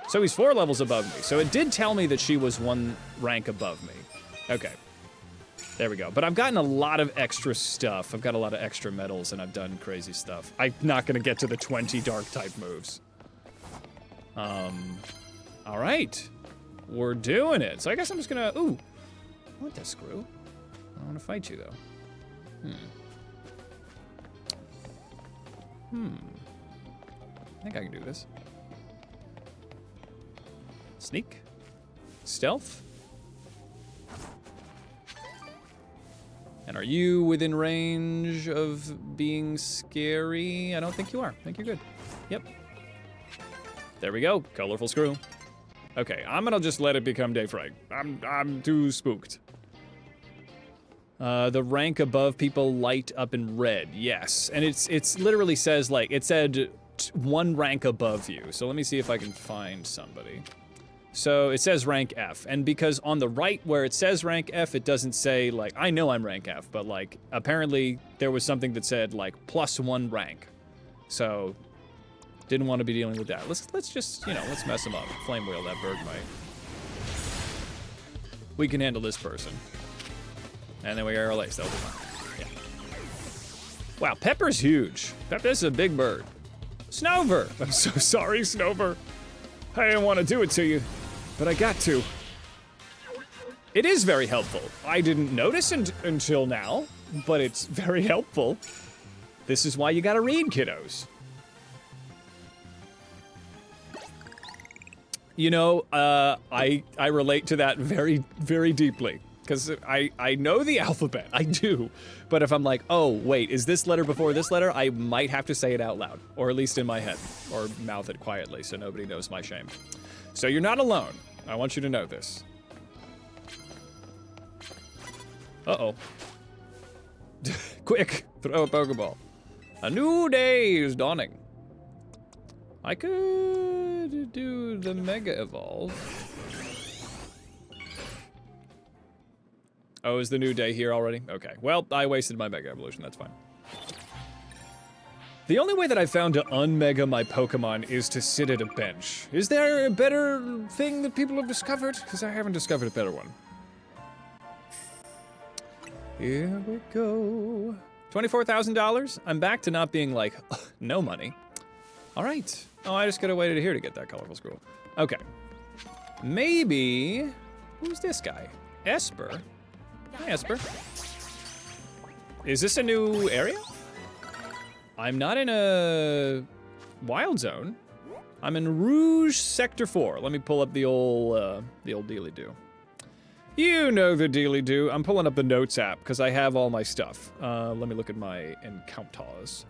So he's 4 levels above me. So it did tell me that she was 1 rank above me. Okay. There we go. But I've gotten a lot of extra stuff. I've got a lot of extra medals, and I've done crazy stuff. I'm not going to get to the 20 Dark-type moves. All right. We're doing it. So I guess I'm just going to... Ooh. I want that screw. I don't want to fight you, though. I think I can do this. Sneak. Stealth. And are you within range of being scary? I don't think you are. I think you're good. Yep. There we go. Colorful screw. Okay, I'm gonna just let it become day fright. I'm too spooked. The rank above people light up in red. Yes, and it's literally says like it said 1 rank above you. So let me see if I can find somebody. So it says rank F, and because on the right where it says rank F, it doesn't say, like, I know I'm rank F, but, like, apparently there was something that said, like, +1 rank. So, didn't want to be dealing with that. Let's just, you know, let's mess him up. Flame wheel that Bergmite. We can handle this person. And then we are laced, that'll be fine. Yeah. Wow, Pepper's huge. Pepper, this is a big bird. Snover! I'm so sorry, Snover. I didn't want to do it to you, but I got to. It is very helpful. I didn't notice until now, but it's very helpful. This is why you gotta read, kiddos. You know, I relate to that very, very deeply. Because I know the alphabet, I do. But if I'm like, oh, wait, is this letter before this letter? I might have to say it out loud, or at least in my head, or mouth it quietly so nobody knows my shame. So you're not alone. I want you to know this. Uh-oh. Quick, throw a Pokeball. A new day is dawning. I could do the Mega Evolve. Oh, is the new day here already? Okay. Well, I wasted my Mega Evolution. That's fine. The only way that I found to unmega my Pokemon is to sit at a bench. Is there a better thing that people have discovered? Because I haven't discovered a better one. Here we go. $24,000? I'm back to not being like, no money. All right. Oh, I just gotta wait here to get that colorful scroll. Okay. Maybe... Who's this guy? Esper? Hi, Esper. Is this a new area? I'm not in a wild zone. I'm in Rouge Sector 4. Let me pull up the old dealy-doo. You know the dealy-doo. I'm pulling up the notes app because I have all my stuff. Let me look at my encounters.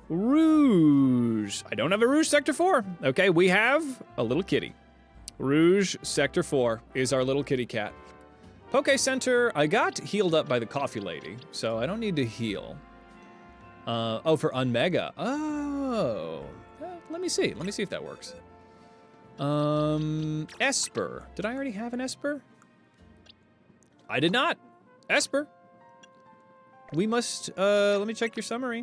Rouge. I don't have a Rouge Sector 4. Okay, we have a little kitty. Rouge Sector 4 is our little kitty cat. Poke Center, I got healed up by the coffee lady, so I don't need to heal. Oh, for Unmega. Oh. Let me see. Let me see if that works. Esper. Did I already have an Esper? I did not. Esper. We must, let me check your summary.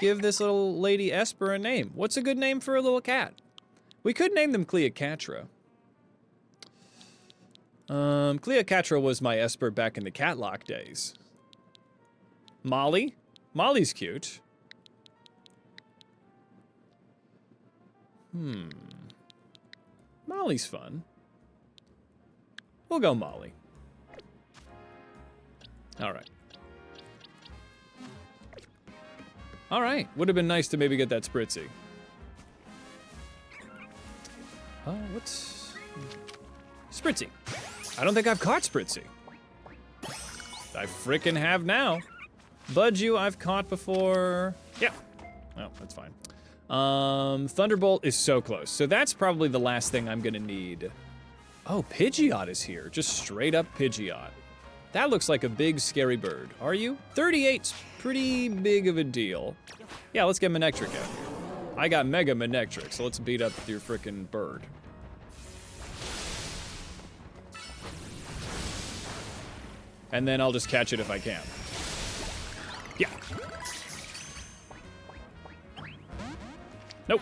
Give this little lady Esper a name. What's a good name for a little cat? We could name them Cleocatra. Cleocatra was my Esper back in the Catlock days. Molly? Molly's cute. Molly's fun. We'll go Molly. All right. All right. Would have been nice to maybe get that Spritzy. What's... Spritzy. I don't think I've caught Spritzy. I frickin' have now. Budju I've caught before. Yeah. Oh, that's fine. Thunderbolt is so close. So that's probably the last thing I'm gonna need. Oh, Pidgeot is here. Just straight up Pidgeot. That looks like a big, scary bird. Are you? 38's pretty big of a deal. Yeah, let's get Manectric out here. I got Mega Manectric, so let's beat up your frickin' bird. And then I'll just catch it if I can. Yeah. Nope.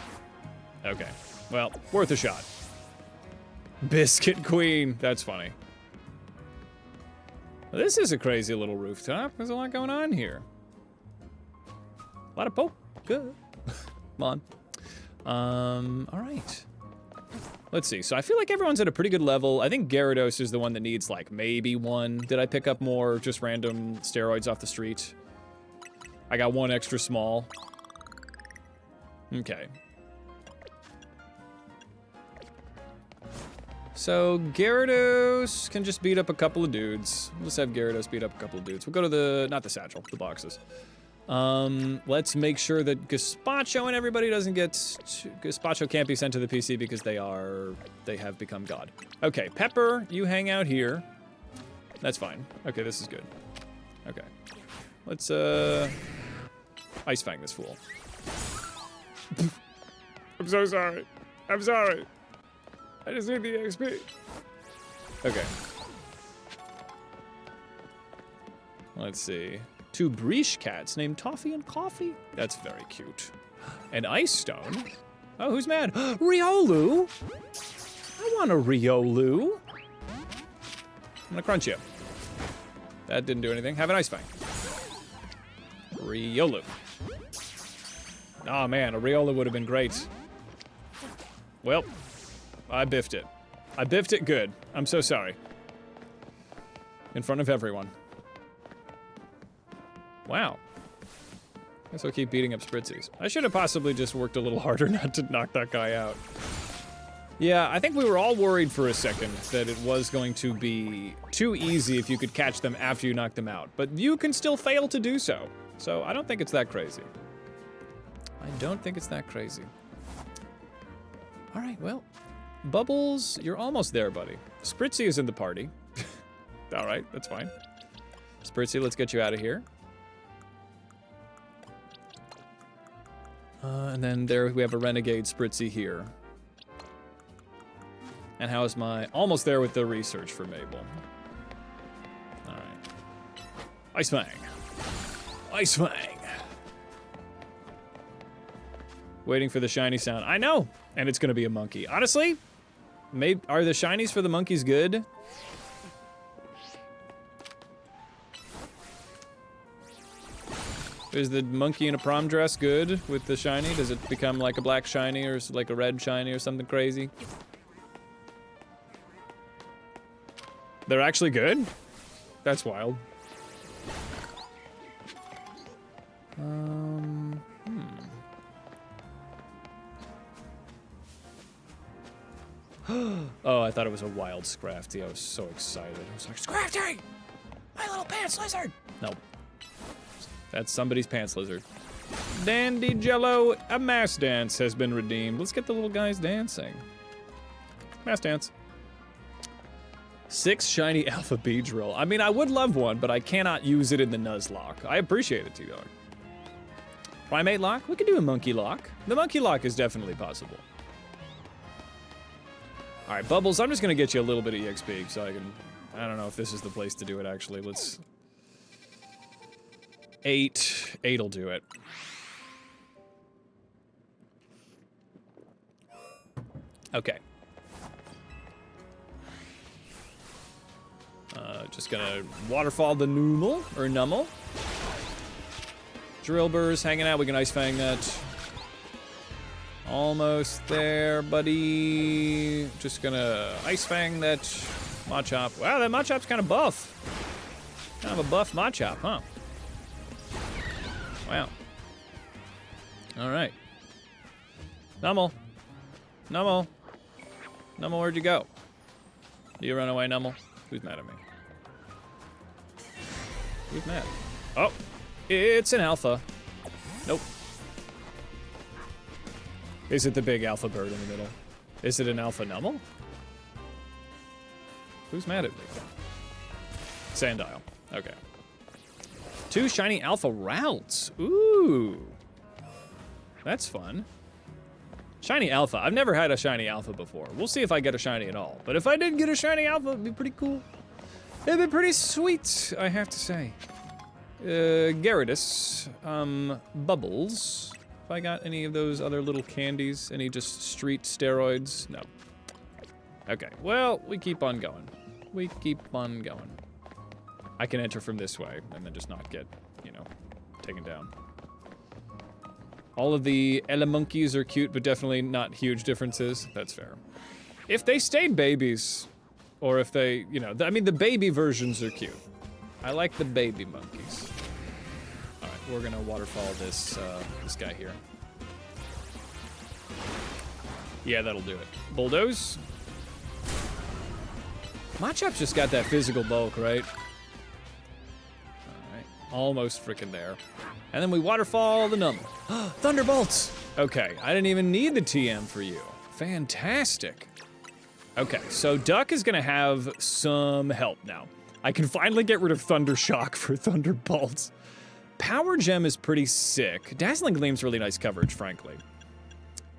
Okay. Well, worth a shot. Biscuit Queen. That's funny. Well, this is a crazy little rooftop. There's a lot going on here. A lot of poke. Good. Come on. All right. Let's see. So I feel like everyone's at a pretty good level. I think Gyarados is the one that needs like maybe one. Did I pick up more just random steroids off the street? I got one extra small. Okay. So Gyarados can just beat up a couple of dudes. Let's have Gyarados beat up a couple of dudes. We'll go to the, not the satchel, the boxes. Let's make sure that Gazpacho and everybody doesn't get... Gazpacho can't be sent to the PC because they have become God. Okay, Pepper, you hang out here. That's fine. Okay, this is good. Okay. Let's, Ice Fang this fool. I'm so sorry. I'm sorry. I just need the XP. Okay. Let's see. 2 Breesh cats named Toffee and Coffee. That's very cute. An Ice Stone. Oh, who's mad? Riolu! I want a Riolu. I'm gonna crunch you. That didn't do anything. Have an Ice Fang. Riolu. Oh man, a Riolu would have been great. Well, I biffed it. I biffed it good. I'm so sorry. In front of everyone. Wow. Guess I'll keep beating up Spritzies. I should have possibly just worked a little harder not to knock that guy out. Yeah, I think we were all worried for a second that it was going to be too easy if you could catch them after you knock them out. But you can still fail to do so. So I don't think it's that crazy. I don't think it's that crazy. All right, well. Bubbles, you're almost there, buddy. Spritzy is in the party. All right, that's fine. Spritzy, let's get you out of here. And then there we have a Renegade Spritzy here. And how is my... Almost there with the research for Mabel. All right. Ice Fang. Ice Fang. Waiting for the shiny sound. I know! And it's gonna be a monkey. Honestly, maybe are the shinies for the monkeys good? Is the monkey in a prom dress good with the shiny? Does it become like a black shiny or like a red shiny or something crazy? They're actually good? That's wild. Oh, I thought it was a wild Scrafty. I was so excited. I was like, Scrafty! My little pants lizard! No. That's somebody's pants lizard. Dandy Jello, a mass dance has been redeemed. Let's get the little guys dancing. Mass dance. 6 shiny Alpha Beedrill. I mean, I would love one, but I cannot use it in the Nuzlocke. I appreciate it, T-Dog. Primate lock? We could do a monkey lock. The monkey lock is definitely possible. All right, Bubbles, I'm just gonna get you a little bit of EXP so I can... I don't know if this is the place to do it, actually. Let's... 8. 8'll do it. Okay. Just gonna waterfall the Numel, or Nummel. Drillbur's hanging out, we can Ice Fang that. Almost there, buddy. Just gonna Ice Fang that Machop. Wow, that Machop's kind of buff. Kind of a buff Machop, huh? Wow. All right. Nummel. Nummel. Nummel, where'd you go? Do you run away, Nummel? Who's mad at me? Who's mad? Oh, it's an alpha. Nope. Is it the big alpha bird in the middle? Is it an alpha Nummel? Who's mad at me? Sandile. Okay. 2 shiny alpha routes. Ooh. That's fun. Shiny alpha. I've never had a shiny alpha before. We'll see if I get a shiny at all. But if I did get a shiny alpha, it'd be pretty cool. It'd be pretty sweet, I have to say. Gyarados. Bubbles. If I got any of those other little candies, any just street steroids? No. Okay, well, we keep on going. We keep on going. I can enter from this way and then just not get, you know, taken down. All of the Elemonkeys are cute, but definitely not huge differences. That's fair. If they stayed babies, or if they, you know, I mean, the baby versions are cute. I like the baby monkeys. All right, we're gonna waterfall this this guy here. Yeah, that'll do it. Bulldoze. Machop's just got that physical bulk, right? All right, almost freaking there. And then we waterfall the Nummel. Thunderbolts! Okay, I didn't even need the TM for you. Fantastic. Okay, so Duck is gonna have some help now. I can finally get rid of Thunder Shock for Thunderbolts. Power Gem is pretty sick. Dazzling Gleam's really nice coverage, frankly.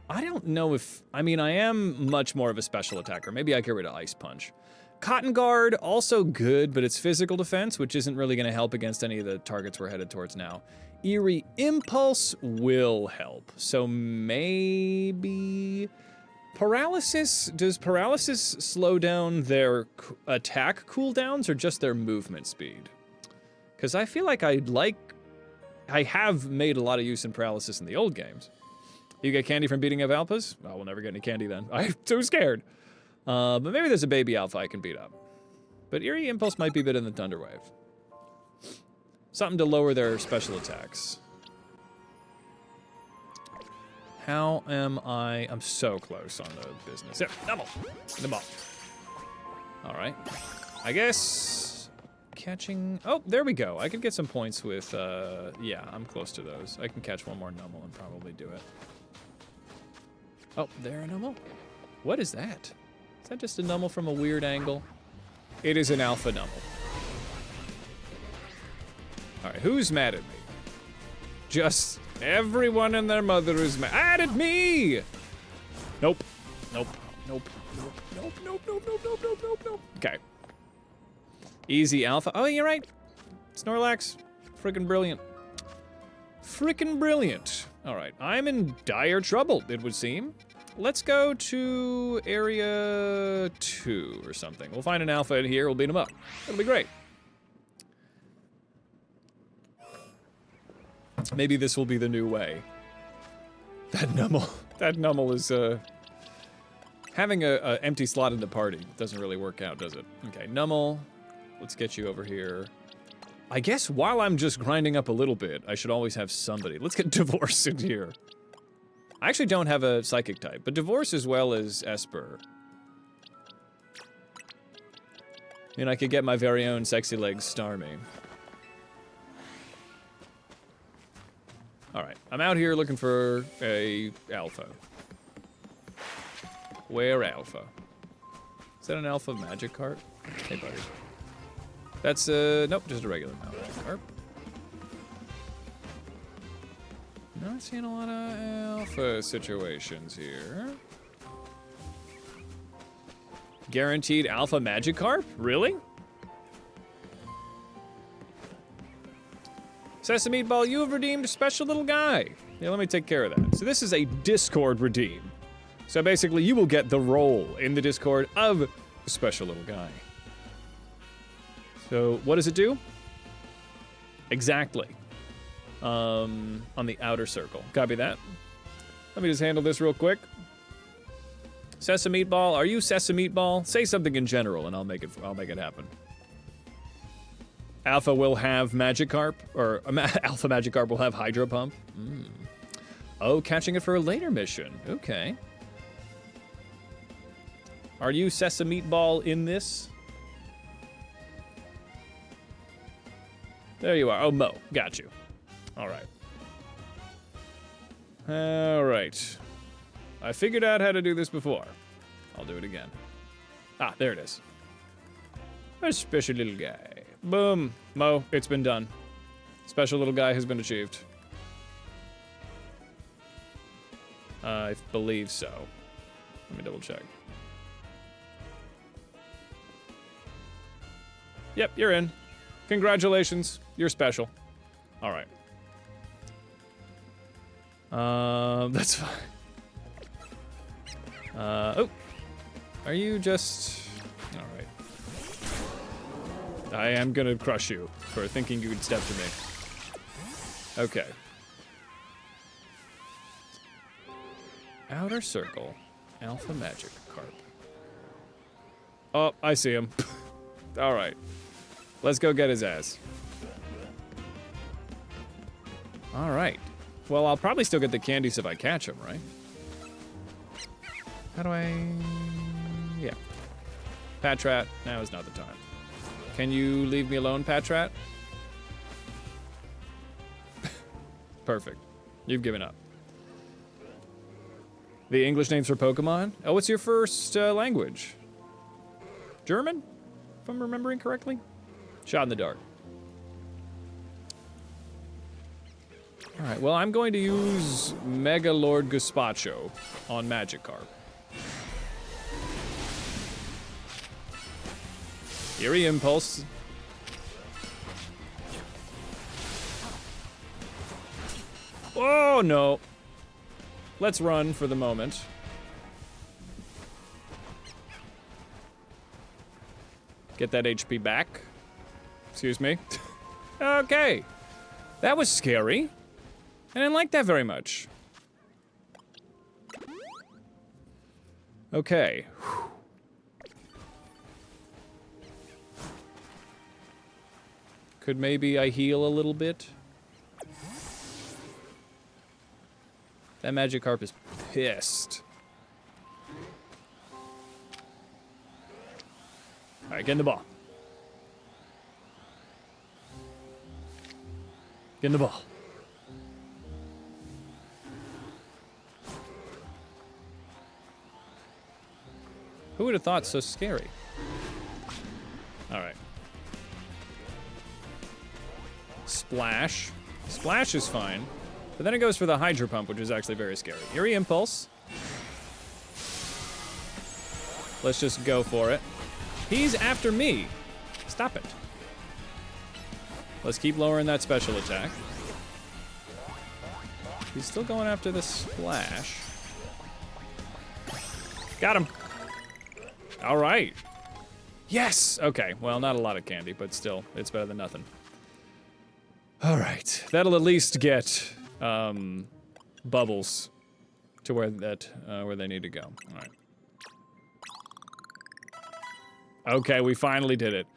I don't know if, I mean, I am much more of a special attacker. Maybe I get rid of Ice Punch. Cotton Guard, also good, but it's physical defense, which isn't really gonna help against any of the targets we're headed towards now. Eerie Impulse will help, so maybe... Paralysis, does Paralysis slow down their attack cooldowns or just their movement speed? Because I feel like I have made a lot of use in Paralysis in the old games. You get candy from beating up alphas? Oh, we'll never get any candy then. I'm too scared. But maybe there's a baby alpha I can beat up. But Eerie Impulse might be better than Thunder Wave. Something to lower their special attacks. How am I? I'm so close on the business. Yep, double. The ball. All right. I guess catching. Oh, there we go. I could get some points with. Yeah, I'm close to those. I can catch one more Nummel and probably do it. Oh, there a Nummel. What is that? Is that just a Nummel from a weird angle? It is an alpha Nummel. All right, who's mad at me? Just everyone and their mother is mad at me! Nope. Nope. Nope. Nope. Nope. Nope. Nope. Nope. Nope. Nope. Nope. Nope. Okay. Easy alpha. Oh, you're right. Snorlax. Frickin' brilliant. Frickin' brilliant. All right, I'm in dire trouble, it would seem. Let's go to area 2 or something. We'll find an alpha in here, we'll beat him up. It'll be great. Maybe this will be the new way. That Nummel is, having a empty slot in the party doesn't really work out, does it? Okay, Nummel, let's get you over here. I guess while I'm just grinding up a little bit, I should always have somebody. Let's get Divorce in here. I actually don't have a Psychic type, but Divorce as well as Esper. I mean, I could get my very own Sexy Legs Starmie. Alright, I'm out here looking for a alpha. Where alpha? Is that an alpha Magikarp? Hey, buddy. That's, nope, just a regular Magikarp. Not seeing a lot of alpha situations here. Guaranteed alpha Magikarp? Really? Sesame Ball, you have redeemed a special little guy. Yeah, let me take care of that. So this is a Discord redeem. So basically, you will get the role in the Discord of a special little guy. So what does it do? Exactly. On the outer circle. Copy that. Let me just handle this real quick. Sesame Meatball, are you Sesame Meatball? Say something in general, and I'll make it happen. Alpha will have Magikarp, or Alpha Magikarp will have Hydro Pump. Oh, catching it for a later mission. Okay. Are you Sesame Meatball in this? There you are. Oh, Mo. Got you. All right. All right. I figured out how to do this before. I'll do it again. Ah, there it is. A special little guy. Boom. Mo, it's been done. Special little guy has been achieved. I believe so. Let me double check. Yep, you're in. Congratulations. You're special. All right. That's fine. Oh. Are you just... All right. I am gonna crush you for thinking you could step to me. Okay. Outer Circle. Alpha Magikarp. Oh, I see him. All right. Let's go get his ass. All right. Well, I'll probably still get the candies if I catch him, right? How do I... Yeah. Patrat, now is not the time. Can you leave me alone, Patrat? Perfect. You've given up. The English names for Pokemon? Oh, what's your first language? German? If I'm remembering correctly? Shot in the dark. Alright, well, I'm going to use Mega Lord Gazpacho on Magikarp. Eerie Impulse. Oh, no. Let's run for the moment. Get that HP back. Excuse me. Okay. That was scary. I didn't like that very much. Okay. Could maybe I heal a little bit? That Magikarp is pissed. Alright, get in the ball. Get in the ball. Who would have thought so scary? Alright. Splash. Splash is fine. But then it goes for the Hydro Pump, which is actually very scary. Eerie Impulse. Let's just go for it. He's after me. Stop it. Let's keep lowering that special attack. He's still going after the Splash. Got him. All right. Yes. Okay. Well, not a lot of candy, but still, it's better than nothing. All right. That'll at least get bubbles to where they need to go. All right. Okay, we finally did it.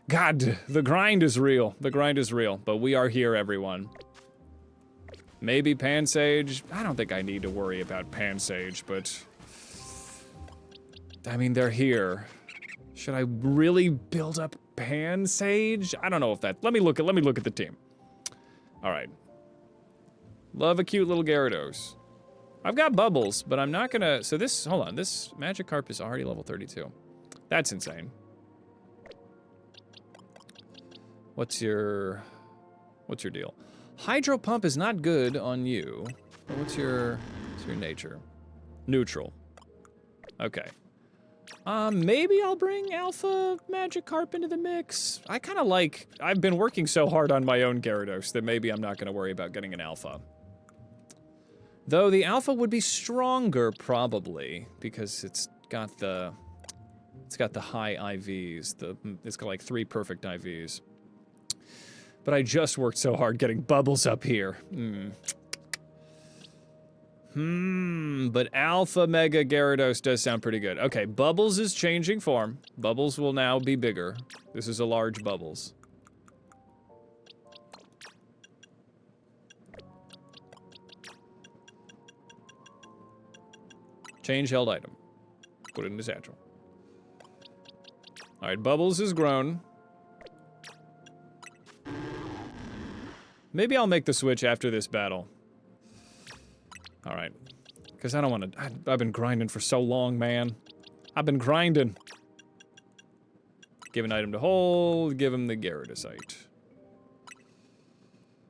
God, the grind is real. The grind is real, but we are here, everyone. Maybe Pansage. I don't think I need to worry about Pansage, but I mean, they're here. Should I really build up Pansage? I don't know if that. Let me look at the team. All right. Love a cute little Gyarados. I've got bubbles, but I'm not gonna. So this, hold on. This Magikarp is already level 32. That's insane. What's your deal? Hydro Pump is not good on you. What's your nature? Neutral. Okay. Maybe I'll bring Alpha Magikarp into the mix. I kind of like, I've been working so hard on my own Gyarados that maybe I'm not going to worry about getting an Alpha. Though the Alpha would be stronger, probably, because it's got the high IVs. It's got like 3 perfect IVs. But I just worked so hard getting bubbles up here. But Alpha Mega Gyarados does sound pretty good. Okay, Bubbles is changing form. Bubbles will now be bigger. This is a large Bubbles. Change held item. Put it in the satchel. Alright, Bubbles is grown. Maybe I'll make the switch after this battle. Alright. Because I don't want to... I've been grinding for so long, man. I've been grinding. Give an item to hold. Give him the Gyarados.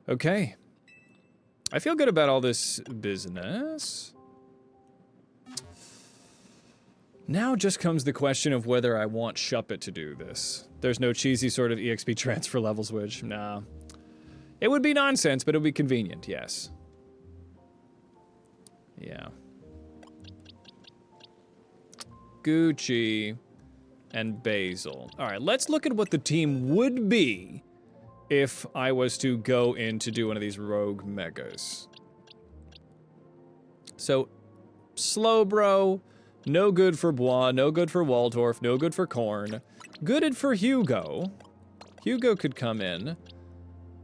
Okay. I feel good about all this business. Now just comes the question of whether I want Shuppet to do this. There's no cheesy sort of EXP transfer level switch. Nah. It would be nonsense, but it would be convenient, yes. Yeah. Gucci and Basil. Alright, let's look at what the team would be if I was to go in to do one of these rogue megas. So, Slowbro, no good for Bois, no good for Waldorf, no good for Korn. Good for Hugo. Hugo could come in.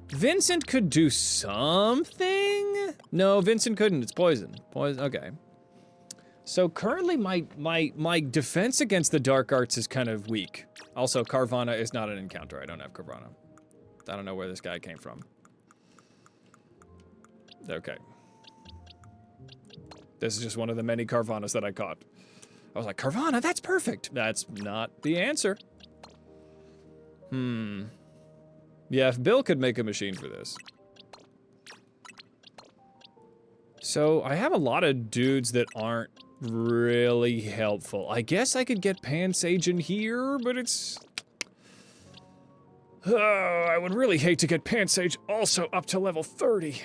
Vincent could do something? No, Vincent couldn't. It's poison. Poison. Okay. So currently my defense against the dark arts is kind of weak. Also, Carvana is not an encounter. I don't have Carvana. I don't know where this guy came from. Okay. This is just one of the many Carvanas that I caught. I was like, Carvana, that's perfect. That's not the answer. Yeah, if Bill could make a machine for this. So, I have a lot of dudes that aren't really helpful. I guess I could get Pansage in here, but it's... Oh, I would really hate to get Pansage also up to level 30.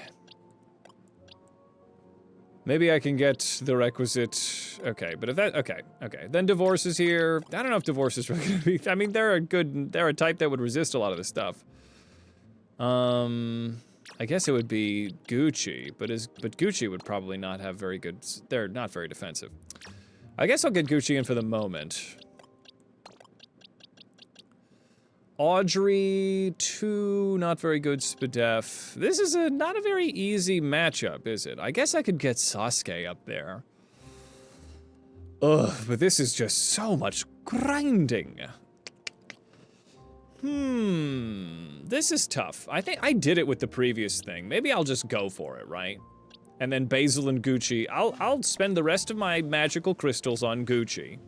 Maybe I can get the requisite... Okay, but if that... Okay. Then Divorce is here. I don't know if Divorce is really gonna be... I mean, they're a type that would resist a lot of this stuff. I guess it would be Gucci, but Gucci would probably not have very good... They're not very defensive. I guess I'll get Gucci in for the moment. Audrey, 2, not very good Spadef. This is not a very easy matchup, is it? I guess I could get Sasuke up there. Ugh, but this is just so much grinding. This is tough. I think I did it with the previous thing. Maybe I'll just go for it, right? And then Basil and Gucci. I'll spend the rest of my magical crystals on Gucci.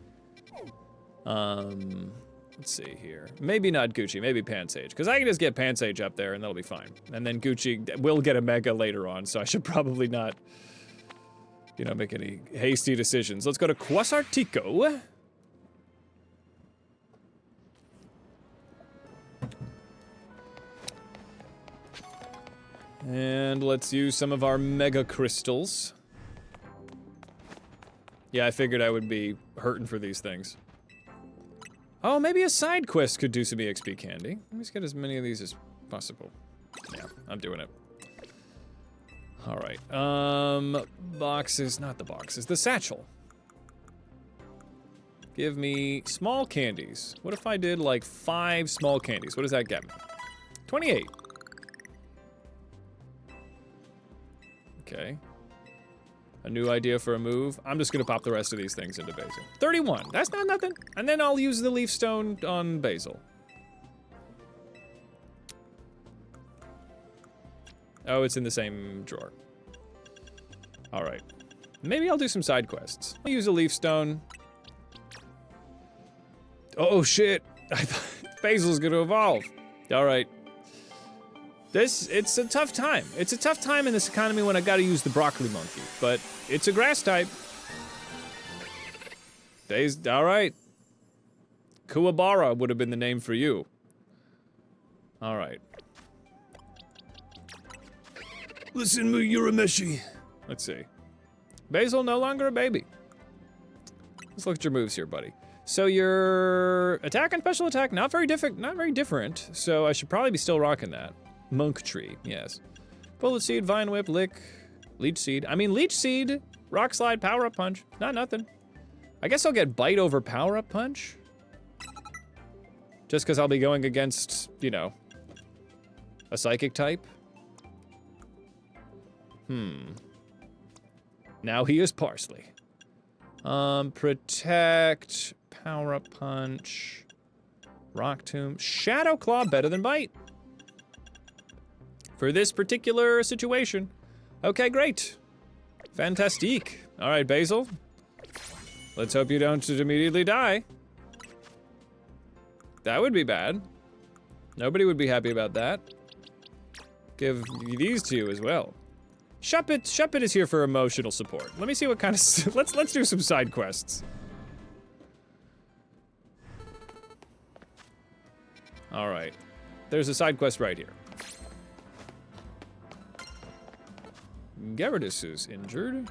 Let's see here. Maybe not Gucci, maybe Pansage. Because I can just get Pansage up there and that'll be fine. And then Gucci will get a Mega later on, so I should probably not, you know, make any hasty decisions. Let's go to Quasartico. And let's use some of our Mega Crystals. Yeah, I figured I would be hurting for these things. Oh, maybe a side quest could do some EXP candy. Let me just get as many of these as possible. Yeah, I'm doing it. Alright, boxes, not the boxes, the satchel. Give me small candies. What if I did like 5 small candies? What does that get me? 28. Okay. A new idea for a move. I'm just gonna pop the rest of these things into Basil. 31, that's not nothing. And then I'll use the leaf stone on Basil. Oh, it's in the same drawer. All right. Maybe I'll do some side quests. I'll use a leaf stone. Oh shit, I thought Basil's gonna evolve. All right. It's a tough time. It's a tough time in this economy when I gotta use the broccoli monkey, but it's a grass type. All right. Kuwabara would have been the name for you. All right. Listen, Urameshi. Let's see. Basil no longer a baby. Let's look at your moves here, buddy. So your attack and special attack, not very different. So I should probably be still rocking that. Monk Tree, yes. Bullet Seed, Vine Whip, Lick, Leech Seed. I mean, Leech Seed Rock slide, power up punch. Not nothing. I guess I'll get bite over power up punch. Just because I'll be going against, you know, a psychic type. Now he is parsley. Protect, power up punch, rock tomb, shadow claw, better than bite. For this particular situation. Okay, great. Fantastique. All right, Basil. Let's hope you don't immediately die. That would be bad. Nobody would be happy about that. Give these to you as well. Shuppet is here for emotional support. Let me see what kind of let's do some side quests. All right. There's a side quest right here. Gerardus is injured.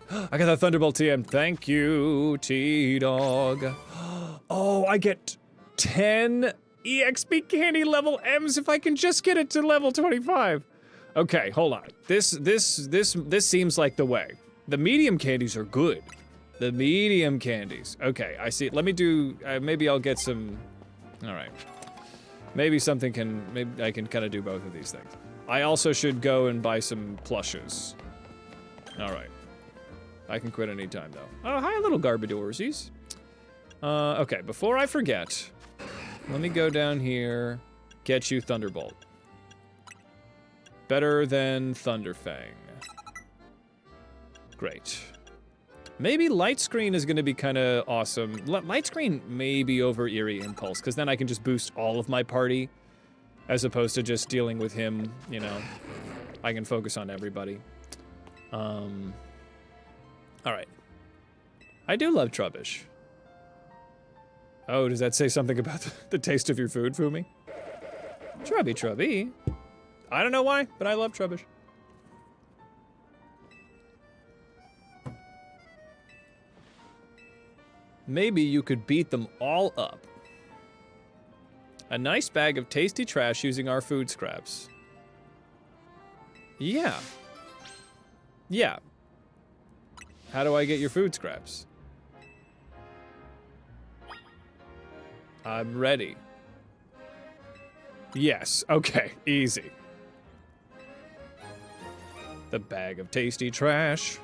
I got that Thunderbolt TM. Thank you, T-Dog. Oh, I get 10 EXP candy level M's if I can just get it to level 25. Okay, hold on. This seems like the way. The medium candies are good. The medium candies. Okay, I see. Let me do, maybe I'll get some, all right. Maybe I can kind of do both of these things. I also should go and buy some plushes. All right. I can quit anytime though. Oh, hi little Garbodorsies. Okay, before I forget, let me go down here, get you Thunderbolt. Better than Thunderfang. Great. Maybe Light Screen is gonna be kinda awesome. Light Screen maybe over Eerie Impulse, because then I can just boost all of my party, as opposed to just dealing with him, you know. I can focus on everybody. Alright. I do love Trubbish. Oh, does that say something about the taste of your food, Fumi? Trubby. I don't know why, but I love Trubbish. Maybe you could beat them all up. A nice bag of tasty trash using our food scraps. Yeah. Yeah. How do I get your food scraps? I'm ready. Yes, okay, easy. The bag of tasty trash.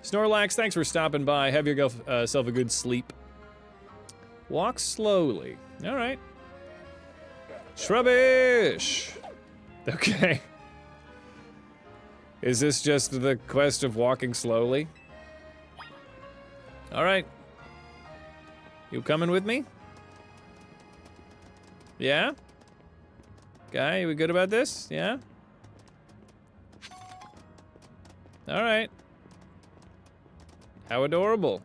Snorlax, thanks for stopping by. Have yourself a good sleep. Walk slowly. All right. Shrubbish. Okay. Is this just the quest of walking slowly? All right. You coming with me? Yeah? Guy, we good about this? Yeah? All right. How adorable.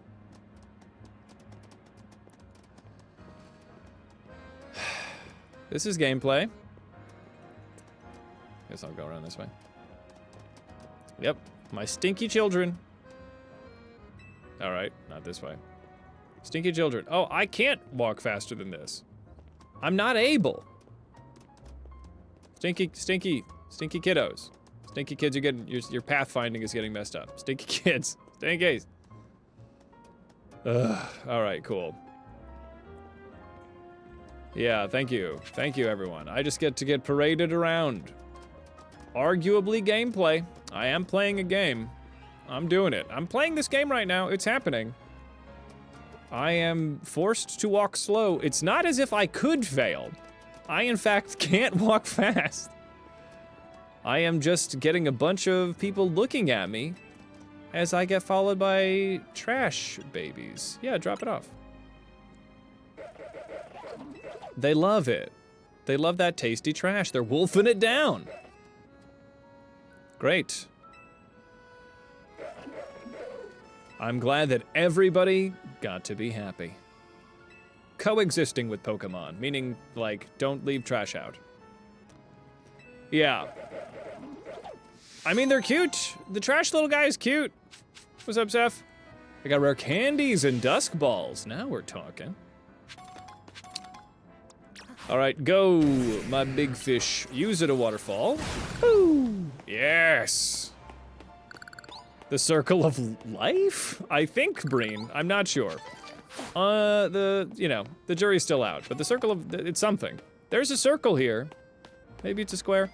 This is gameplay. Guess I'll go around this way. Yep, my stinky children. All right, not this way. Stinky children. Oh, I can't walk faster than this. I'm not able. Stinky kiddos. Stinky kids are getting, your pathfinding is getting messed up. Stinky kids. Stinkies. Ugh, all right, cool. Yeah, thank you. Thank you, everyone. I just get to get paraded around. Arguably gameplay. I am playing a game. I'm doing it. I'm playing this game right now. It's happening. I am forced to walk slow. It's not as if I could fail. I, in fact, can't walk fast. I am just getting a bunch of people looking at me as I get followed by trash babies. Yeah, drop it off. They love it. They love that tasty trash. They're wolfing it down. Great. I'm glad that everybody got to be happy. Coexisting with Pokemon, meaning, like, don't leave trash out. Yeah. I mean, they're cute. The trash little guy is cute. What's up, Seth? I got rare candies and dusk balls. Now we're talking. All right, go, my big fish. Use it a waterfall. Woo! Yes. The circle of life? I think, Breen. I'm not sure. The jury's still out, but the circle of, it's something. There's a circle here. Maybe it's a square.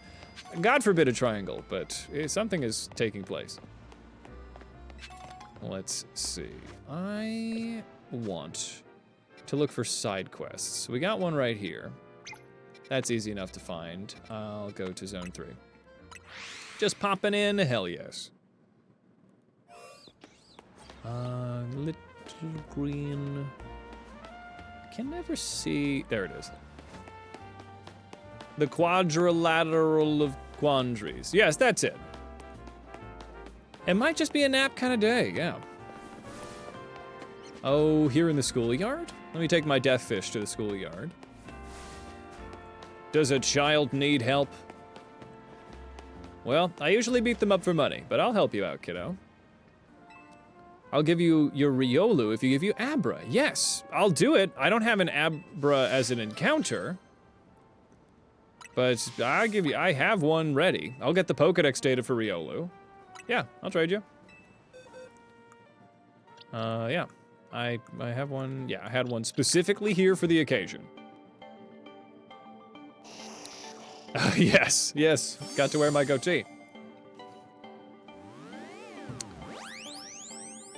God forbid a triangle, but something is taking place. Let's see. I want to look for side quests. We got one right here. That's easy enough to find. I'll go to zone 3. Just popping in, hell yes. Little green. Can never see. There it is. The quadrilateral of quandaries. Yes, that's it. It might just be a nap kind of day, yeah. Oh, here in the schoolyard? Let me take my death fish to the schoolyard. Does a child need help? Well, I usually beat them up for money, but I'll help you out, kiddo. I'll give you your Riolu if you give you Abra. Yes, I'll do it. I don't have an Abra as an encounter. But I have one ready. I'll get the Pokedex data for Riolu. Yeah, I'll trade you. Yeah. I have one. Yeah, I had one specifically here for the occasion. Yes, got to wear my goatee.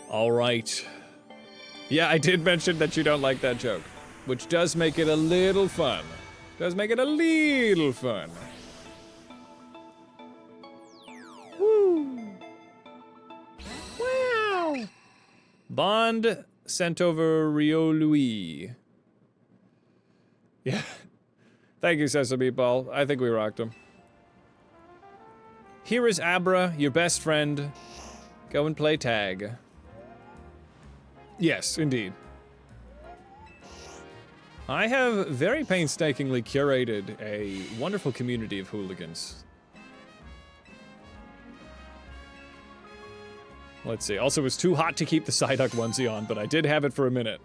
All right. Yeah, I did mention that you don't like that joke, which does make it a little fun. Woo. Wow. Bond sent over Riolu. Yeah. Thank you, Sesame Meatball. I think we rocked him. Here is Abra, your best friend. Go and play tag. Yes, indeed. I have very painstakingly curated a wonderful community of hooligans. Let's see. Also, it was too hot to keep the Psyduck onesie on, but I did have it for a minute.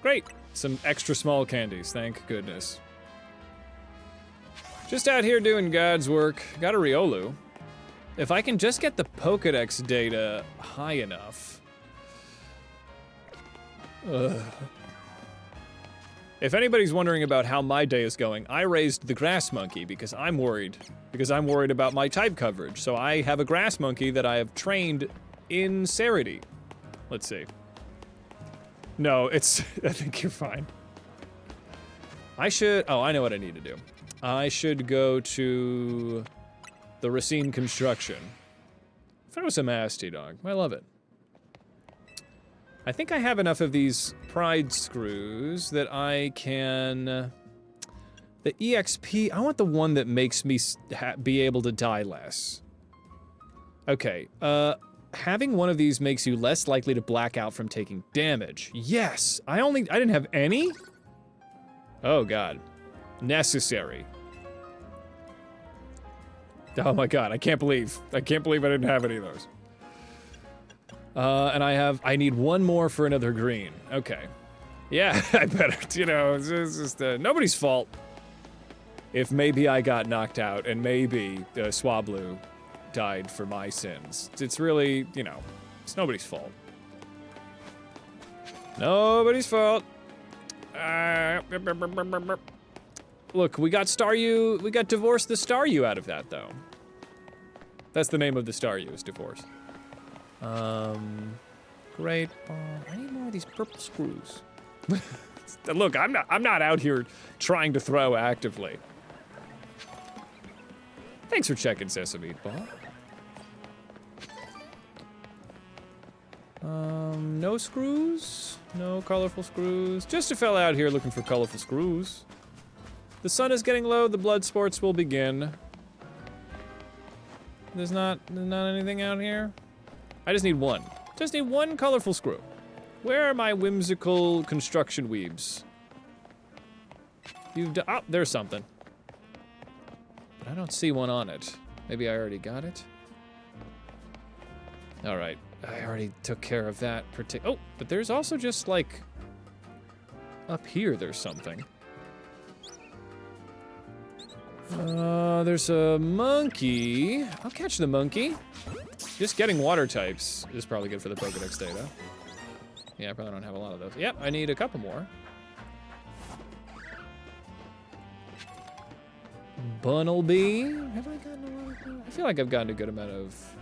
Great. Some extra small candies, thank goodness. Just out here doing God's work. Got a Riolu. If I can just get the Pokedex data high enough. If anybody's wondering about how my day is going, I raised the grass monkey because I'm worried. Because I'm worried about my type coverage. So I have a grass monkey that I have trained in Sarity. Let's see. No, it's, I think you're fine. I should, oh, I know what I need to do. I should go to the Racine Construction. Throw some ass, T-Dog. I love it. I think I have enough of these pride screws that I can... The EXP, I want the one that makes me be able to die less. Okay, having one of these makes you less likely to black out from taking damage. Yes! I didn't have any? Oh god. Necessary. Oh my god, I can't believe I didn't have any of those. And I need one more for another green. Okay. Yeah, I better, you know, it's just nobody's fault. If maybe I got knocked out and maybe Swablu died for my sins. It's really, you know, it's nobody's fault. Nobody's fault. Look, we got Divorce the Staryu out of that, though. That's the name of the Staryu, is Divorce. Great. I need more of these purple screws. Look, I'm not out here trying to throw actively. Thanks for checking, Sesame Meatball. No screws? No colorful screws? Just a fella out here looking for colorful screws. The sun is getting low, the blood sports will begin. There's not anything out here? I just need one. Just need one colorful screw. Where are my whimsical construction weebs? Oh, there's something. But I don't see one on it. Maybe I already got it? Alright, I already took care of that oh, but there's also just like... Up here there's something. There's a monkey. I'll catch the monkey. Just getting water types is probably good for the Pokedex data. Yeah, I probably don't have a lot of those. Yep, I need a couple more. Bunnelby. Have I gotten a lot of that? I feel like I've gotten a good amount of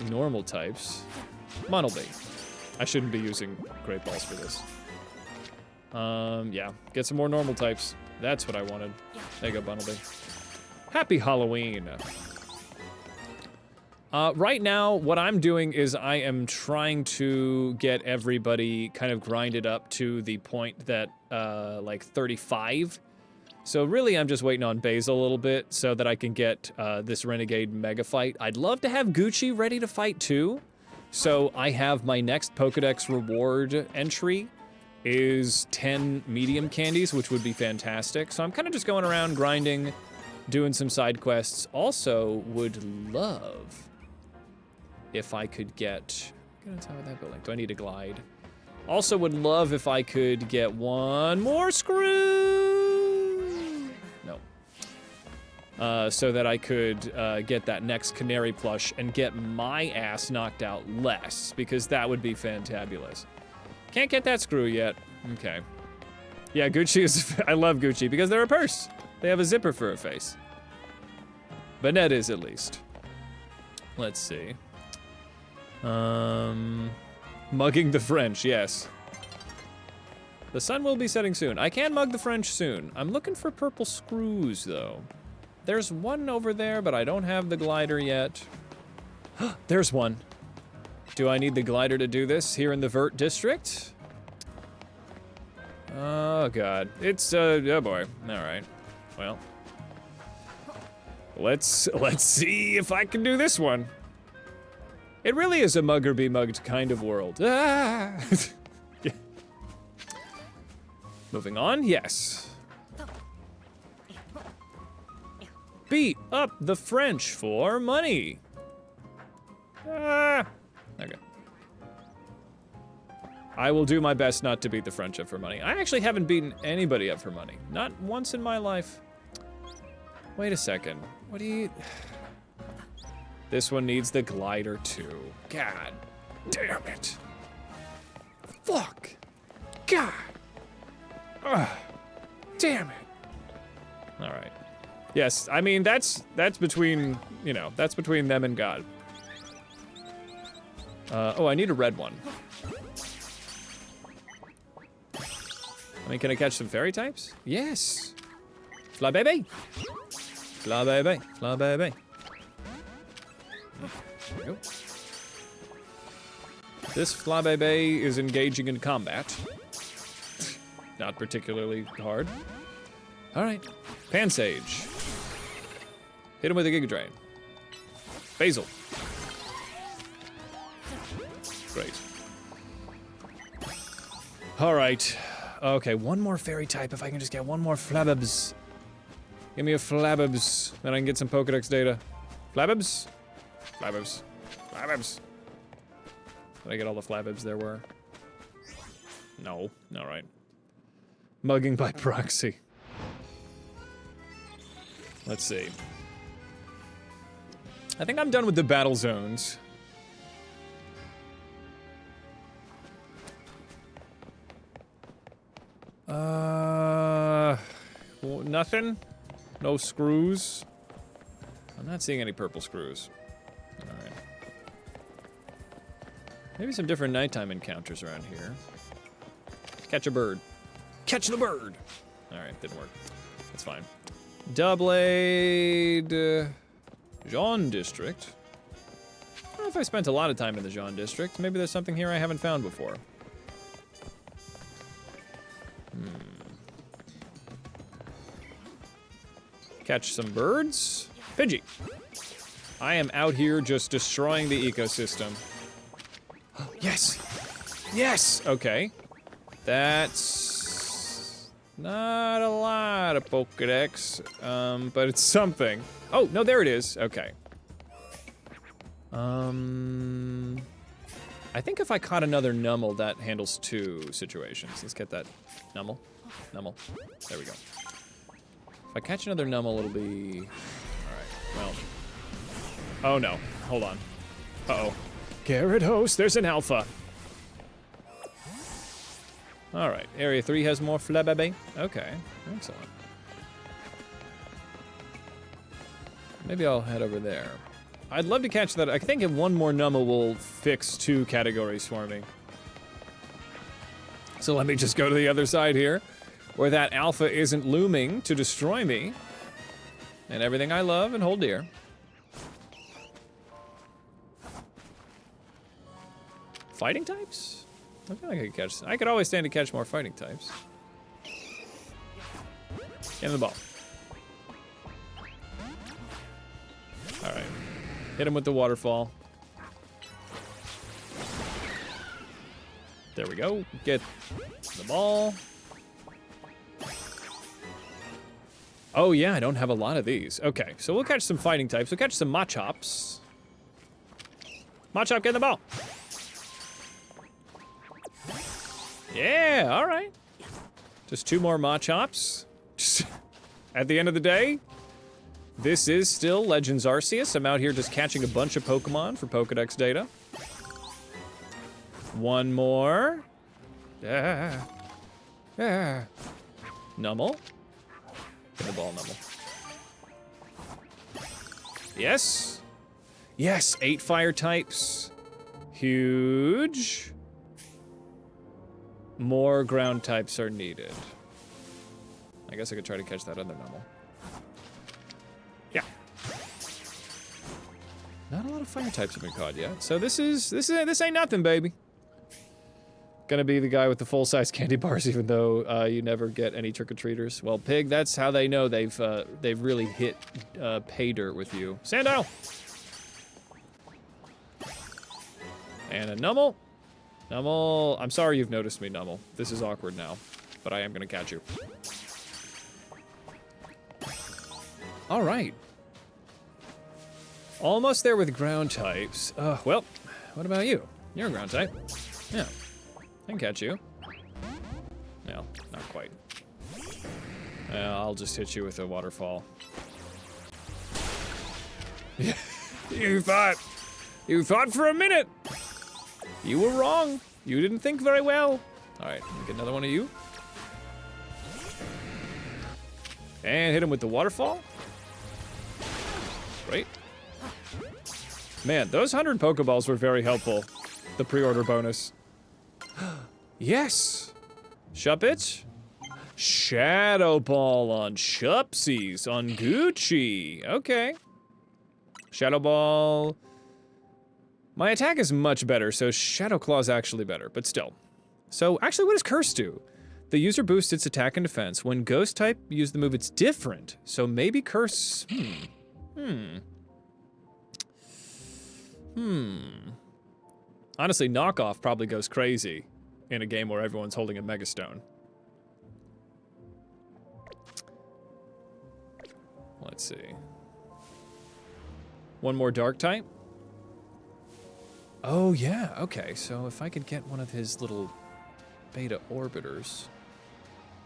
normal types. Bunnelby. I shouldn't be using Great Balls for this. Yeah, get some more normal types. That's what I wanted. There you go, Bunnelby. Happy Halloween. Right now, what I'm doing is I am trying to get everybody kind of grinded up to the point that, like 35. So really, I'm just waiting on Basil a little bit so that I can get this Renegade Mega Fight. I'd love to have Gucci ready to fight too. So I have my next Pokedex reward entry is 10 medium candies, which would be fantastic. So I'm kind of just going around grinding, doing some side quests. Also, would love if I could get, get on top of that building. Do I need to glide? Also would love if I could get one more screw. No. So that I could get that next Canary plush and get my ass knocked out less, because that would be fantabulous. Can't get that screw yet. Okay. Yeah, Gucci is, I love Gucci because they're a purse. They have a zipper for a face. Banette is at least. Let's see. Mugging the French, yes. The sun will be setting soon. I can mug the French soon. I'm looking for purple screws, though. There's one over there, but I don't have the glider yet. There's one. Do I need the glider to do this here in the Vert District? Oh, God. It's, oh, boy. All right. Well. Let's see if I can do this one. It really is a mug or be mugged kind of world. Ah! Yeah. Moving on, yes. Beat up the French for money. Ah! Okay. I will do my best not to beat the French up for money. I actually haven't beaten anybody up for money. Not once in my life. Wait a second. What do you... This one needs the glider too. God damn it. Fuck. God. Ugh. Damn it. All right. Yes, I mean, that's between, you know, that's between them and God. Oh, I need a red one. I mean, can I catch some fairy types? Yes. Fly baby. Fly baby. Fly baby. There we go. This Flabébé is engaging in combat. Not particularly hard. Alright. Pansage. Hit him with a Giga Drain. Basil. Great. Alright. Okay, one more fairy type if I can just get one more Flabébs. Give me a Flabébs, then I can get some Pokedex data. Flabébs? Flabébs. Flabébs. Did I get all the Flabébs there were? No. Alright. Mugging by proxy. Let's see. I think I'm done with the battle zones. Nothing? No screws? I'm not seeing any purple screws. Alright. Maybe some different nighttime encounters around here. Catch a bird. Catch the bird! Alright, didn't work. That's fine. Doublade... Jean District. I don't know if I spent a lot of time in the Jean District. Maybe there's something here I haven't found before. Catch some birds. Pidgey. I am out here just destroying the ecosystem. Yes! Yes! Okay. That's... not a lot of Pokedex, but it's something. Oh, no, there it is. Okay. I think if I caught another Numel, that handles 2 situations. Let's get that Numel. Numel. There we go. If I catch another Numel, it'll be... Alright, well... Oh no, hold on. Uh-oh. Gyarados, there's an alpha. All right, Area 3 has more Flabébé. Okay, excellent. Maybe I'll head over there. I'd love to catch that. I think one more Numel will fix 2 categories for me. So let me just go to the other side here, where that alpha isn't looming to destroy me. And everything I love and hold dear. Fighting types? I feel like I could catch. I could always stand to catch more fighting types. Get in the ball. All right. Hit him with the waterfall. There we go. Get the ball. Oh yeah, I don't have a lot of these. Okay, so we'll catch some fighting types. We'll catch some Machops. Machop, get the ball. Yeah, all right. Just 2 more Machops. At the end of the day, this is still Legends Arceus. I'm out here just catching a bunch of Pokemon for Pokedex data. 1 more. Numel. Get the ball, Numel. Yes. Yes, 8 fire types. Huge. More ground types are needed. I guess I could try to catch that other Numel. Yeah. Not a lot of fire types have been caught yet. So this ain't nothing, baby. Gonna be the guy with the full-size candy bars, even though you never get any trick-or-treaters. Well, Pig, that's how they know they've really hit pay dirt with you. Sandile! And a Numel. Numel, I'm sorry you've noticed me, Numel. This is awkward now, but I am gonna catch you. All right. Almost there with ground types. Well, what about you? You're a ground type. Yeah. I can catch you. No, not quite. I'll just hit you with a waterfall. You thought for a minute. You were wrong. You didn't think very well. All right, let me get another one of you. And hit him with the waterfall. Great. Man, those 100 Pokeballs were very helpful. The pre-order bonus. Yes! Shuppet? Shadow Ball on Shupsies, on Gucci. Okay. Shadow Ball. My attack is much better, so Shadow Claw's actually better, but still. So, actually, what does Curse do? The user boosts its attack and defense. When Ghost type use the move, it's different. So maybe Curse... Honestly, Knockoff probably goes crazy in a game where everyone's holding a Megastone. Let's see. 1 more Dark type. Oh, yeah, okay. So if I could get one of his little beta orbiters.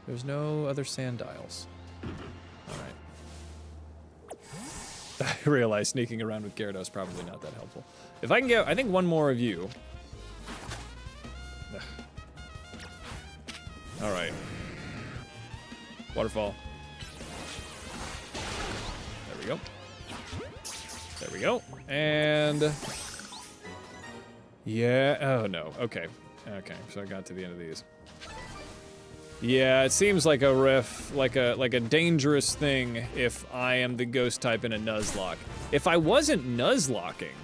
There's no other Sandiles. All right. I realize sneaking around with Gyarados is probably not that helpful. If I can get, I think 1 more of you. Ugh. All right. Waterfall. There we go. There we go. And... yeah, oh no, okay. Okay, so I got to the end of these. Yeah, it seems like a riff, like a dangerous thing if I am the ghost type in a Nuzlocke. If I wasn't Nuzlocking,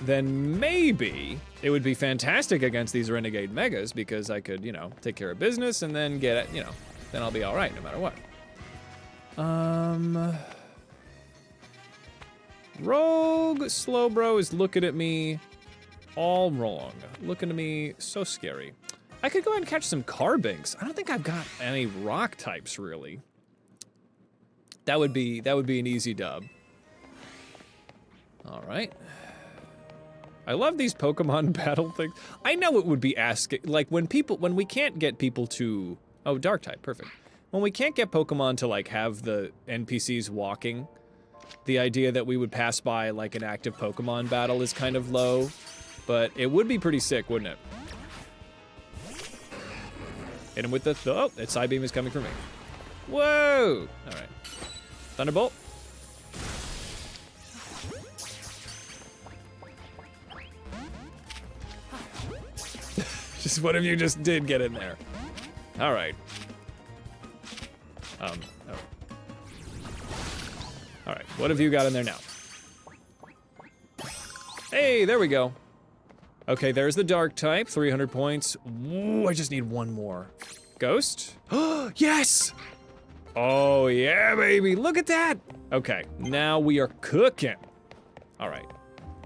then maybe it would be fantastic against these Renegade Megas because I could, you know, take care of business and then get it, you know, then I'll be all right no matter what. Rogue Slowbro is looking at me all wrong. Looking at me so scary. I could go ahead and catch some Carbinks. I don't think I've got any rock types really. That would be an easy dub. All right. I love these Pokemon battle things. I know it would be asking, like when we can't get people to, oh, Dark type, perfect. When we can't get Pokemon to like have the NPCs walking, The idea that we would pass by like an active Pokemon battle is kind of low, but it would be pretty sick, wouldn't it? Hit him with the, oh, that side beam is coming for me. Whoa! All right. Thunderbolt. Just what if you just did get in there? All right. Oh. All right, what have you got in there now? Hey, there we go. Okay, there's the dark type, 300 points. Ooh, I just need one more. Ghost? Yes! Oh, yeah, baby, look at that! Okay, now we are cooking. All right.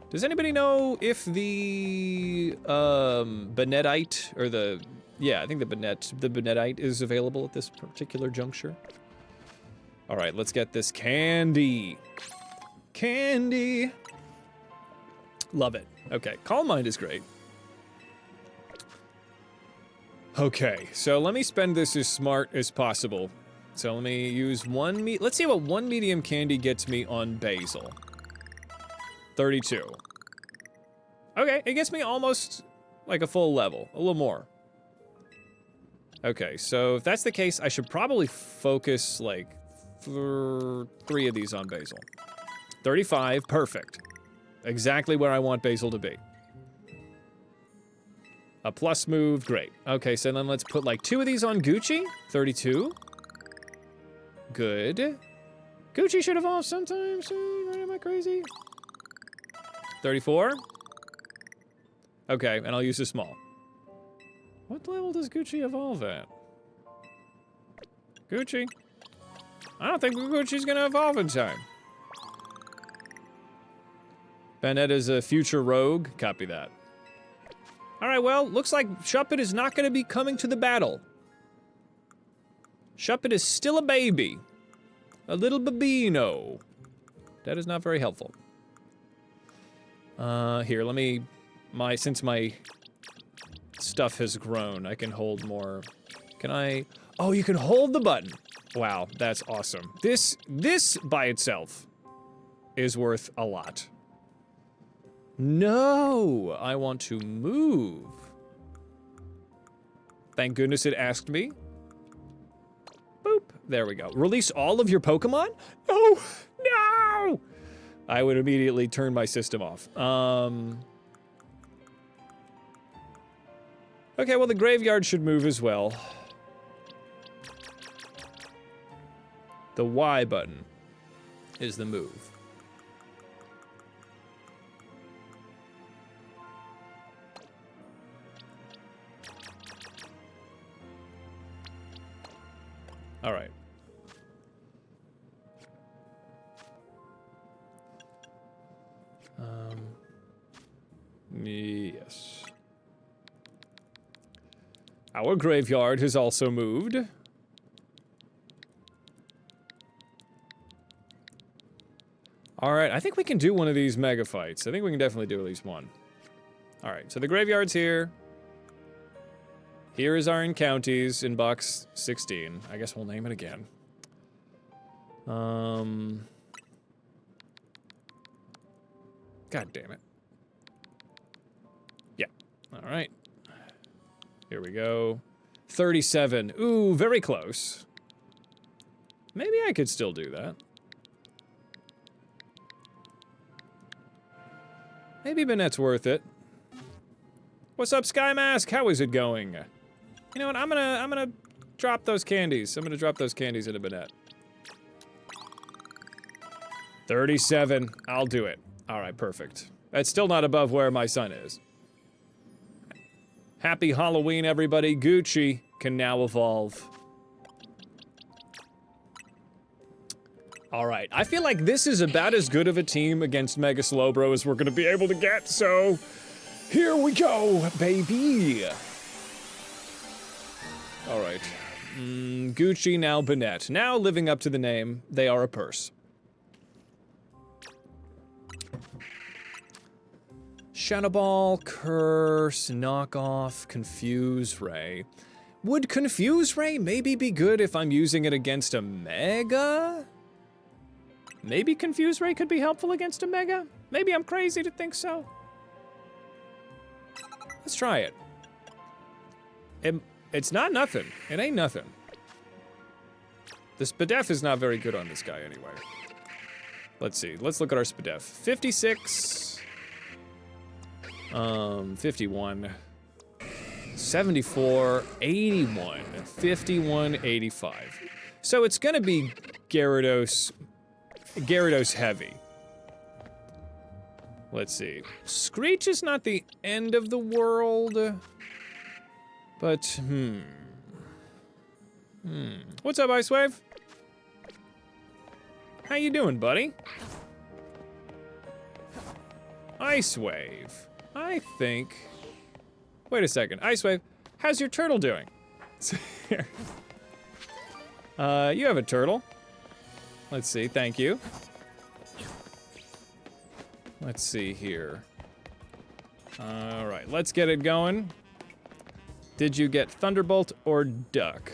Does anybody know if the, Benetite, or the, yeah, I think the Benetite is available at this particular juncture? All right, let's get this candy. Candy. Love it. Okay, Calm Mind is great. Okay, so let me spend this as smart as possible. So let me use let's see what one medium candy gets me on Basil. 32. Okay, it gets me almost like a full level, a little more. Okay, so if that's the case, I should probably focus like 3 of these on Basil. 35, perfect. Exactly where I want Basil to be. A plus move, great. Okay, so then let's put like 2 of these on Gucci. 32. Good. Gucci should evolve sometime soon, right? Am I crazy? 34. Okay, and I'll use the small. What level does Gucci evolve at? Gucci? I don't think Gucci's gonna evolve in time. Bennett is a future rogue. Copy that. Alright, well, looks like Shuppet is not gonna be coming to the battle. Shuppet is still a baby. A little babino. That is not very helpful. Here, let me... since my stuff has grown, I can hold more. Can I... Oh, you can hold the button. Wow, that's awesome. This by itself is worth a lot. No, I want to move. Thank goodness it asked me. Boop, there we go. Release all of your Pokemon? No, no! I would immediately turn my system off. Okay, well the graveyard should move as well. The Y button is the move. All right. Yes. Our graveyard has also moved. Alright, I think we can do one of these mega fights. I think we can definitely do at least one. Alright, so the graveyard's here. Here is our Encounties in box 16. I guess we'll name it again. God damn it. Yeah, alright. Here we go. 37. Ooh, very close. Maybe I could still do that. Maybe Bennett's worth it. What's up, Sky Mask? How is it going? You know what? I'm gonna drop those candies. I'm gonna drop those candies into Bennett. 37. I'll do it. All right, perfect. That's still not above where my son is. Happy Halloween, everybody. Gucci can now evolve. All right, I feel like this is about as good of a team against Mega Slowbro as we're gonna be able to get, so here we go, baby. All right, Gucci, now Bennett. Now living up to the name, they are a purse. Shadow Ball, Curse, Knockoff, Confuse Ray. Would Confuse Ray maybe be good if I'm using it against a Mega? Maybe Confuse Ray could be helpful against a Mega? Maybe I'm crazy to think so. Let's try it. It's not nothing. It ain't nothing. The Spadef is not very good on this guy anyway. Let's see. Let's look at our Spadef. 56. 51. 74. 81. 51. 85. So it's gonna be Gyarados heavy. Let's see. Screech is not the end of the world. But, What's up, Ice Wave? How you doing, buddy? Ice Wave. I think... Wait a second. Ice Wave, how's your turtle doing? You have a turtle. Let's see, thank you. Let's see here. All right, let's get it going. Did you get Thunderbolt or Duck?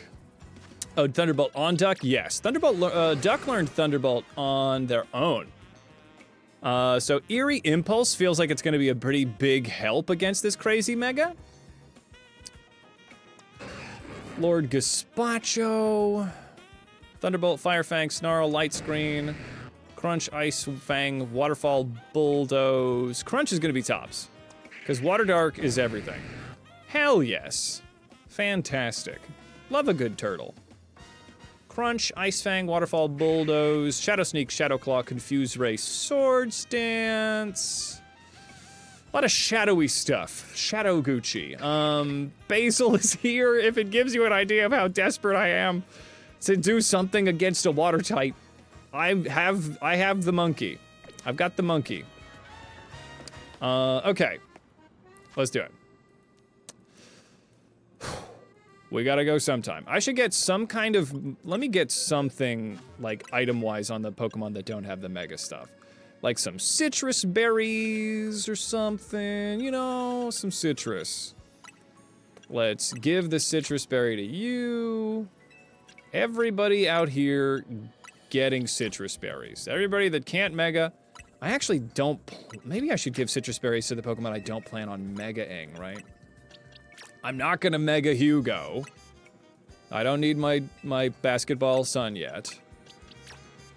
Oh, Thunderbolt on Duck? Yes. Duck learned Thunderbolt on their own. So Eerie Impulse feels like it's going to be a pretty big help against this crazy Mega. Lord Gazpacho. Thunderbolt, Fire Fang, Snarl, Light Screen. Crunch, Ice Fang, Waterfall, Bulldoze. Crunch is going to be tops. Because Water Dark is everything. Hell yes. Fantastic. Love a good turtle. Crunch, Ice Fang, Waterfall, Bulldoze, Shadow Sneak, Shadow Claw, Confuse Ray, Swords Dance. A lot of shadowy stuff. Shadow Gucci. Basil is here if it gives you an idea of how desperate I am to do something against a water type. I have the monkey. I've got the monkey. Okay. Let's do it. We gotta go sometime. I should get some kind of... Let me get something, like, item-wise on the Pokemon that don't have the Mega stuff. Like some citrus berries or something. You know, some citrus. Let's give the citrus berry to you. Everybody out here getting citrus berries. Everybody that can't Mega... I actually don't... Maybe I should give citrus berries to the Pokemon I don't plan on Mega-ing, right? I'm not gonna Mega Hugo. I don't need my basketball son yet.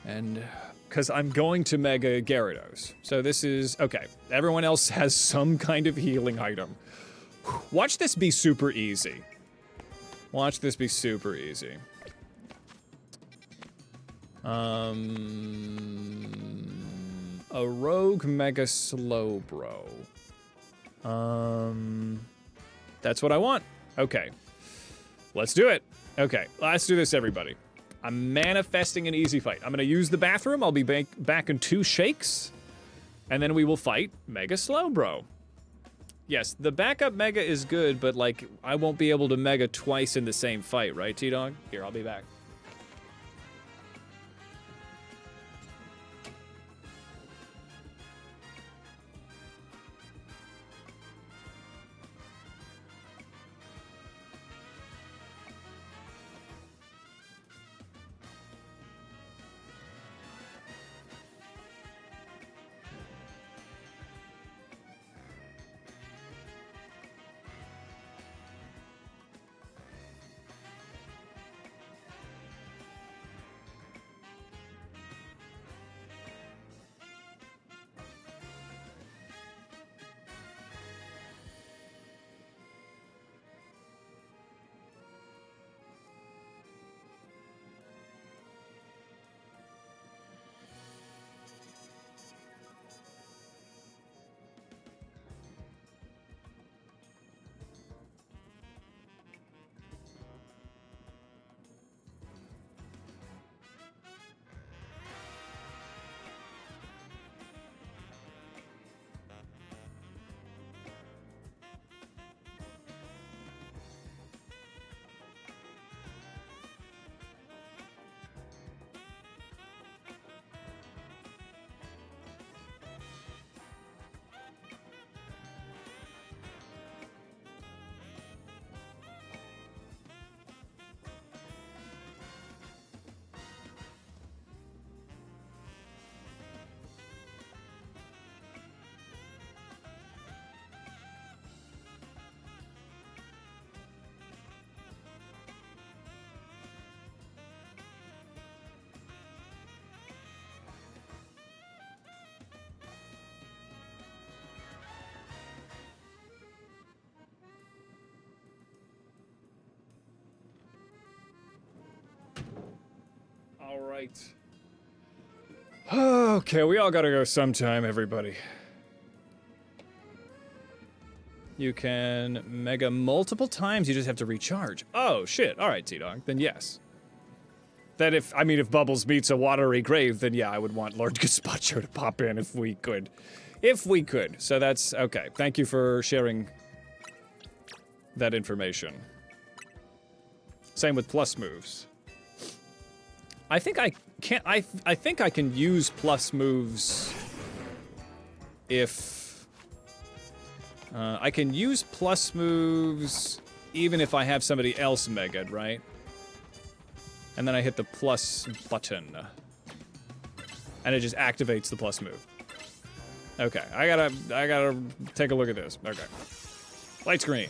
And, because I'm going to Mega Gyarados. So this is, okay. Everyone else has some kind of healing item. Watch this be super easy. Watch this be super easy. A Rogue Mega Slowbro. That's what I want. Okay. Let's do it. Okay, let's do this, everybody. I'm manifesting an easy fight. I'm gonna use the bathroom. I'll be back in 2 shakes. And then we will fight Mega Slowbro. Yes, the backup Mega is good, but, like, I won't be able to Mega twice in the same fight, right, T-Dog? Here, I'll be back. right. Okay, we all gotta go sometime, everybody. You can mega multiple times, you just have to recharge. Oh, shit. Alright, T-Dog, then yes. That if Bubbles meets a watery grave, then yeah, I would want Lord Gazpacho to pop in if we could. If we could. So that's, okay. Thank you for sharing that information. Same with plus moves. I think I can't, I think I can use plus moves if... I can use plus moves even if I have somebody else mega'd, right? And then I hit the plus button. And it just activates the plus move. Okay, I gotta take a look at this. Okay. Light screen.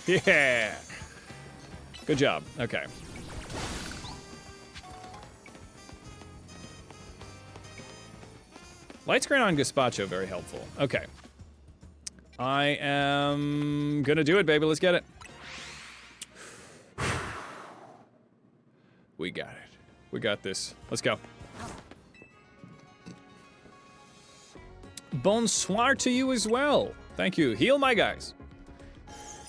Yeah! Good job. Okay. Light screen on Gazpacho, very helpful. Okay. I am gonna do it, baby. Let's get it. We got it. We got this. Let's go. Bonsoir to you as well. Thank you. Heal my guys.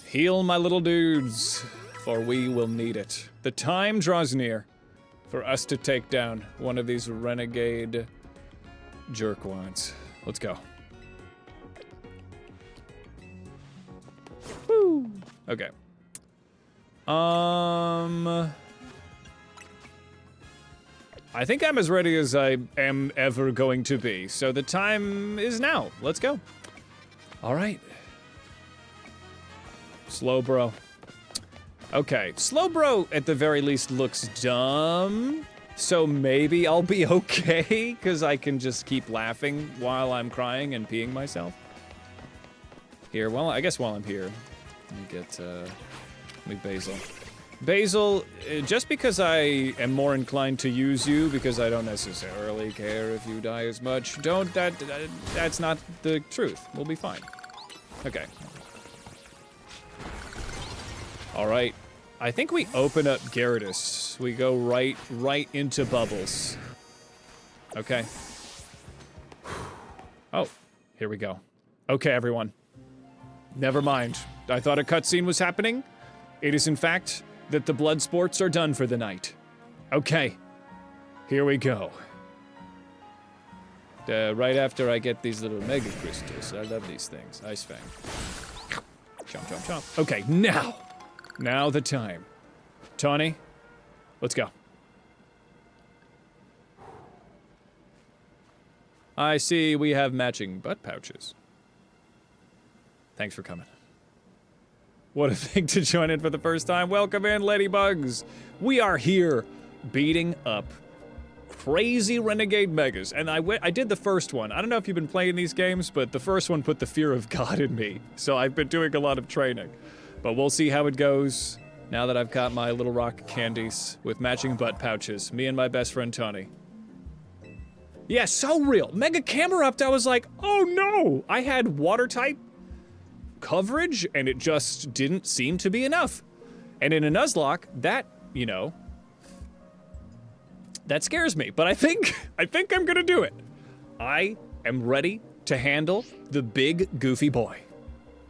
Heal my little dudes, for we will need it. The time draws near for us to take down one of these renegade jerkwads. Let's go. Woo. Okay. I think I'm as ready as I am ever going to be, so the time is now. Let's go. All right. Slow bro. Okay, slow bro at the very least looks dumb, so maybe I'll be okay, because I can just keep laughing while I'm crying and peeing myself. Here, well, I guess while I'm here, let me get, Basil. Basil, just because I am more inclined to use you, because I don't necessarily care if you die as much, that's not the truth. We'll be fine. Okay. Alright. I think we open up Gyarados. We go right into Bubbles. Okay. Oh, here we go. Okay, everyone. Never mind. I thought a cutscene was happening. It is in fact that the blood sports are done for the night. Okay. Here we go. Right after I get these little mega crystals. I love these things. Ice Fang. Chomp, chomp, chomp. Okay, now. Now the time. Tawny, let's go. I see we have matching butt pouches. Thanks for coming. What a thing to join in for the first time. Welcome in, ladybugs. We are here beating up crazy renegade megas. And I did the first one. I don't know if you've been playing these games, but the first one put the fear of God in me. So I've been doing a lot of training. But we'll see how it goes now that I've got my little rock candies with matching butt pouches. Me and my best friend Tony. Yeah, so real. Mega Camerupt, I was like, oh no! I had water type coverage and it just didn't seem to be enough. And in a Nuzlocke, that, you know, that scares me. But I think I'm gonna do it. I am ready to handle the big goofy boy.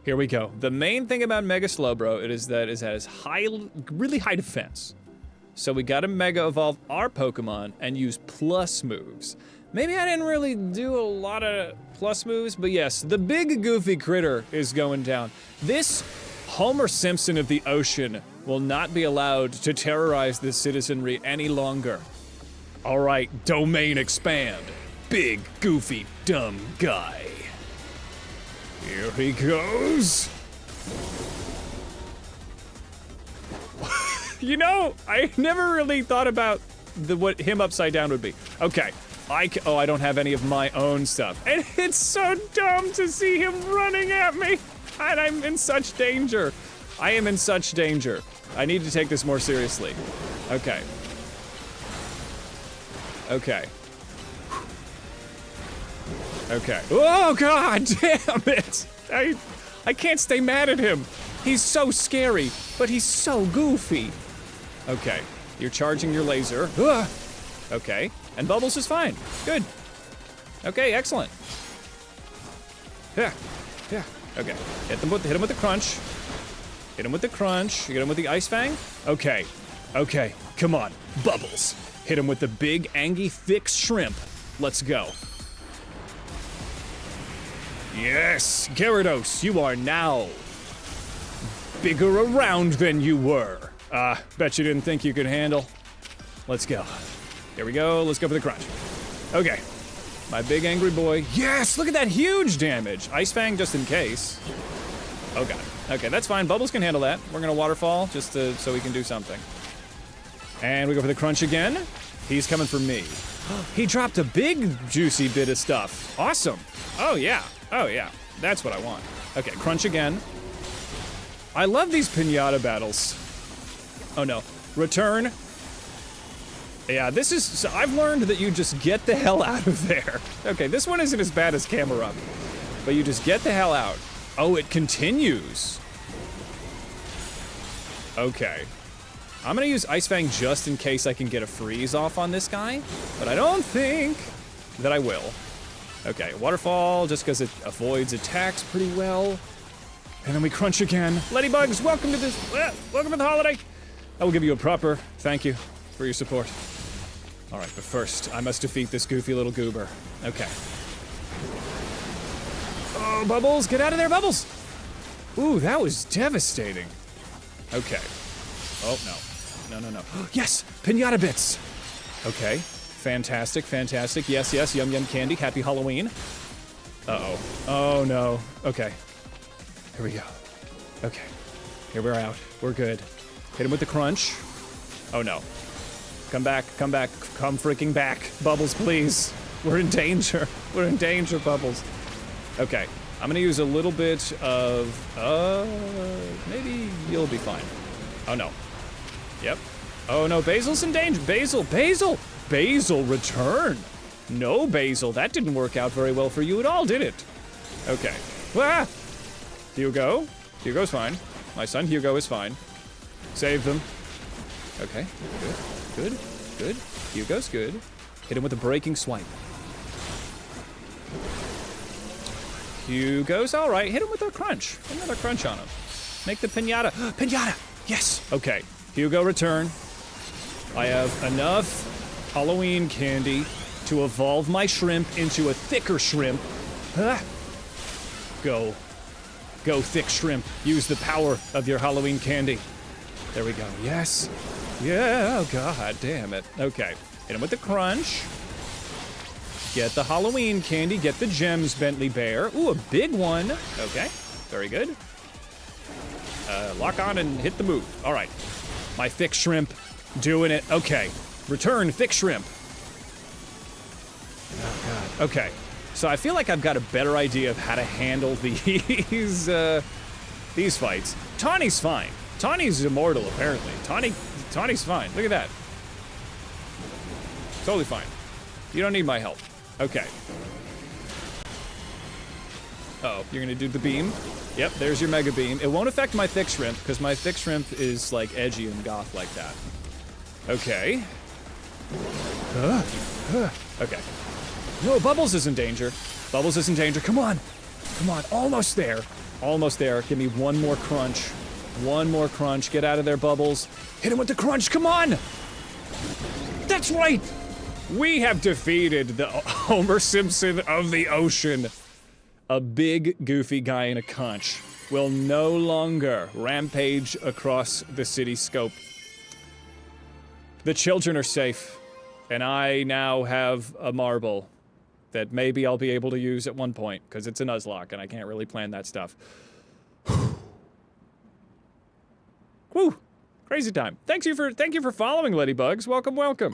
Here we go. The main thing about Mega Slowbro is that it has really high defense. So we gotta Mega Evolve our Pokemon and use plus moves. Maybe I didn't really do a lot of plus moves, but yes, the big goofy critter is going down. This Homer Simpson of the ocean will not be allowed to terrorize the citizenry any longer. All right, domain expand. Big goofy dumb guy. Here he goes. You know, I never really thought about what him upside down would be. Okay, oh, I don't have any of my own stuff. And it's so dumb to see him running at me. And I'm in such danger. I am in such danger. I need to take this more seriously. Okay. Okay. Okay. Oh god, damn it! I can't stay mad at him. He's so scary, but he's so goofy. Okay, you're charging your laser. Okay. And Bubbles is fine. Good. Okay, excellent. Yeah. Yeah. Okay. Hit him with the crunch. Hit him with the crunch. You get him with the Ice Fang? Okay. Okay. Come on. Bubbles. Hit him with the big, angy, thick shrimp. Let's go. Yes! Gyarados, you are now bigger around than you were. Bet you didn't think you could handle. Let's go. Here we go. Let's go for the crunch. Okay. My big angry boy. Yes! Look at that huge damage! Ice Fang just in case. Oh god. Okay, that's fine. Bubbles can handle that. We're gonna waterfall just so we can do something. And we go for the crunch again. He's coming for me. He dropped a big juicy bit of stuff. Awesome. Oh yeah. Oh yeah. That's what I want. Okay, crunch again. I love these pinata battles. Oh no. Return. Yeah, this is, so I've learned that you just get the hell out of there. Okay, this one isn't as bad as Camera Up, but you just get the hell out. Oh, it continues. Okay. I'm gonna use Ice Fang just in case I can get a freeze off on this guy, but I don't think that I will. Okay, waterfall, just because it avoids attacks pretty well. And then we crunch again. Ladybugs, welcome to the holiday. I will give you a proper thank you for your support. All right, but first, I must defeat this goofy little goober. Okay. Oh, Bubbles, get out of there, Bubbles! Ooh, that was devastating. Okay. Oh, no. No, no, no. Yes! Pinata bits! Okay. Fantastic, fantastic. Yes, yes, yum yum candy. Happy Halloween. Uh-oh. Oh, no. Okay. Here we go. Okay. Here we're out. We're good. Hit him with the crunch. Oh, no. Come back, come back, come freaking back. Bubbles, please. We're in danger. We're in danger, Bubbles. Okay, I'm gonna use a little bit of, maybe you'll be fine. Oh no. Yep. Oh no, Basil's in danger. Basil, return. No, Basil, that didn't work out very well for you at all, did it? Okay. Ah! Hugo. Hugo's fine. My son Hugo is fine. Save them. Okay, good. Good, good. Hugo's good. Hit him with a breaking swipe. Hugo's all right. Hit him with a crunch. Another crunch on him. Make the pinata. Pinata! Yes! Okay. Hugo, return. I have enough Halloween candy to evolve my shrimp into a thicker shrimp. Ah. Go. Go, thick shrimp. Use the power of your Halloween candy. There we go. Yes. Yeah, oh god damn it. Okay, hit him with the crunch. Get the Halloween candy, get the gems, Bentley Bear. Ooh, a big one. Okay, very good. Lock on and hit the move. All right, my thick shrimp, doing it. Okay, return thick shrimp. Oh god, okay. So I feel like I've got a better idea of how to handle these fights. Tawny's fine. Tawny's immortal, apparently. Tawny's fine. Look at that. Totally fine. You don't need my help. Okay. Uh-oh, you're gonna do the beam? Yep, there's your mega beam. It won't affect my thick shrimp, because my thick shrimp is, like, edgy and goth like that. Okay. Okay. No, Bubbles is in danger. Bubbles is in danger. Come on. Come on. Almost there. Almost there. Give me one more crunch. One more crunch. Get out of there, Bubbles. Hit him with the crunch. Come on. That's right. We have defeated the Homer Simpson of the ocean. A big, goofy guy in a conch will no longer rampage across the city scope. The children are safe, and I now have a marble that maybe I'll be able to use at one point, because it's a Nuzlocke, and I can't really plan that stuff. Woo! Crazy time. Thank you for following, Ladybugs. Welcome, welcome.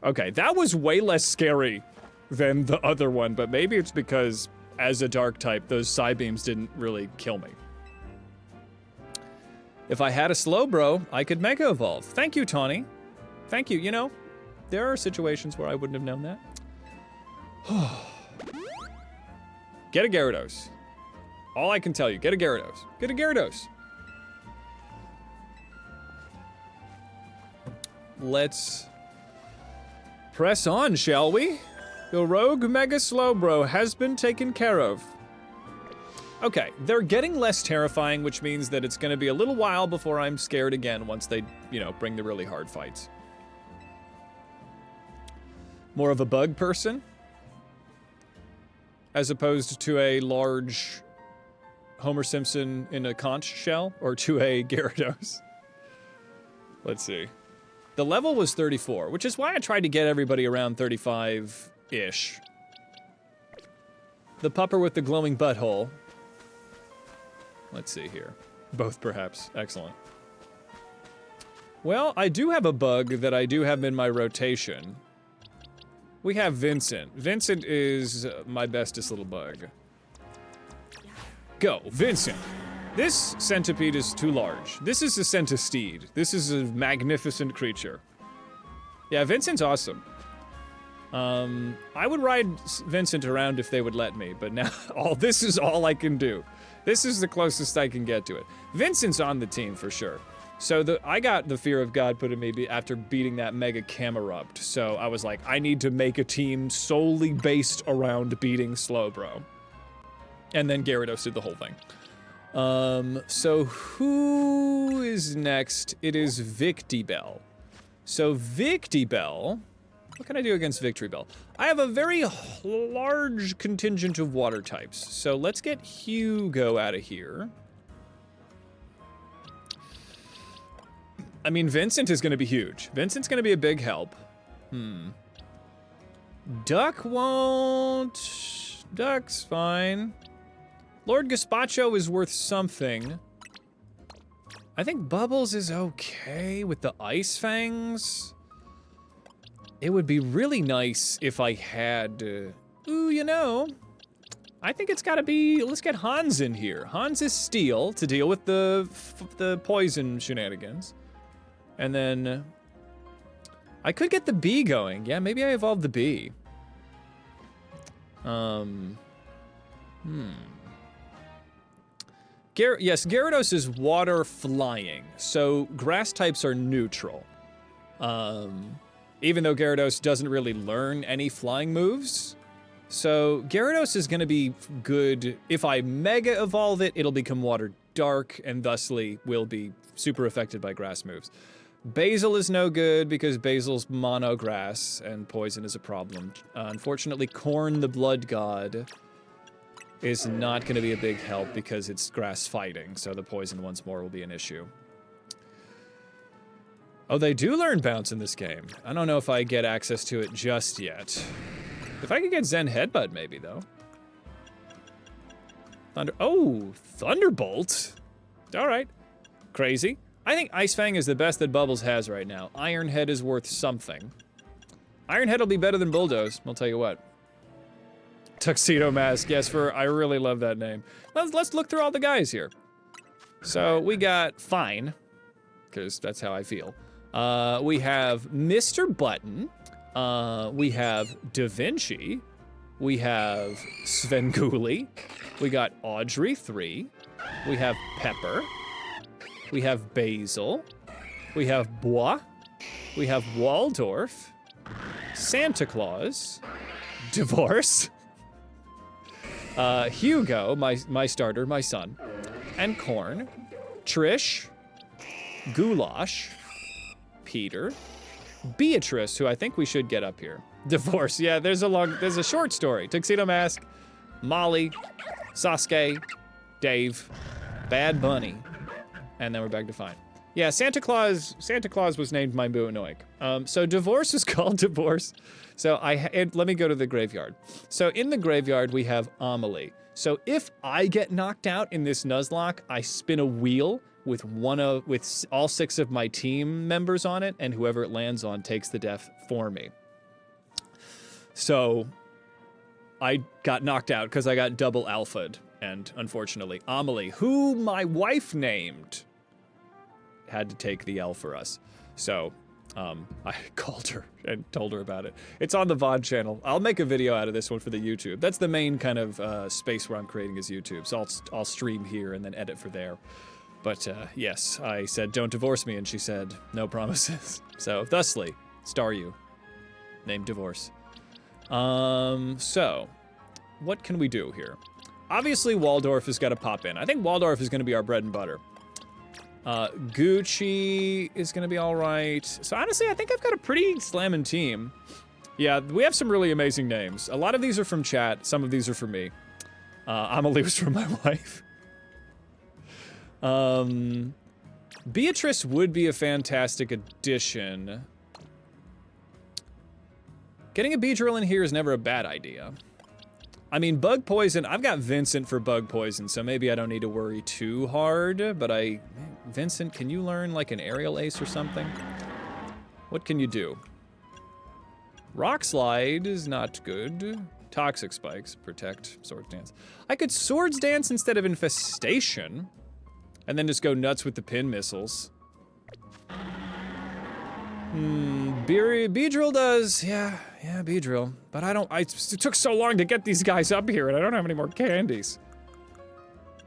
Okay, that was way less scary than the other one, but maybe it's because, as a dark type, those psi beams didn't really kill me. If I had a slow bro, I could Mega Evolve. Thank you, Tawny. Thank you. You know, there are situations where I wouldn't have known that. Get a Gyarados. All I can tell you, get a Gyarados. Get a Gyarados. let's press on, shall we? The rogue Mega Slowbro has been taken care of. Okay, they're getting less terrifying, which means that it's gonna be a little while before I'm scared again once they, you know, bring the really hard fights. More of a bug person, as opposed to a large Homer Simpson in a conch shell, or to a Gyarados. Let's see. The level was 34, which is why I tried to get everybody around 35-ish. The pupper with the glowing butthole. Let's see here. Both, perhaps. Excellent. Well, I do have a bug that I do have in my rotation. We have Vincent. Vincent is my bestest little bug. Go, Vincent. This centipede is too large. This is a centistede. This is a magnificent creature. Yeah, Vincent's awesome. I would ride Vincent around if they would let me, but now this is all I can do. This is the closest I can get to it. Vincent's on the team for sure. So I got the fear of God put in me after beating that Mega Camerupt. So I was like, I need to make a team solely based around beating Slowbro. And then Gyarados did the whole thing. So who is next? It is Victribell. So Victribell, what can I do against Victribell? I have a very large contingent of water types. So let's get Hugo out of here. I mean, Vincent is going to be huge. Vincent's going to be a big help. Duck won't. Duck's fine. Lord Gazpacho is worth something. I think Bubbles is okay with the Ice Fangs. It would be really nice if I had... ooh, you know... I think it's gotta be... Let's get Hans in here. Hans is Steel to deal with the poison shenanigans. And then... I could get the bee going. Yeah, maybe I evolved the bee. Yes, Gyarados is water flying, so grass types are neutral. Even though Gyarados doesn't really learn any flying moves. So Gyarados is gonna be good. If I Mega Evolve it, it'll become Water Dark, and thusly will be super affected by grass moves. Basil is no good because Basil's mono grass, and poison is a problem. Unfortunately, Corn the Blood God is not going to be a big help because it's grass fighting, so the poison once more will be an issue. Oh, they do learn Bounce in this game. I don't know if I get access to it just yet. If I could get Zen Headbutt, maybe, though. Thunderbolt? Alright. Crazy. I think Ice Fang is the best that Bubbles has right now. Iron Head is worth something. Iron Head will be better than Bulldoze, I'll tell you what. Tuxedo Mask, yes, I really love that name. Let's look through all the guys here. So we got Fine, because that's how I feel. We have Mr. Button. We have Da Vinci. We have Svengoolie. We got Audrey 3. We have Pepper. We have Basil. We have Bois. We have Waldorf. Santa Claus. Divorce. Hugo, my starter, my son. And Corn. Trish. Goulash. Peter. Beatrice, who I think we should get up here. Divorce, yeah, there's a short story. Tuxedo Mask. Molly. Sasuke. Dave. Bad Bunny. And then we're back to Fine. Yeah, Santa Claus was named my Buonoic. So Divorce is called Divorce. So let me go to the graveyard. So in the graveyard, we have Amelie. So if I get knocked out in this Nuzlocke, I spin a wheel with all 6 of my team members on it, and whoever it lands on takes the death for me. So I got knocked out because I got double alpha'd, and unfortunately, Amelie, who my wife named, had to take the L for us. So I called her and told her about it. It's on the VOD channel. I'll make a video out of this one for the YouTube. That's the main kind of space where I'm creating is YouTube. So I'll stream here and then edit for there. But yes, I said, don't divorce me, and she said, no promises. So, thusly, Staryu, named Divorce. So, what can we do here? Obviously, Waldorf has got to pop in. I think Waldorf is going to be our bread and butter. Gucci is going to be all right. So honestly, I think I've got a pretty slamming team. Yeah, we have some really amazing names. A lot of these are from chat. Some of these are from me. Amelie's from my wife. Beatrice would be a fantastic addition. Getting a Beedrill in here is never a bad idea. I mean, Bug Poison, I've got Vincent for Bug Poison, so maybe I don't need to worry too hard, but Vincent, can you learn like an Aerial Ace or something? What can you do? Rock Slide is not good. Toxic Spikes, Protect, Swords Dance. I could Swords Dance instead of Infestation, and then just go nuts with the Pin Missiles. Beedrill does, yeah, Beedrill. But it took so long to get these guys up here, and I don't have any more candies.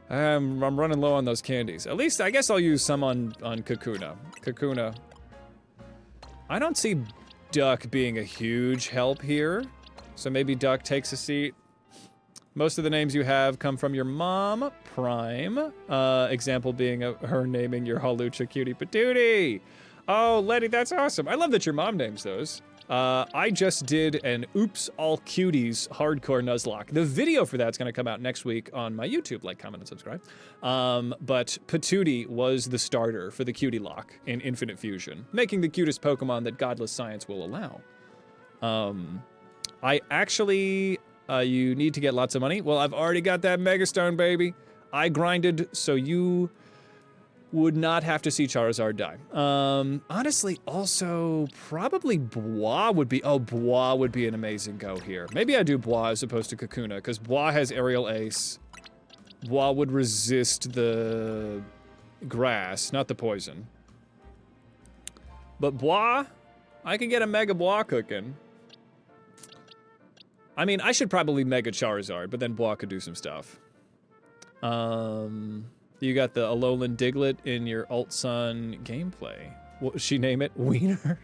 I'm running low on those candies. At least, I guess I'll use some on Kakuna. Kakuna. I don't see Duck being a huge help here, so maybe Duck takes a seat. Most of the names you have come from your mom, Prime. Example being her naming your Halucha Cutie Patootie. Oh, Letty, that's awesome. I love that your mom names those. I just did an Oops All Cuties hardcore Nuzlocke. The video for that's gonna come out next week on my YouTube. Like, comment, and subscribe. But Patootie was the starter for the Cutie Lock in Infinite Fusion, making the cutest Pokemon that godless science will allow. I actually, you need to get lots of money. Well, I've already got that Megastone, baby. I grinded so you would not have to see Charizard die. Honestly, also, probably Bois would be, Bois would be an amazing go here. Maybe I do Bois as opposed to Kakuna, because Bois has Aerial Ace. Bois would resist the grass, not the poison. But Bois, I can get a Mega Bois cooking. I mean, I should probably Mega Charizard, but then Bois could do some stuff. You got the Alolan Diglett in your Alt-Sun gameplay. What would she name it? Wiener?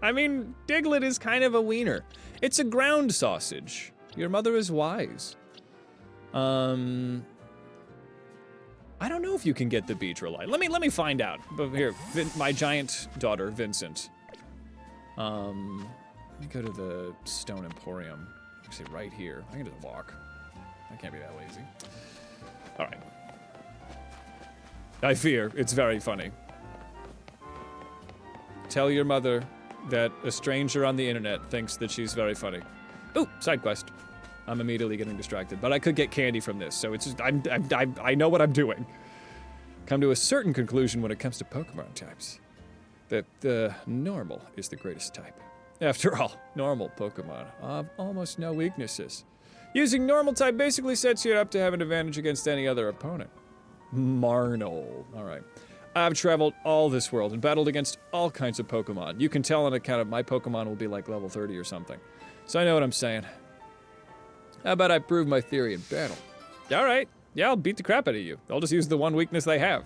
I mean, Diglett is kind of a wiener. It's a ground sausage. Your mother is wise. I don't know if you can get the Beedrill. Let me find out. But here, my giant daughter, Vincent. Let me go to the Stone Emporium. Actually, right here. I can just walk. I can't be that lazy. All right. I fear it's very funny. Tell your mother that a stranger on the internet thinks that she's very funny. Ooh, side quest. I'm immediately getting distracted, but I could get candy from this, so it's just, I know what I'm doing. Come to a certain conclusion when it comes to Pokemon types. That normal is the greatest type. After all, normal Pokemon have almost no weaknesses. Using normal type basically sets you up to have an advantage against any other opponent. Marnol. Alright. I've traveled all this world and battled against all kinds of Pokemon. You can tell on account of my Pokemon will be like level 30 or something. So I know what I'm saying. How about I prove my theory in battle? Alright. Yeah, I'll beat the crap out of you. I'll just use the one weakness they have.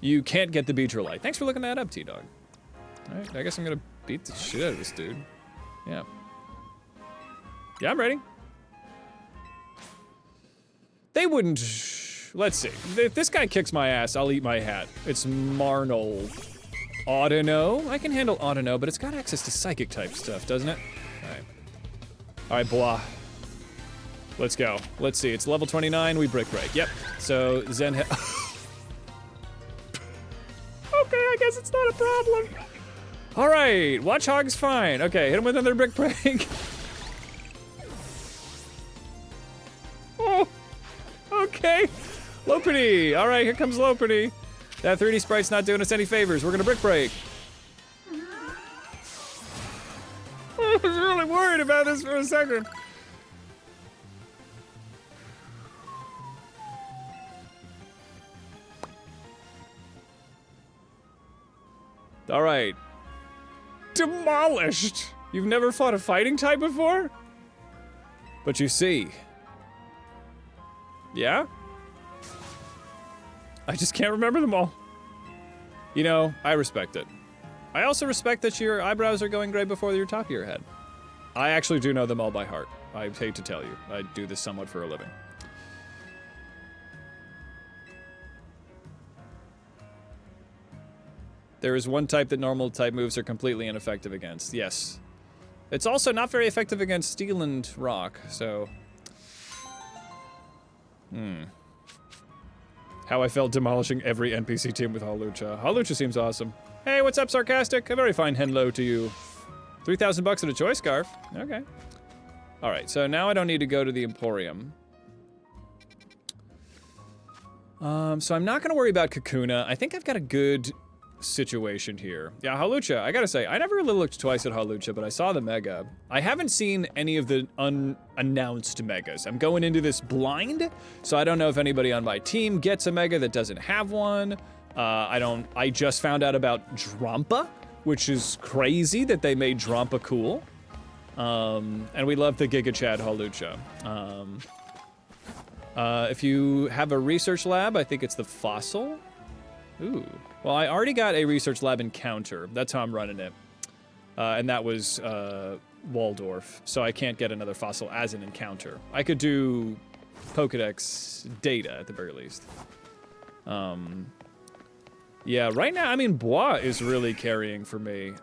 You can't get the Beedrill. Thanks for looking that up, T-Dog. Alright, I guess I'm gonna beat the shit out of this dude. Yeah. Yeah, I'm ready. They wouldn't... Let's see. If this guy kicks my ass, I'll eat my hat. It's Marnol. Audino? I can handle Audino, but it's got access to Psychic type stuff, doesn't it? Alright. Alright, Bois. Let's go. Let's see. It's level 29. We Brick Break. Yep. So, Zen... Okay, I guess it's not a problem. Alright. Watchog's fine. Okay, hit him with another Brick Break. Oh. Okay. Lopunny. All right, here comes Lopunny. That 3D sprite's not doing us any favors. We're gonna Brick Break. I was really worried about this for a second. All right. Demolished. You've never fought a fighting type before? But you see. Yeah? I just can't remember them all. You know, I respect it. I also respect that your eyebrows are going gray before your top of your head. I actually do know them all by heart. I hate to tell you. I do this somewhat for a living. There is one type that normal type moves are completely ineffective against. Yes. It's also not very effective against steel and rock, so... How I felt demolishing every NPC team with Halucha. Halucha seems awesome. Hey, what's up, Sarcastic? A very fine hello to you. 3,000 bucks and a choice scarf. Okay. All right, so now I don't need to go to the Emporium. So I'm not gonna worry about Kakuna. I think I've got a good situation here. Yeah, Halucha, I gotta say, I never really looked twice at Halucha, but I saw the Mega. I haven't seen any of the unannounced Megas. I'm going into this blind, so I don't know if anybody on my team gets a Mega that doesn't have one. I just found out about Drampa, which is crazy that they made Drampa cool. And we love the Giga Chad Halucha. If you have a research lab, I think it's the Fossil. Ooh. Well, I already got a research lab encounter. That's how I'm running it. And that was Waldorf, so I can't get another fossil as an encounter. I could do Pokedex data at the very least. Yeah, right now, I mean, Bois is really carrying for me.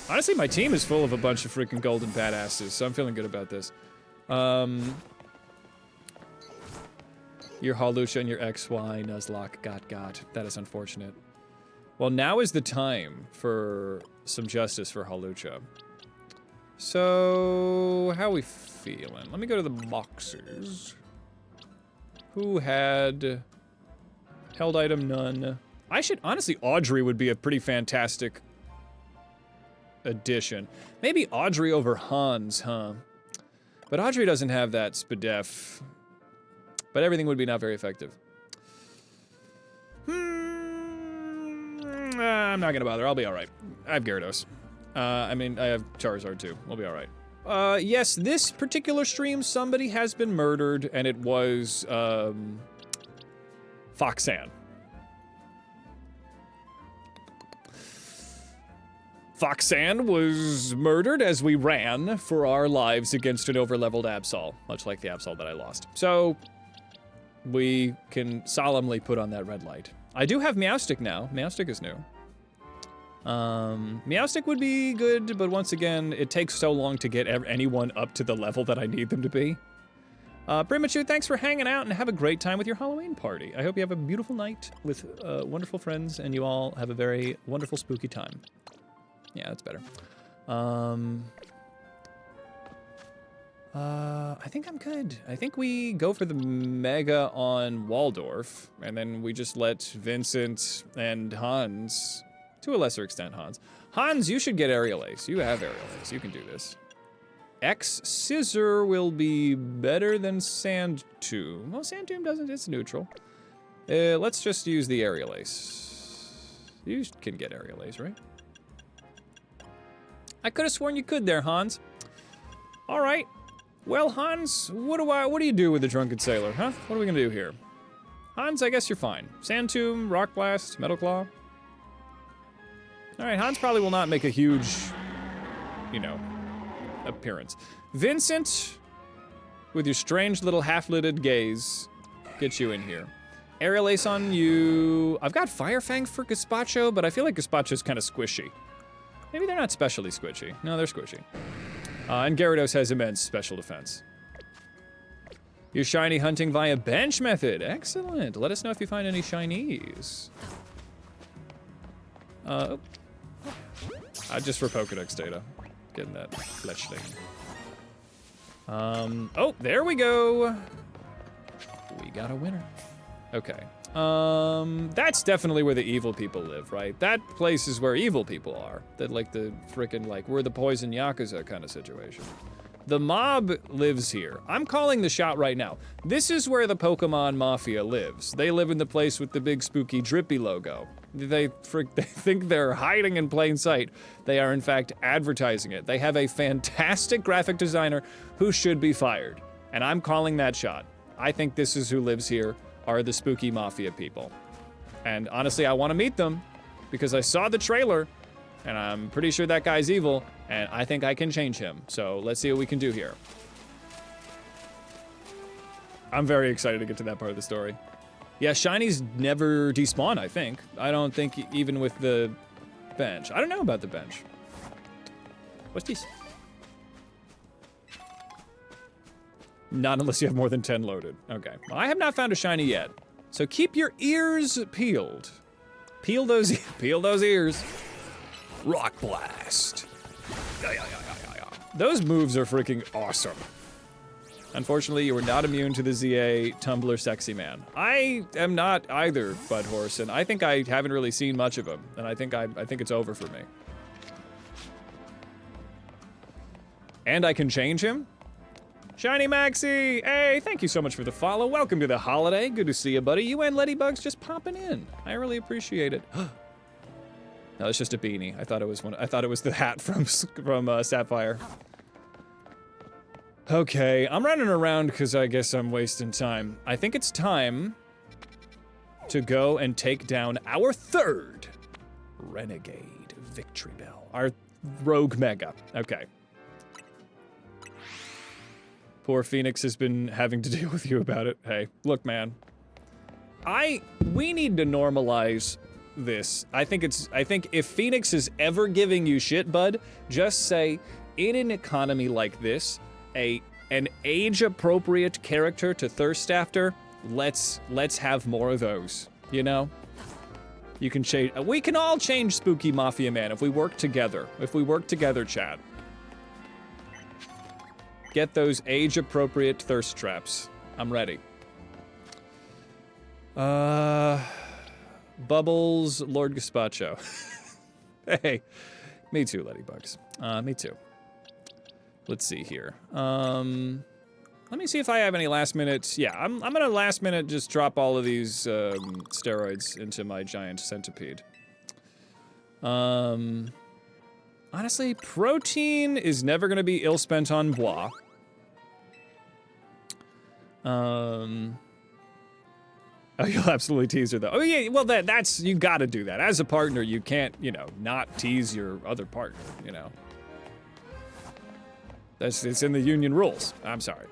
Honestly, my team is full of a bunch of freaking golden badasses, so I'm feeling good about this. Your Halucha and your XY Nuzlocke got. That is unfortunate. Well, now is the time for some justice for Halucha. So, how we feeling? Let me go to the boxers. Who had held item? None. I should, honestly, Audrey would be a pretty fantastic addition. Maybe Audrey over Hans, huh? But Audrey doesn't have that Spadef. But everything would be not very effective. I'm not gonna bother. I'll be all right. I have Gyarados. I mean, I have Charizard too. We'll be all right. Yes, this particular stream, somebody has been murdered, and it was Foxan. Foxan was murdered as we ran for our lives against an overleveled Absol, much like the Absol that I lost. So we can solemnly put on that red light. I do have Meowstic now. Meowstic is new. Meowstic would be good, but once again, it takes so long to get anyone up to the level that I need them to be. Primachu, thanks for hanging out and have a great time with your Halloween party. I hope you have a beautiful night with wonderful friends and you all have a very wonderful spooky time. Yeah, that's better. I think I'm good. I think we go for the Mega on Waldorf, and then we just let Vincent and Hans, to a lesser extent Hans. Hans, you should get Aerial Ace. You have Aerial Ace. You can do this. X Scissor will be better than Sand Tomb. Well, Sand Tomb doesn't, it's neutral. Let's just use the Aerial Ace. You can get Aerial Ace, right? I could have sworn you could there, Hans. All right. Well, Hans, what do you do with the Drunken Sailor, huh? What are we gonna do here? Hans, I guess you're fine. Sand Tomb, Rock Blast, Metal Claw. All right, Hans probably will not make a huge, you know, appearance. Vincent, with your strange little half-lidded gaze, get you in here. Aerial Ace on you. I've got Fire Fang for Gazpacho, but I feel like Gazpacho's kind of squishy. Maybe they're not specially squishy. No, they're squishy. And Gyarados has immense special defense. You're shiny hunting via bench method. Excellent. Let us know if you find any shinies. Just for Pokedex data. Getting that fletchling. Oh, there we go. We got a winner. Okay. That's definitely where the evil people live, right? That place is where evil people are. That like the frickin' like we're the poison Yakuza kind of situation. The mob lives here. I'm calling the shot right now. This is where the Pokemon Mafia lives. They live in the place with the big spooky drippy logo. They think they're hiding in plain sight. They are in fact advertising it. They have a fantastic graphic designer who should be fired. And I'm calling that shot. I think this is who lives here. are the spooky mafia people. And honestly, I want to meet them because I saw the trailer and I'm pretty sure that guy's evil and I think I can change him. So let's see what we can do here. I'm very excited to get to that part of the story. Yeah, shinies never despawn, I think. I don't think even with the bench. I don't know about the bench. What's this? Not unless you have more than 10 loaded. Okay. Well, I have not found a shiny yet. So keep your ears peeled. Peel those ears. Rock blast. Those moves are freaking awesome. Unfortunately, you were not immune to the ZA Tumblr sexy man. I am not either, Budhorse, and I think I haven't really seen much of him, and I think it's over for me. And I can change him? Shiny Maxi! Hey, thank you so much for the follow. Welcome to the holiday. Good to see you, buddy. You and Ladybug's just popping in. I really appreciate it. No, it's just a beanie. I thought it was the hat from Sapphire. Okay, I'm running around because I guess I'm wasting time. I think it's time to go and take down our third Renegade Victribell. Our Rogue Mega. Okay. Poor Phoenix has been having to deal with you about it. Hey, look, man. We need to normalize this. I think if Phoenix is ever giving you shit, bud, just say, in an economy like this, an age-appropriate character to thirst after, let's have more of those, you know? You can change, we can all change Spooky Mafia Man if we work together. If we work together, chat. Get those age-appropriate thirst traps. I'm ready. Bubbles, Lord Gazpacho. Hey, me too, Ladybugs. Me too. Let's see here. Let me see if I have any last minute. Yeah, I'm gonna last minute just drop all of these steroids into my giant centipede. Honestly, protein is never gonna be ill spent on Bois. Oh, you'll absolutely tease her though. Oh yeah, well that's you gotta do that. As a partner, you can't, you know, not tease your other partner, you know. It's in the union rules. I'm sorry.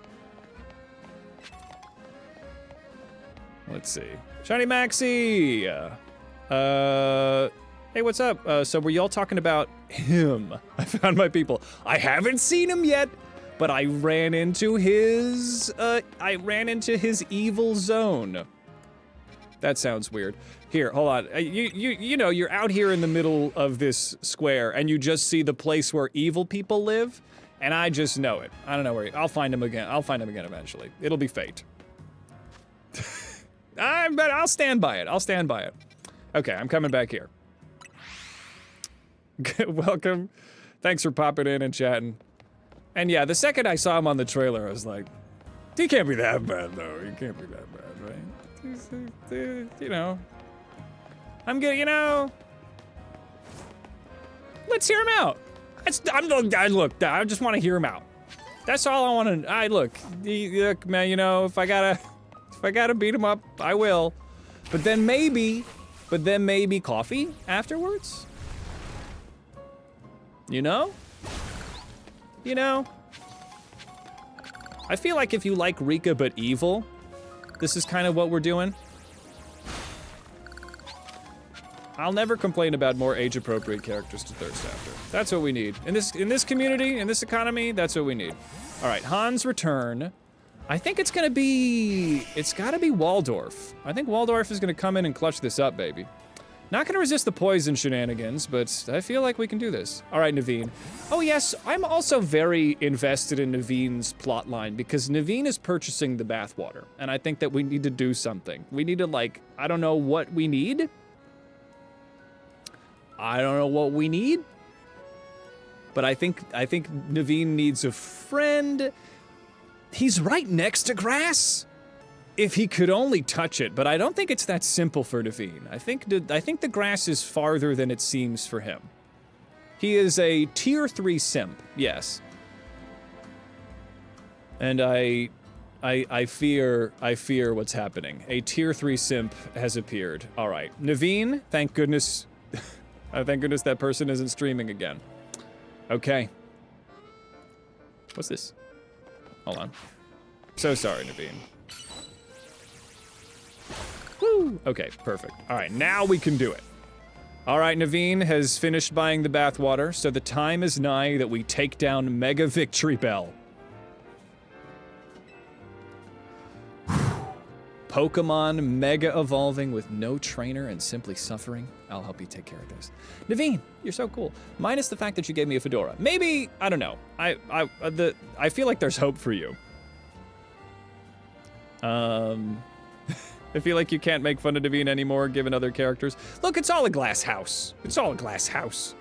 Let's see. Shiny Maxi! Hey, what's up? So were y'all talking about him? I found my people. I haven't seen him yet, but I ran into his evil zone. That sounds weird. Here, hold on. You know, you're out here in the middle of this square and you just see the place where evil people live. And I just know it. I don't know where I'll find him again. I'll find him again eventually. It'll be fate. But I'll stand by it. I'll stand by it. Okay, I'm coming back here. Welcome. Thanks for popping in and chatting. And yeah, the second I saw him on the trailer, I was like, he can't be that bad though. He can't be that bad, right? You know. I'm good, you know. Let's hear him out. Look, I just want to hear him out. That's all I want to. Look, man. You know, if I gotta beat him up, I will. But then maybe coffee afterwards. You know. I feel like if you like Rika but evil, this is kind of what we're doing. I'll never complain about more age-appropriate characters to thirst after. That's what we need. In this community, in this economy, that's what we need. All right, Han's return. I think it's gotta be Waldorf. I think Waldorf is gonna come in and clutch this up, baby. Not gonna resist the poison shenanigans, but I feel like we can do this. All right, Naveen. Oh yes, I'm also very invested in Naveen's plotline because Naveen is purchasing the bathwater, and I think that we need to do something. We need to I don't know what we need. But I think Naveen needs a friend. He's right next to grass. If he could only touch it, but I don't think it's that simple for Naveen. I think the grass is farther than it seems for him. He is a tier 3 simp, yes. And I I fear what's happening. A tier 3 simp has appeared. All right, Naveen, thank goodness, thank goodness that person isn't streaming again. Okay. What's this? Hold on. So sorry, Naveen. Woo! Okay, perfect. All right, now we can do it. All right, Naveen has finished buying the bathwater, so the time is nigh that we take down Mega Victribell. Pokemon mega evolving with no trainer and simply suffering. I'll help you take care of this. Naveen, you're so cool. Minus the fact that you gave me a fedora. Maybe, I don't know. I feel like there's hope for you. I feel like you can't make fun of Naveen anymore given other characters. Look, it's all a glass house. It's all a glass house.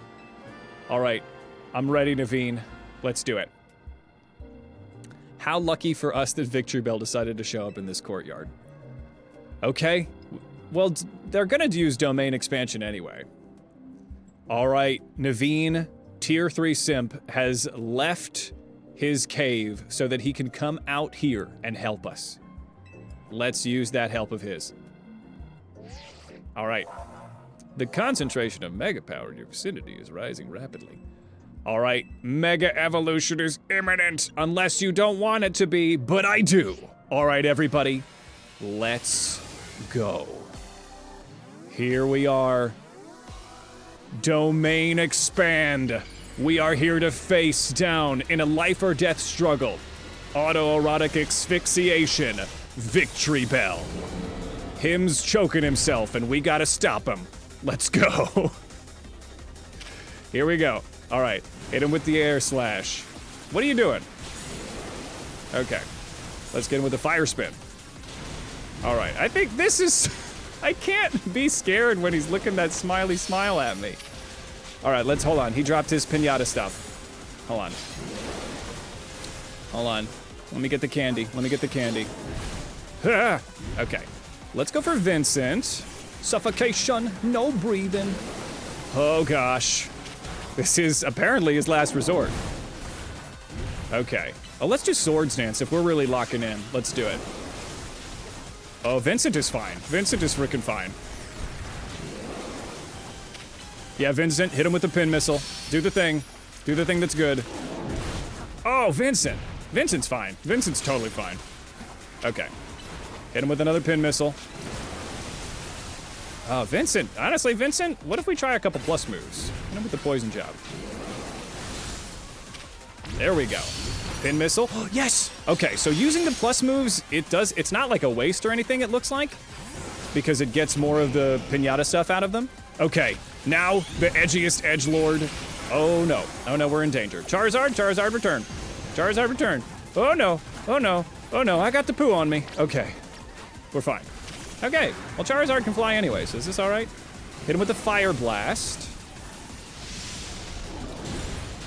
All right, I'm ready, Naveen. Let's do it. How lucky for us that Victribell decided to show up in this courtyard. Okay, well, they're gonna use domain expansion anyway. All right, Naveen, tier 3 simp, has left his cave so that he can come out here and help us. Let's use that help of his. All right. The concentration of mega power in your vicinity is rising rapidly. All right, mega evolution is imminent, unless you don't want it to be, but I do. All right, everybody, let's go. Here we are. Domain expand. We are here to face down in a life or death struggle. Autoerotic asphyxiation. Victribell. Him's choking himself and we gotta stop him. Let's go. Here we go. All right, hit him with the air slash. What are you doing? Okay, let's get him with the fire spin. All right, I think this is, I can't be scared when he's looking that smiley smile at me. All right, let's, hold on. He dropped his pinata stuff. Hold on. Hold on. Let me get the candy. Let me get the candy. Okay, let's go for Vincent. Suffocation, no breathing. Oh gosh. This is apparently his last resort. Okay. Oh, let's do Swords Dance if we're really locking in. Let's do it. Oh, Vincent is fine. Vincent is freaking fine. Yeah, Vincent, hit him with the pin missile. Do the thing. Do the thing that's good. Oh, Vincent. Vincent's fine. Vincent's totally fine. Okay. Hit him with another pin missile. Oh, Vincent. Honestly, Vincent, what if we try a couple plus moves? Hit him with the poison job. There we go. Pin missile. Yes! Okay, so using the plus moves, it's not like a waste or anything, it looks like, because it gets more of the pinata stuff out of them. Okay, now the edgiest edgelord. Oh no. Oh no, we're in danger. Charizard, Charizard return. Charizard return. Oh no. Oh no. Oh no, I got the poo on me. Okay. We're fine. Okay, well Charizard can fly anyways. Is this all right? Hit him with the Fire Blast.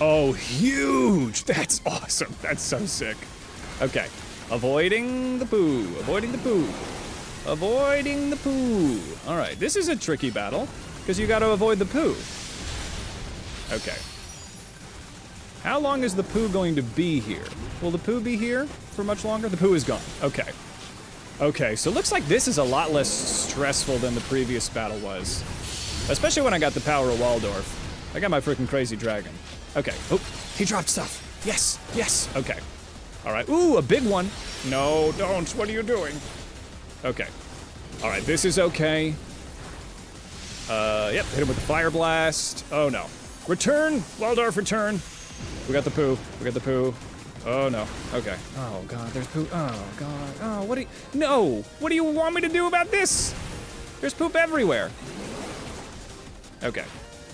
Oh, huge! That's awesome. That's so sick. Okay, avoiding the poo. Avoiding the poo. Avoiding the poo. All right, this is a tricky battle because you got to avoid the poo. Okay. How long is the poo going to be here? Will the poo be here for much longer? The poo is gone. Okay. Okay, so it looks like this is a lot less stressful than the previous battle was. Especially when I got the power of Waldorf. I got my freaking crazy dragon. Okay. Oh, he dropped stuff. Yes, yes. Okay. All right. Ooh, a big one. No, don't. What are you doing? Okay. All right, this is okay. Yep, hit him with the Fire Blast. Oh, no. Return, Waldorf, return. We got the poo. We got the poo. Oh, no. Okay. Oh, God, there's poop. Oh, God. Oh, what do you... No! What do you want me to do about this? There's poop everywhere. Okay.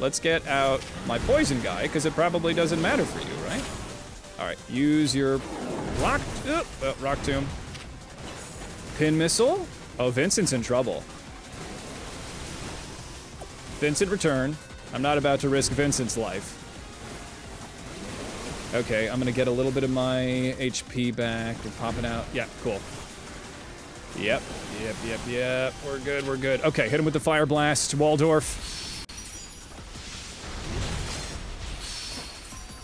Let's get out my poison guy, because it probably doesn't matter for you, right? All right. Use your rock... rock tomb. Pin missile. Oh, Vincent's in trouble. Vincent, return. I'm not about to risk Vincent's life. Okay, I'm gonna get a little bit of my HP back and pop it out. Yeah, cool. Yep. We're good, we're good. Okay, hit him with the Fire Blast, Waldorf.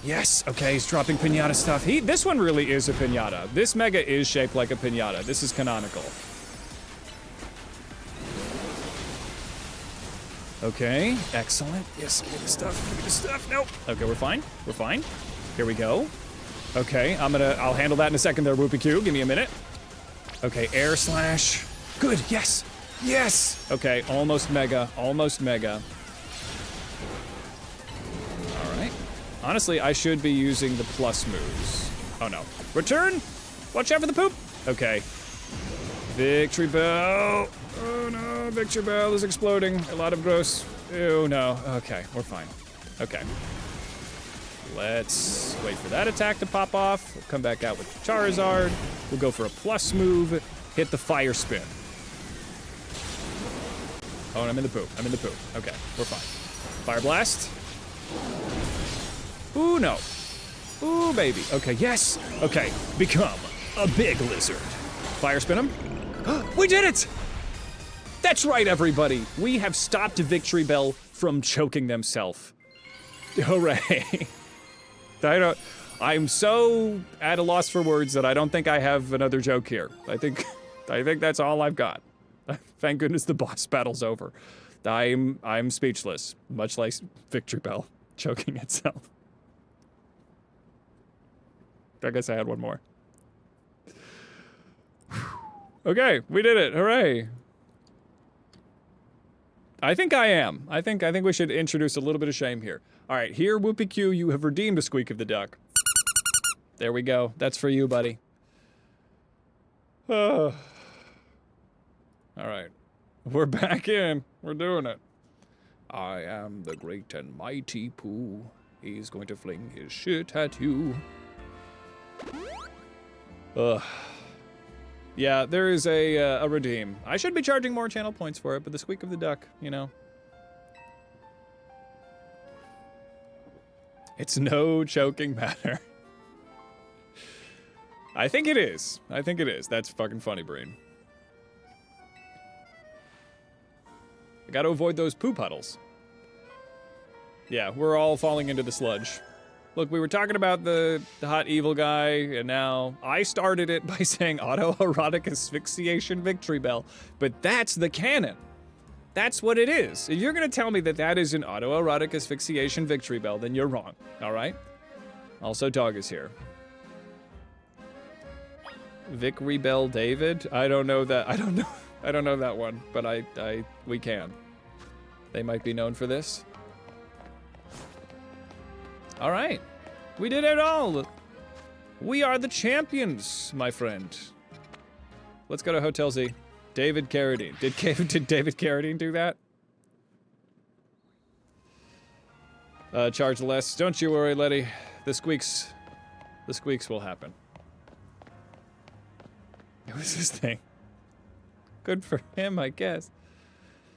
Yes, okay, he's dropping pinata stuff. This one really is a pinata. This mega is shaped like a pinata. This is canonical. Okay, excellent. Yes, give me the stuff, give me the stuff. Nope. Okay, we're fine, we're fine. Here we go. Okay, I'll handle that in a second there, Whoopie Q. Give me a minute. Okay, air slash. Good, yes, yes. Okay, almost mega, almost mega. All right. Honestly, I should be using the plus moves. Oh no. Return! Watch out for the poop! Okay. Victribell! Oh no, Victribell is exploding. A lot of gross. Oh no. Okay, we're fine. Okay. Let's wait for that attack to pop off. We'll come back out with Charizard. We'll go for a plus move. Hit the fire spin. Oh, and I'm in the poop. I'm in the poop. Okay, we're fine. Fire blast. Ooh, no. Ooh, baby. Okay, yes. Okay, become a big lizard. Fire spin him. We did it! That's right, everybody. We have stopped Victribell from choking themselves. Hooray. I'm so at a loss for words that I don't think I have another joke here. I think that's all I've got. Thank goodness the boss battle's over. I'm speechless, much like Victribell choking itself. I guess I had one more. Okay, we did it. Hooray. I think I am. I think we should introduce a little bit of shame here. All right, here, Whoopie Q, you have redeemed a squeak of the duck. There we go. That's for you, buddy. All right. We're back in. We're doing it. I am the great and mighty Pooh. He's going to fling his shit at you. Ugh. Yeah, there is a redeem. I should be charging more channel points for it, but the squeak of the duck, you know. It's no choking matter. I think it is. I think it is. That's fucking funny, Breen. I gotta avoid those poo puddles. Yeah, we're all falling into the sludge. Look, we were talking about the hot evil guy, and now I started it by saying autoerotic asphyxiation Victribell, but that's the canon. That's what it is. If you're gonna tell me that that is an autoerotic asphyxiation Victribell, then you're wrong, all right? Also, dog is here. Victribell David? I don't know that, I don't know that one, but we can. They might be known for this. All right, we did it all. We are the champions, my friend. Let's go to Hotel Z. David Carradine. Did David Carradine do that? Charge less. Don't you worry, Letty. The squeaks will happen. It was his thing. Good for him, I guess.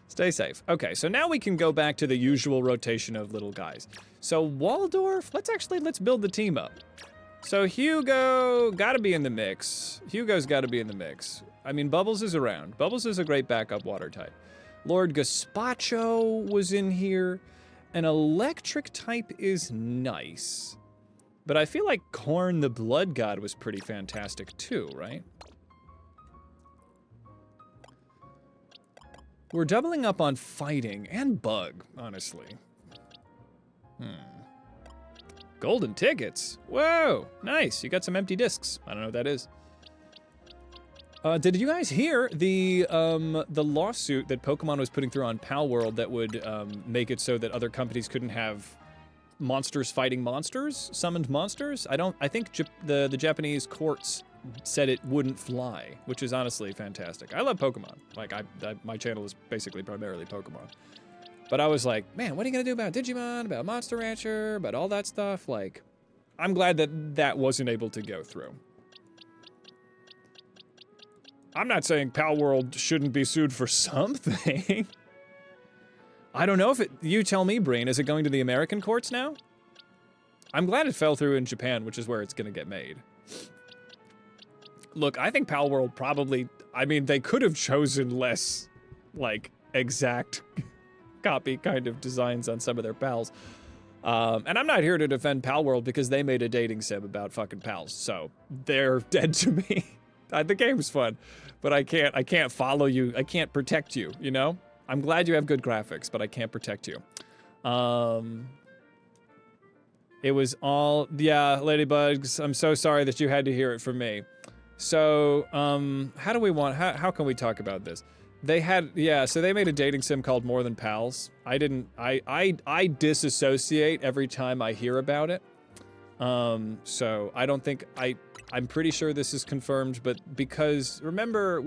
Stay safe. Okay, so now we can go back to the usual rotation of little guys. So Waldorf, let's build the team up. So Hugo, gotta be in the mix. Hugo's gotta be in the mix. I mean, Bubbles is around. Bubbles is a great backup water type. Lord Gazpacho was in here. An electric type is nice. But I feel like Korn the Blood God was pretty fantastic too, right? We're doubling up on fighting and bug, honestly. Golden tickets. Whoa, nice. You got some empty discs. I don't know what that is. Did you guys hear the lawsuit that Pokemon was putting through on Pal World that would make it so that other companies couldn't have monsters fighting monsters, summoned monsters? I think the Japanese courts said it wouldn't fly, which is honestly fantastic. I love Pokemon. Like, my channel is basically primarily Pokemon. But I was like, man, what are you gonna do about Digimon, about Monster Rancher, about all that stuff? Like, I'm glad that that wasn't able to go through. I'm not saying Pal World shouldn't be sued for something. I don't know if you tell me, Breen, is it going to the American courts now? I'm glad it fell through in Japan, which is where it's gonna get made. Look, I think Pal World probably, I mean, they could have chosen less, like, exact copy kind of designs on some of their pals. And I'm not here to defend Pal World because they made a dating sim about fucking pals, so they're dead to me. The game's fun, but I can't follow you. I can't protect you, you know? I'm glad you have good graphics, but I can't protect you. It was all, yeah, Ladybugs, I'm so sorry that you had to hear it from me. So, how can we talk about this? They had, yeah, so they made a dating sim called More Than Pals. I disassociate every time I hear about it. So I don't think, I'm pretty sure this is confirmed, but because, remember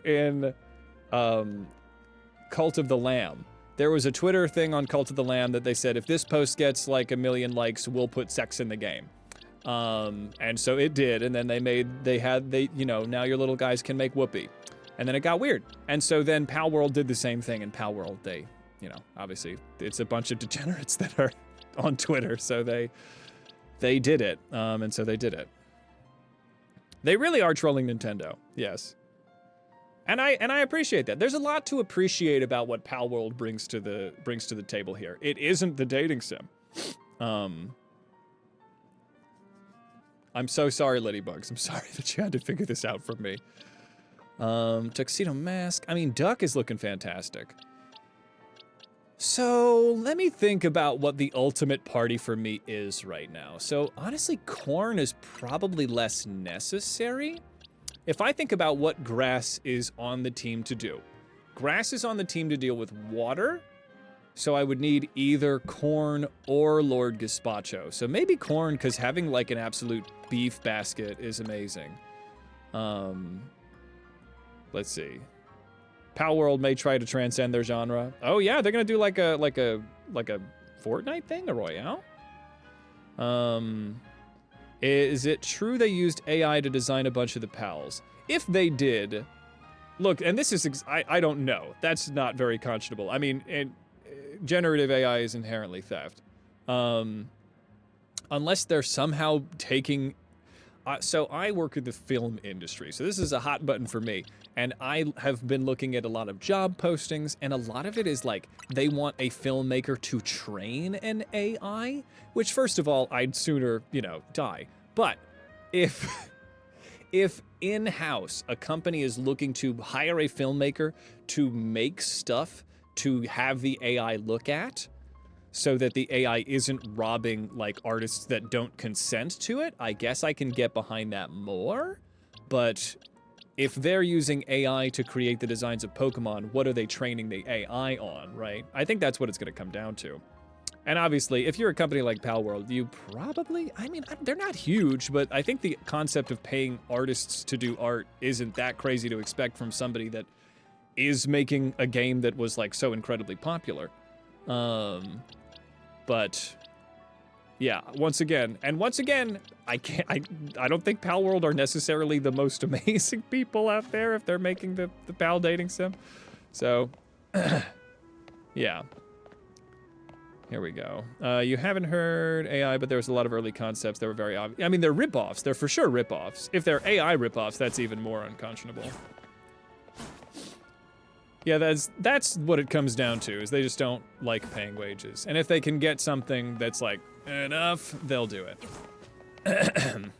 in, Cult of the Lamb, there was a Twitter thing on Cult of the Lamb that they said, if this post gets like 1 million likes, we'll put sex in the game. And so it did, and then you know, now your little guys can make whoopee. And then it got weird. And so then Pal World did the same thing, and Pal World, they, you know, obviously, it's a bunch of degenerates that are on Twitter, so they did it, and so they did it. They really are trolling Nintendo, yes. And I appreciate that. There's a lot to appreciate about what Pal World brings to the table here. It isn't the dating sim. I'm so sorry, Ladybugs. I'm sorry that you had to figure this out from me. Tuxedo Mask. I mean, Duck is looking fantastic. So, let me think about what the ultimate party for me is right now. So, honestly, corn is probably less necessary. If I think about what grass is on the team to do. Grass is on the team to deal with water. So I would need either corn or Lord Gazpacho. So maybe corn, because having like an absolute beef basket is amazing. Let's see. Pal World may try to transcend their genre. Oh yeah, they're gonna do like a Fortnite thing, a Royale. Is it true they used AI to design a bunch of the pals? If they did, look, and this is I don't know. That's not very conscionable. I mean, generative AI is inherently theft. Unless they're somehow taking... so I work in the film industry, so this is a hot button for me. And I have been looking at a lot of job postings, and a lot of it is like, they want a filmmaker to train an AI, which first of all, I'd sooner, you know, die. But if in-house a company is looking to hire a filmmaker to make stuff to have the AI look at, so that the AI isn't robbing like artists that don't consent to it, I guess I can get behind that more. But if they're using AI to create the designs of Pokemon, what are they training the AI on, right? I think that's what it's gonna come down to. And obviously, if you're a company like Pal World, you probably, I mean, they're not huge, but I think the concept of paying artists to do art isn't that crazy to expect from somebody that is making a game that was like so incredibly popular. But yeah, once again, I don't think Pal World are necessarily the most amazing people out there if they're making the Pal dating sim. So yeah. Here we go. You haven't heard AI, but there was a lot of early concepts that were very obvious. I mean, they're ripoffs. They're for sure ripoffs. If they're AI ripoffs, that's even more unconscionable. Yeah, that's what it comes down to, is they just don't like paying wages. And if they can get something that's like, enough, they'll do it.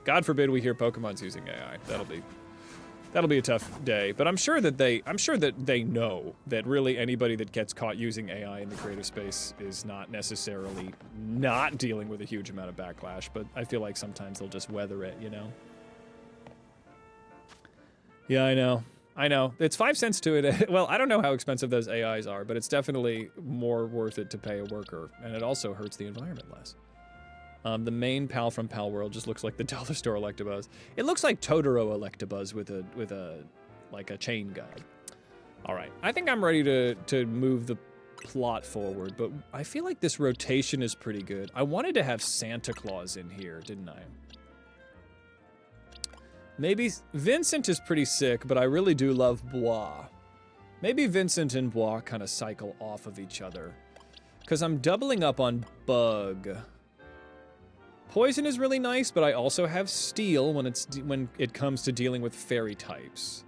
God forbid we hear Pokemon's using AI. That'll be a tough day. But I'm sure that they know that really anybody that gets caught using AI in the creative space is not necessarily not dealing with a huge amount of backlash, but I feel like sometimes they'll just weather it, you know? Yeah, I know. It's 5 cents to it. Well, I don't know how expensive those AIs are, but it's definitely more worth it to pay a worker, and it also hurts the environment less. The main pal from Pal World just looks like the dollar store Electabuzz. It looks like Totoro Electabuzz with a chain gun. All right, I think I'm ready to move the plot forward, but I feel like this rotation is pretty good. I wanted to have Santa Claus in here, didn't I? Maybe Vincent is pretty sick, but I really do love Bois. Maybe Vincent and Bois kind of cycle off of each other, because I'm doubling up on Bug. Poison is really nice, but I also have Steel when it comes to dealing with fairy types.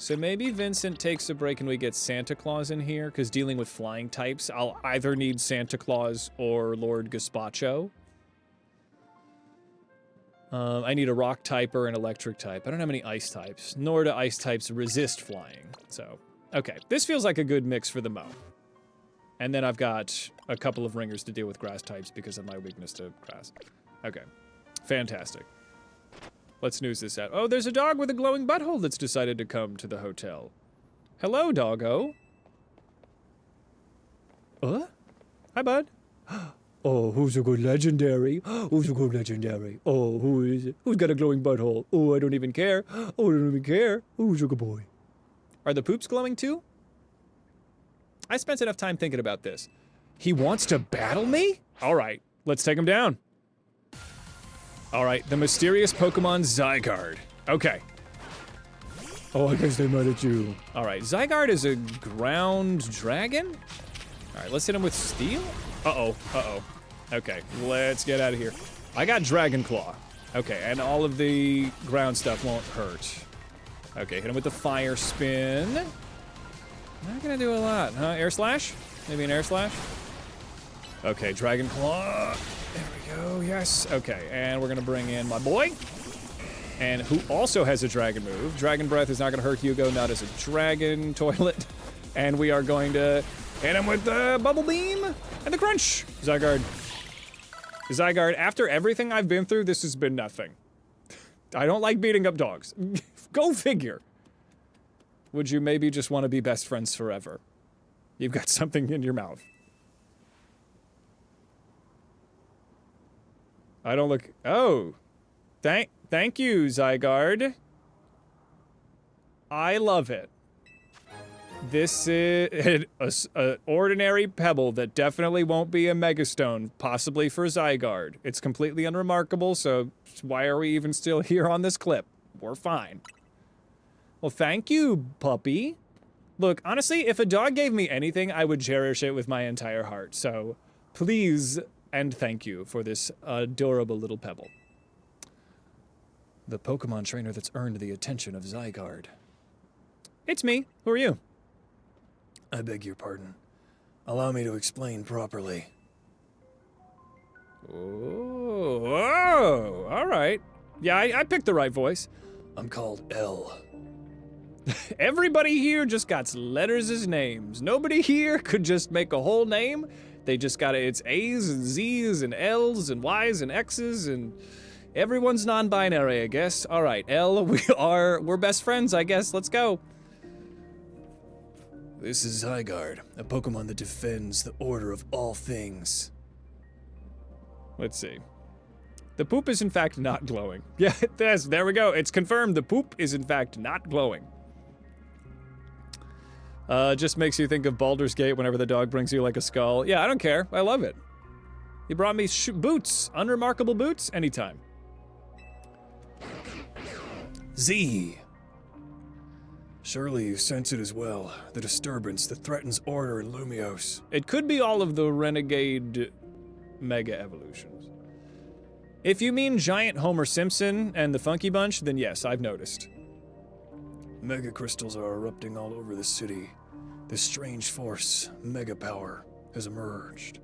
So maybe Vincent takes a break and we get Santa Claus in here, because dealing with flying types, I'll either need Santa Claus or Lord Gazpacho. I need a rock type or an electric type. I don't have any ice types, nor do ice types resist flying. So, okay. This feels like a good mix for the Mo. And then I've got a couple of ringers to deal with grass types because of my weakness to grass. Okay. Fantastic. Let's snooze this out. Oh, there's a dog with a glowing butthole that's decided to come to the hotel. Hello, doggo. Hi, bud. Oh, who's a good legendary? Who's a good legendary? Oh, who is it? Who's got a glowing butthole? Oh, I don't even care. Oh, I don't even care. Who's a good boy? Are the poops glowing too? I spent enough time thinking about this. He wants to battle me? All right, let's take him down. All right, the mysterious Pokemon Zygarde. Okay. Oh, I guess they mad at you. All right, Zygarde is a ground dragon? All right, let's hit him with steel. Uh-oh, uh-oh. Okay, let's get out of here. I got Dragon Claw. Okay, and all of the ground stuff won't hurt. Okay, hit him with the Fire Spin. Not gonna do a lot, huh? Air Slash? Maybe an Air Slash? Okay, Dragon Claw. There we go, yes. Okay, and we're gonna bring in my boy. And who also has a dragon move. Dragon Breath is not gonna hurt Hugo, not as a dragon toilet. And we are going to hit him with the Bubble Beam and the Crunch. Zygarde. Zygarde, after everything I've been through, this has been nothing. I don't like beating up dogs. Go figure. Would you maybe just want to be best friends forever? You've got something in your mouth. I don't look... Oh. Thank you, Zygarde. I love it. This is an ordinary pebble that definitely won't be a megastone, possibly for Zygarde. It's completely unremarkable, so why are we even still here on this clip? We're fine. Well, thank you, puppy. Look, honestly, if a dog gave me anything, I would cherish it with my entire heart. So, please and thank you for this adorable little pebble. The Pokemon trainer that's earned the attention of Zygarde. It's me. Who are you? I beg your pardon. Allow me to explain properly. Oh, all right. Yeah, I picked the right voice. I'm called L. Everybody here just got letters as names. Nobody here could just make a whole name. They just got it's A's and Z's and L's and Y's and X's and everyone's non-binary, I guess. All right, L, we're best friends, I guess. Let's go. This is Zygarde, a Pokemon that defends the order of all things. Let's see. The poop is in fact not glowing. Yeah, there we go. It's confirmed. The poop is in fact not glowing. Just makes you think of Baldur's Gate whenever the dog brings you like a skull. Yeah, I don't care. I love it. He brought me boots. Unremarkable boots. Anytime. Z. Surely you sense it as well. The disturbance that threatens order in Lumiose. It could be all of the renegade mega evolutions. If you mean giant Homer Simpson and the Funky Bunch, then yes, I've noticed. Mega crystals are erupting all over the city. This strange force, mega power, has emerged.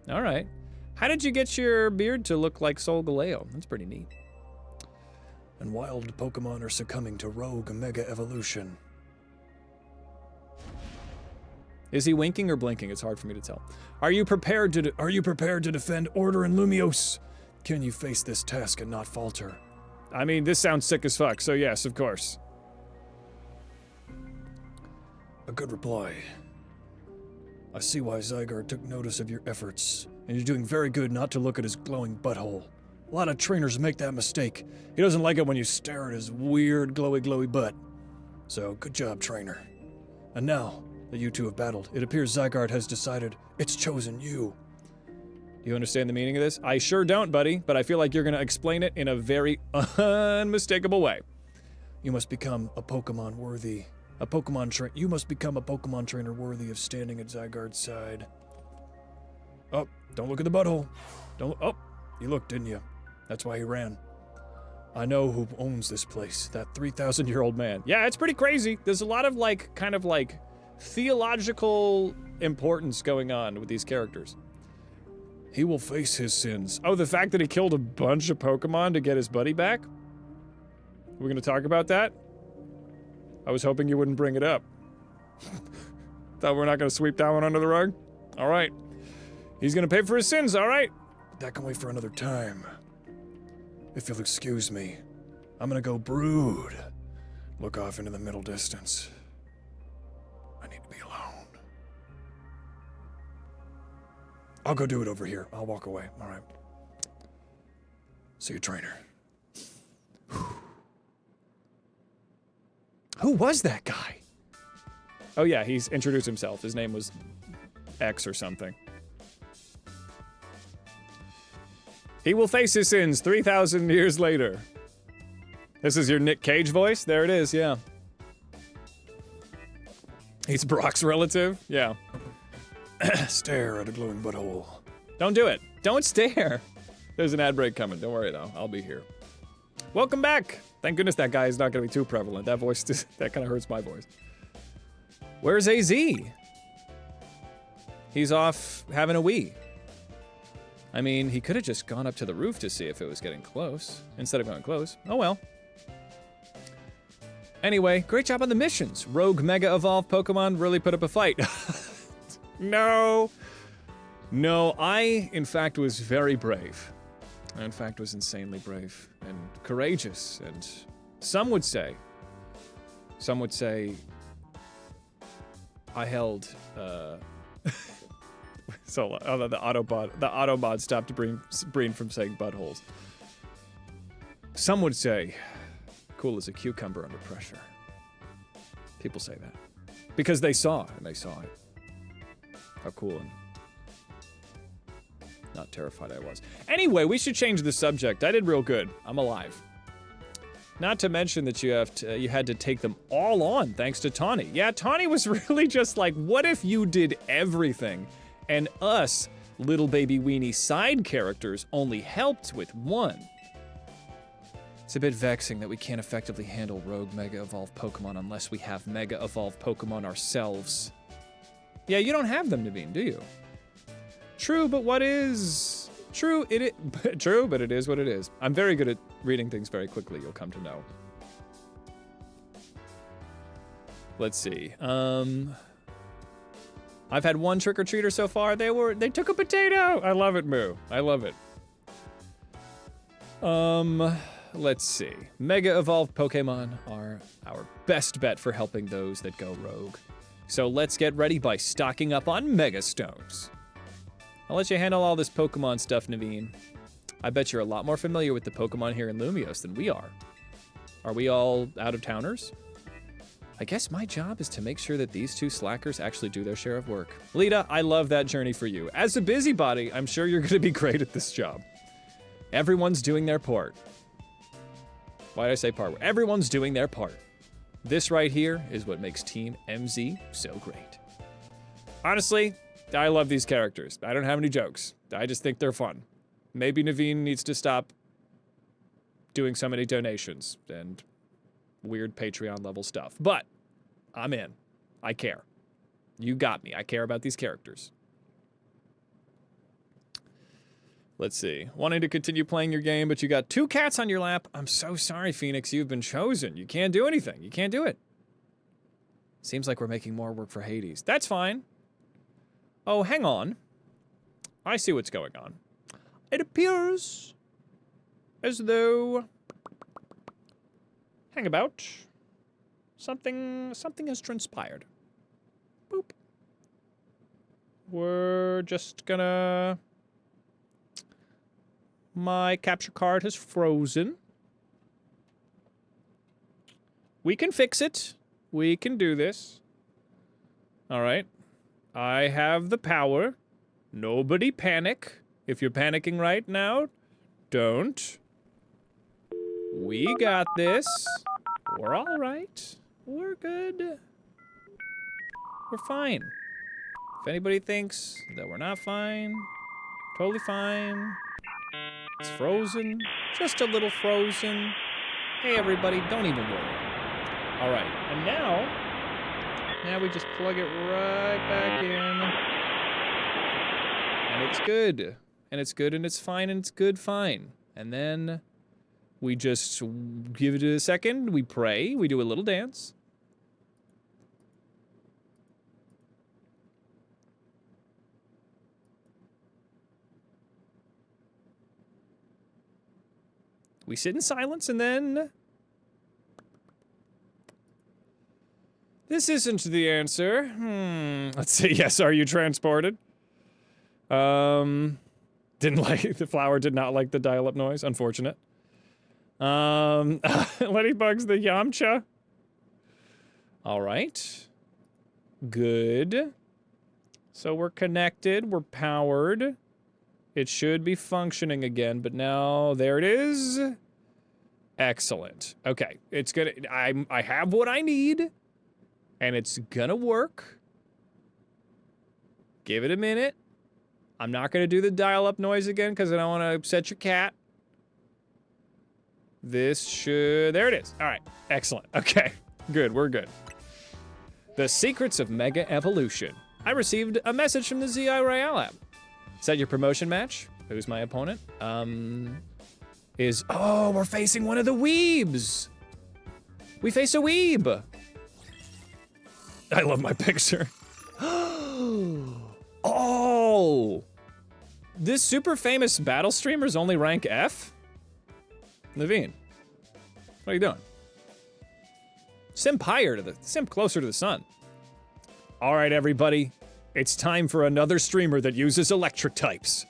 All right. How did you get your beard to look like Solgaleo? That's pretty neat. And wild Pokemon are succumbing to rogue mega evolution. Is he winking or blinking? It's hard for me to tell. Are you prepared to defend order in Lumiose? Can you face this task and not falter? I mean, this sounds sick as fuck, so yes, of course. A good reply. I see why Zygarde took notice of your efforts, and you're doing very good not to look at his glowing butthole. A lot of trainers make that mistake. He doesn't like it when you stare at his weird glowy butt. So, good job, trainer. And now that you two have battled, it appears Zygarde has decided it's chosen you. Do you understand the meaning of this? I sure don't, buddy, but I feel like you're gonna explain it in a very unmistakable way. You must become a Pokemon trainer worthy of standing at Zygarde's side. Oh, don't look at the butthole. Oh, you looked, didn't you? That's why he ran. I know who owns this place, that 3,000-year-old man. Yeah, it's pretty crazy. There's a lot of like, kind of like, theological importance going on with these characters. He will face his sins. Oh, the fact that he killed a bunch of Pokemon to get his buddy back? We're gonna talk about that? I was hoping you wouldn't bring it up. Thought we're not gonna sweep that one under the rug? Alright. He's gonna pay for his sins, alright? That can wait for another time. If you'll excuse me, I'm gonna go brood. Look off into the middle distance. I need to be alone. I'll go do it over here. I'll walk away. All right. See you, trainer. Who was that guy? Oh yeah, he's introduced himself. His name was X or something. He will face his sins 3,000 years later. This is your Nick Cage voice? There it is, yeah. He's Brock's relative? Yeah. Stare at a glowing butthole. Don't do it. Don't stare. There's an ad break coming. Don't worry though. I'll be here. Welcome back. Thank goodness that guy is not going to be too prevalent. That voice, that kind of hurts my voice. Where's AZ? He's off having a wee. I mean, he could have just gone up to the roof to see if it was getting close, instead of going close. Oh well. Anyway, great job on the missions. Rogue Mega Evolved Pokemon really put up a fight. No. No, I, in fact, was very brave. I, in fact, was insanely brave and courageous, and some would say I held, so the Autobot stopped Breen from saying buttholes. Some would say, cool as a cucumber under pressure. People say that. Because they saw it. How cool and not terrified I was. Anyway, we should change the subject. I did real good. I'm alive. Not to mention that you had to take them all on thanks to Tawny. Yeah, Tawny was really just like, what if you did everything and us, little baby weenie side characters, only helped with one? It's a bit vexing that we can't effectively handle Rogue Mega Evolved Pokemon unless we have Mega Evolved Pokemon ourselves. Yeah, you don't have them, Naveen, do you? True, but what is... True, true, but it is what it is. I'm very good at reading things very quickly, you'll come to know. Let's see. I've had one trick-or-treater so far. They took a potato! I love it, Moo. I love it. Let's see. Mega Evolved Pokemon are our best bet for helping those that go rogue. So let's get ready by stocking up on Mega Stones. I'll let you handle all this Pokemon stuff, Naveen. I bet you're a lot more familiar with the Pokemon here in Lumios than we are. Are we all out-of-towners? I guess my job is to make sure that these two slackers actually do their share of work. Lita, I love that journey for you. As a busybody, I'm sure you're gonna be great at this job. Everyone's doing their part. Why did I say part? Everyone's doing their part. This right here is what makes Team MZ so great. Honestly, I love these characters. I don't have any jokes. I just think they're fun. Maybe Naveen needs to stop doing so many donations and weird Patreon level stuff. But I'm in. I care. You got me. I care about these characters. Let's see. Wanting to continue playing your game, but you got 2 cats on your lap. I'm so sorry, Phoenix. You've been chosen. You can't do anything. You can't do it. Seems like we're making more work for Hades. That's fine. Oh, hang on. I see what's going on. It appears as though... Hang about. Something has transpired. Boop. We're just gonna... My capture card has frozen. We can fix it. We can do this. All right. I have the power. Nobody panic. If you're panicking right now, don't. We got this. We're all right. We're good. We're fine. If anybody thinks that we're not fine, totally fine. It's frozen. Just a little frozen. Hey, everybody, don't even worry. All right, and now we just plug it right back in. And it's good. And it's good, and it's fine, and it's good, fine. And then we just give it a second. We pray. We do a little dance. We sit in silence, and then... This isn't the answer. Let's see. Yes, are you transported? Didn't like... The flower did not like the dial-up noise. Unfortunate. Ladybug's the Yamcha. All right. Good. So we're connected. We're powered. It should be functioning again, but now there it is. Excellent. Okay, it's gonna. I have what I need, and it's gonna work. Give it a minute. I'm not gonna do the dial-up noise again because I don't want to upset your cat. This should. There it is. All right. Excellent. Okay. Good. We're good. The secrets of Mega Evolution. I received a message from the ZI Royale app. Set your promotion match. Who's my opponent? Oh, we're facing one of the weebs. We face a weeb. I love my picture. Oh, this super famous battle streamer's only rank F? Naveen, what are you doing? Simp closer to the sun. All right, everybody. It's time for another streamer that uses electric types.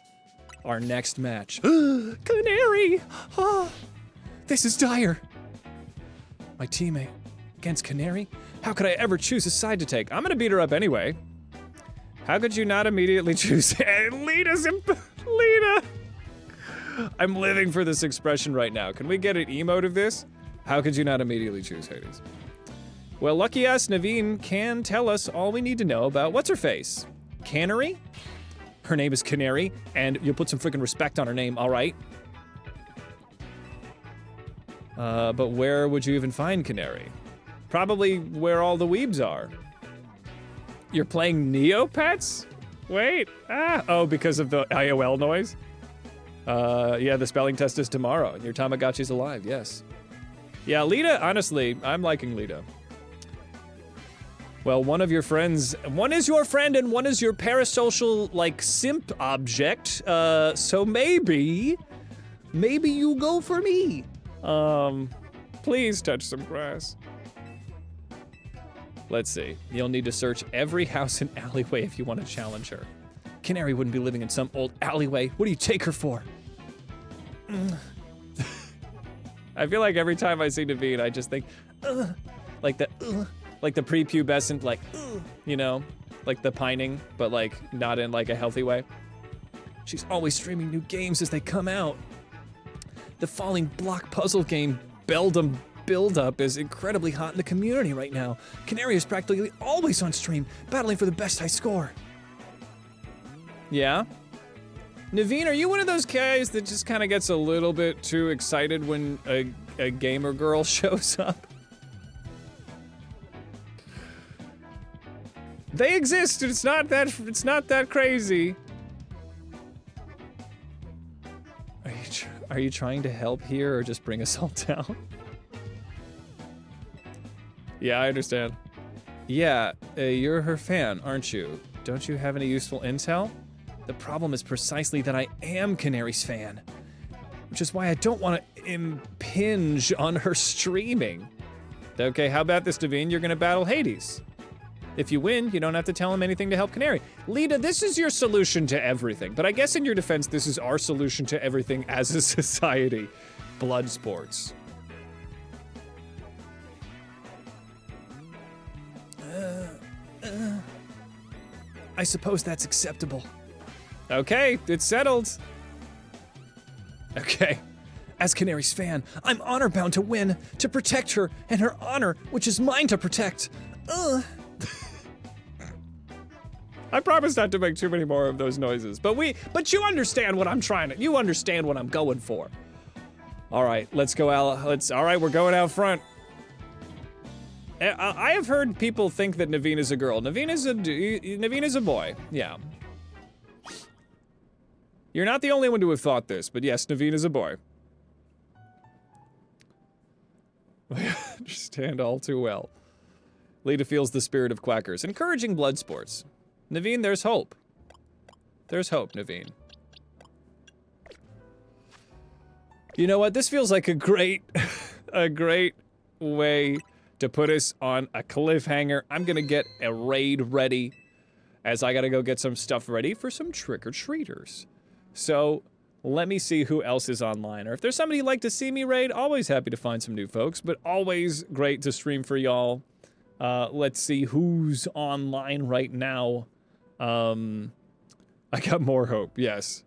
Our next match. Canary! Oh, this is dire. My teammate against Canary? How could I ever choose a side to take? I'm gonna beat her up anyway. How could you not immediately choose Lita? I'm living for this expression right now. Can we get an emote of this? How could you not immediately choose Hades? Well, lucky us, Naveen can tell us all we need to know about what's-her-face. Canary? Her name is Canary, and you'll put some freaking respect on her name, all right? But where would you even find Canary? Probably where all the weebs are. You're playing Neopets? Wait, oh, because of the IOL noise? Yeah, the spelling test is tomorrow, and your Tamagotchi's alive, yes. Yeah, Lita, honestly, I'm liking Lita. Well, one of your friends, one is your friend and one is your parasocial, like, simp object, so maybe you go for me. Please touch some grass. Let's see, you'll need to search every house and alleyway if you want to challenge her. Canary wouldn't be living in some old alleyway. What do you take her for? I feel like every time I see Naveen, I just think, like the prepubescent, like, you know, like the pining, but like not in like a healthy way. She's always streaming new games as they come out. The falling block puzzle game Beldum Build-Up is incredibly hot in the community right now. Canary is practically always on stream, battling for the best high score. Yeah? Naveen, are you one of those guys that just kind of gets a little bit too excited when a gamer girl shows up? They exist, it's not that crazy. Are you trying to help here or just bring us all down? Yeah, I understand. Yeah, you're her fan, aren't you? Don't you have any useful intel? The problem is precisely that I am Canary's fan, which is why I don't want to impinge on her streaming. Okay, how about this, Naveen? You're gonna battle Hades. If you win, you don't have to tell him anything to help Canary. Lita, this is your solution to everything, but I guess in your defense, this is our solution to everything as a society. Blood sports. I suppose that's acceptable. Okay, it's settled. Okay. As Canary's fan, I'm honor-bound to win, to protect her and her honor, which is mine to protect. I promise not to make too many more of those noises. But you understand what I'm you understand what I'm going for. All right, let's go out. All right, we're going out front. I have heard people think that Naveen is a girl. Naveen is a boy. Yeah. You're not the only one to have thought this, but yes, Naveen is a boy. Understand all too well. Lita feels the spirit of quackers. Encouraging blood sports. Naveen, there's hope. There's hope, Naveen. You know what? This feels like a great way to put us on a cliffhanger. I'm gonna get a raid ready, as I gotta go get some stuff ready for some trick-or-treaters. So, let me see who else is online. Or if there's somebody you'd like to see me raid, always happy to find some new folks, but always great to stream for y'all. Let's see who's online right now. I got more hope, yes.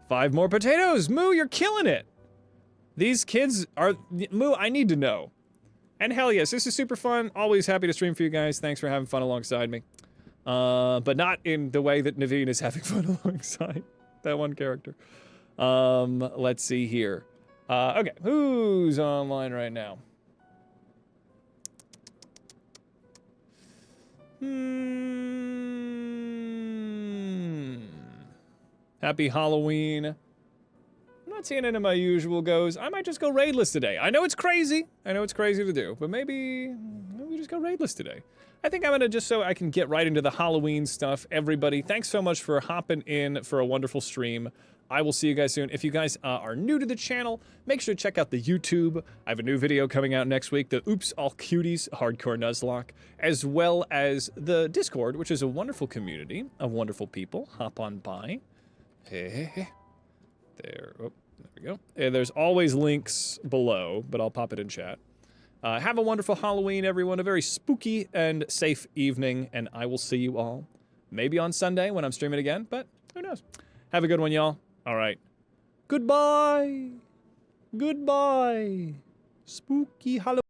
5 more potatoes! Moo, you're killing it! These kids are... Moo, I need to know. And hell yes, this is super fun. Always happy to stream for you guys. Thanks for having fun alongside me. But not in the way that Naveen is having fun alongside that one character. Let's see here. Okay, who's online right now? Happy Halloween. I'm not seeing any of my usual goes. I might just go raidless today. I know it's crazy. I know it's crazy to do, but maybe we just go raidless today. I think I'm gonna just so I can get right into the Halloween stuff. Everybody, thanks so much for hopping in for a wonderful stream. I will see you guys soon. If you guys are new to the channel, make sure to check out the YouTube. I have a new video coming out next week, the Oops All Cuties Hardcore Nuzlocke, as well as the Discord, which is a wonderful community of wonderful people. Hop on by. Hey. There, oh, there we go. And there's always links below, but I'll pop it in chat. Have a wonderful Halloween, everyone. A very spooky and safe evening, and I will see you all maybe on Sunday when I'm streaming again, but who knows. Have a good one, y'all. All right. Goodbye. Goodbye. Spooky Halloween.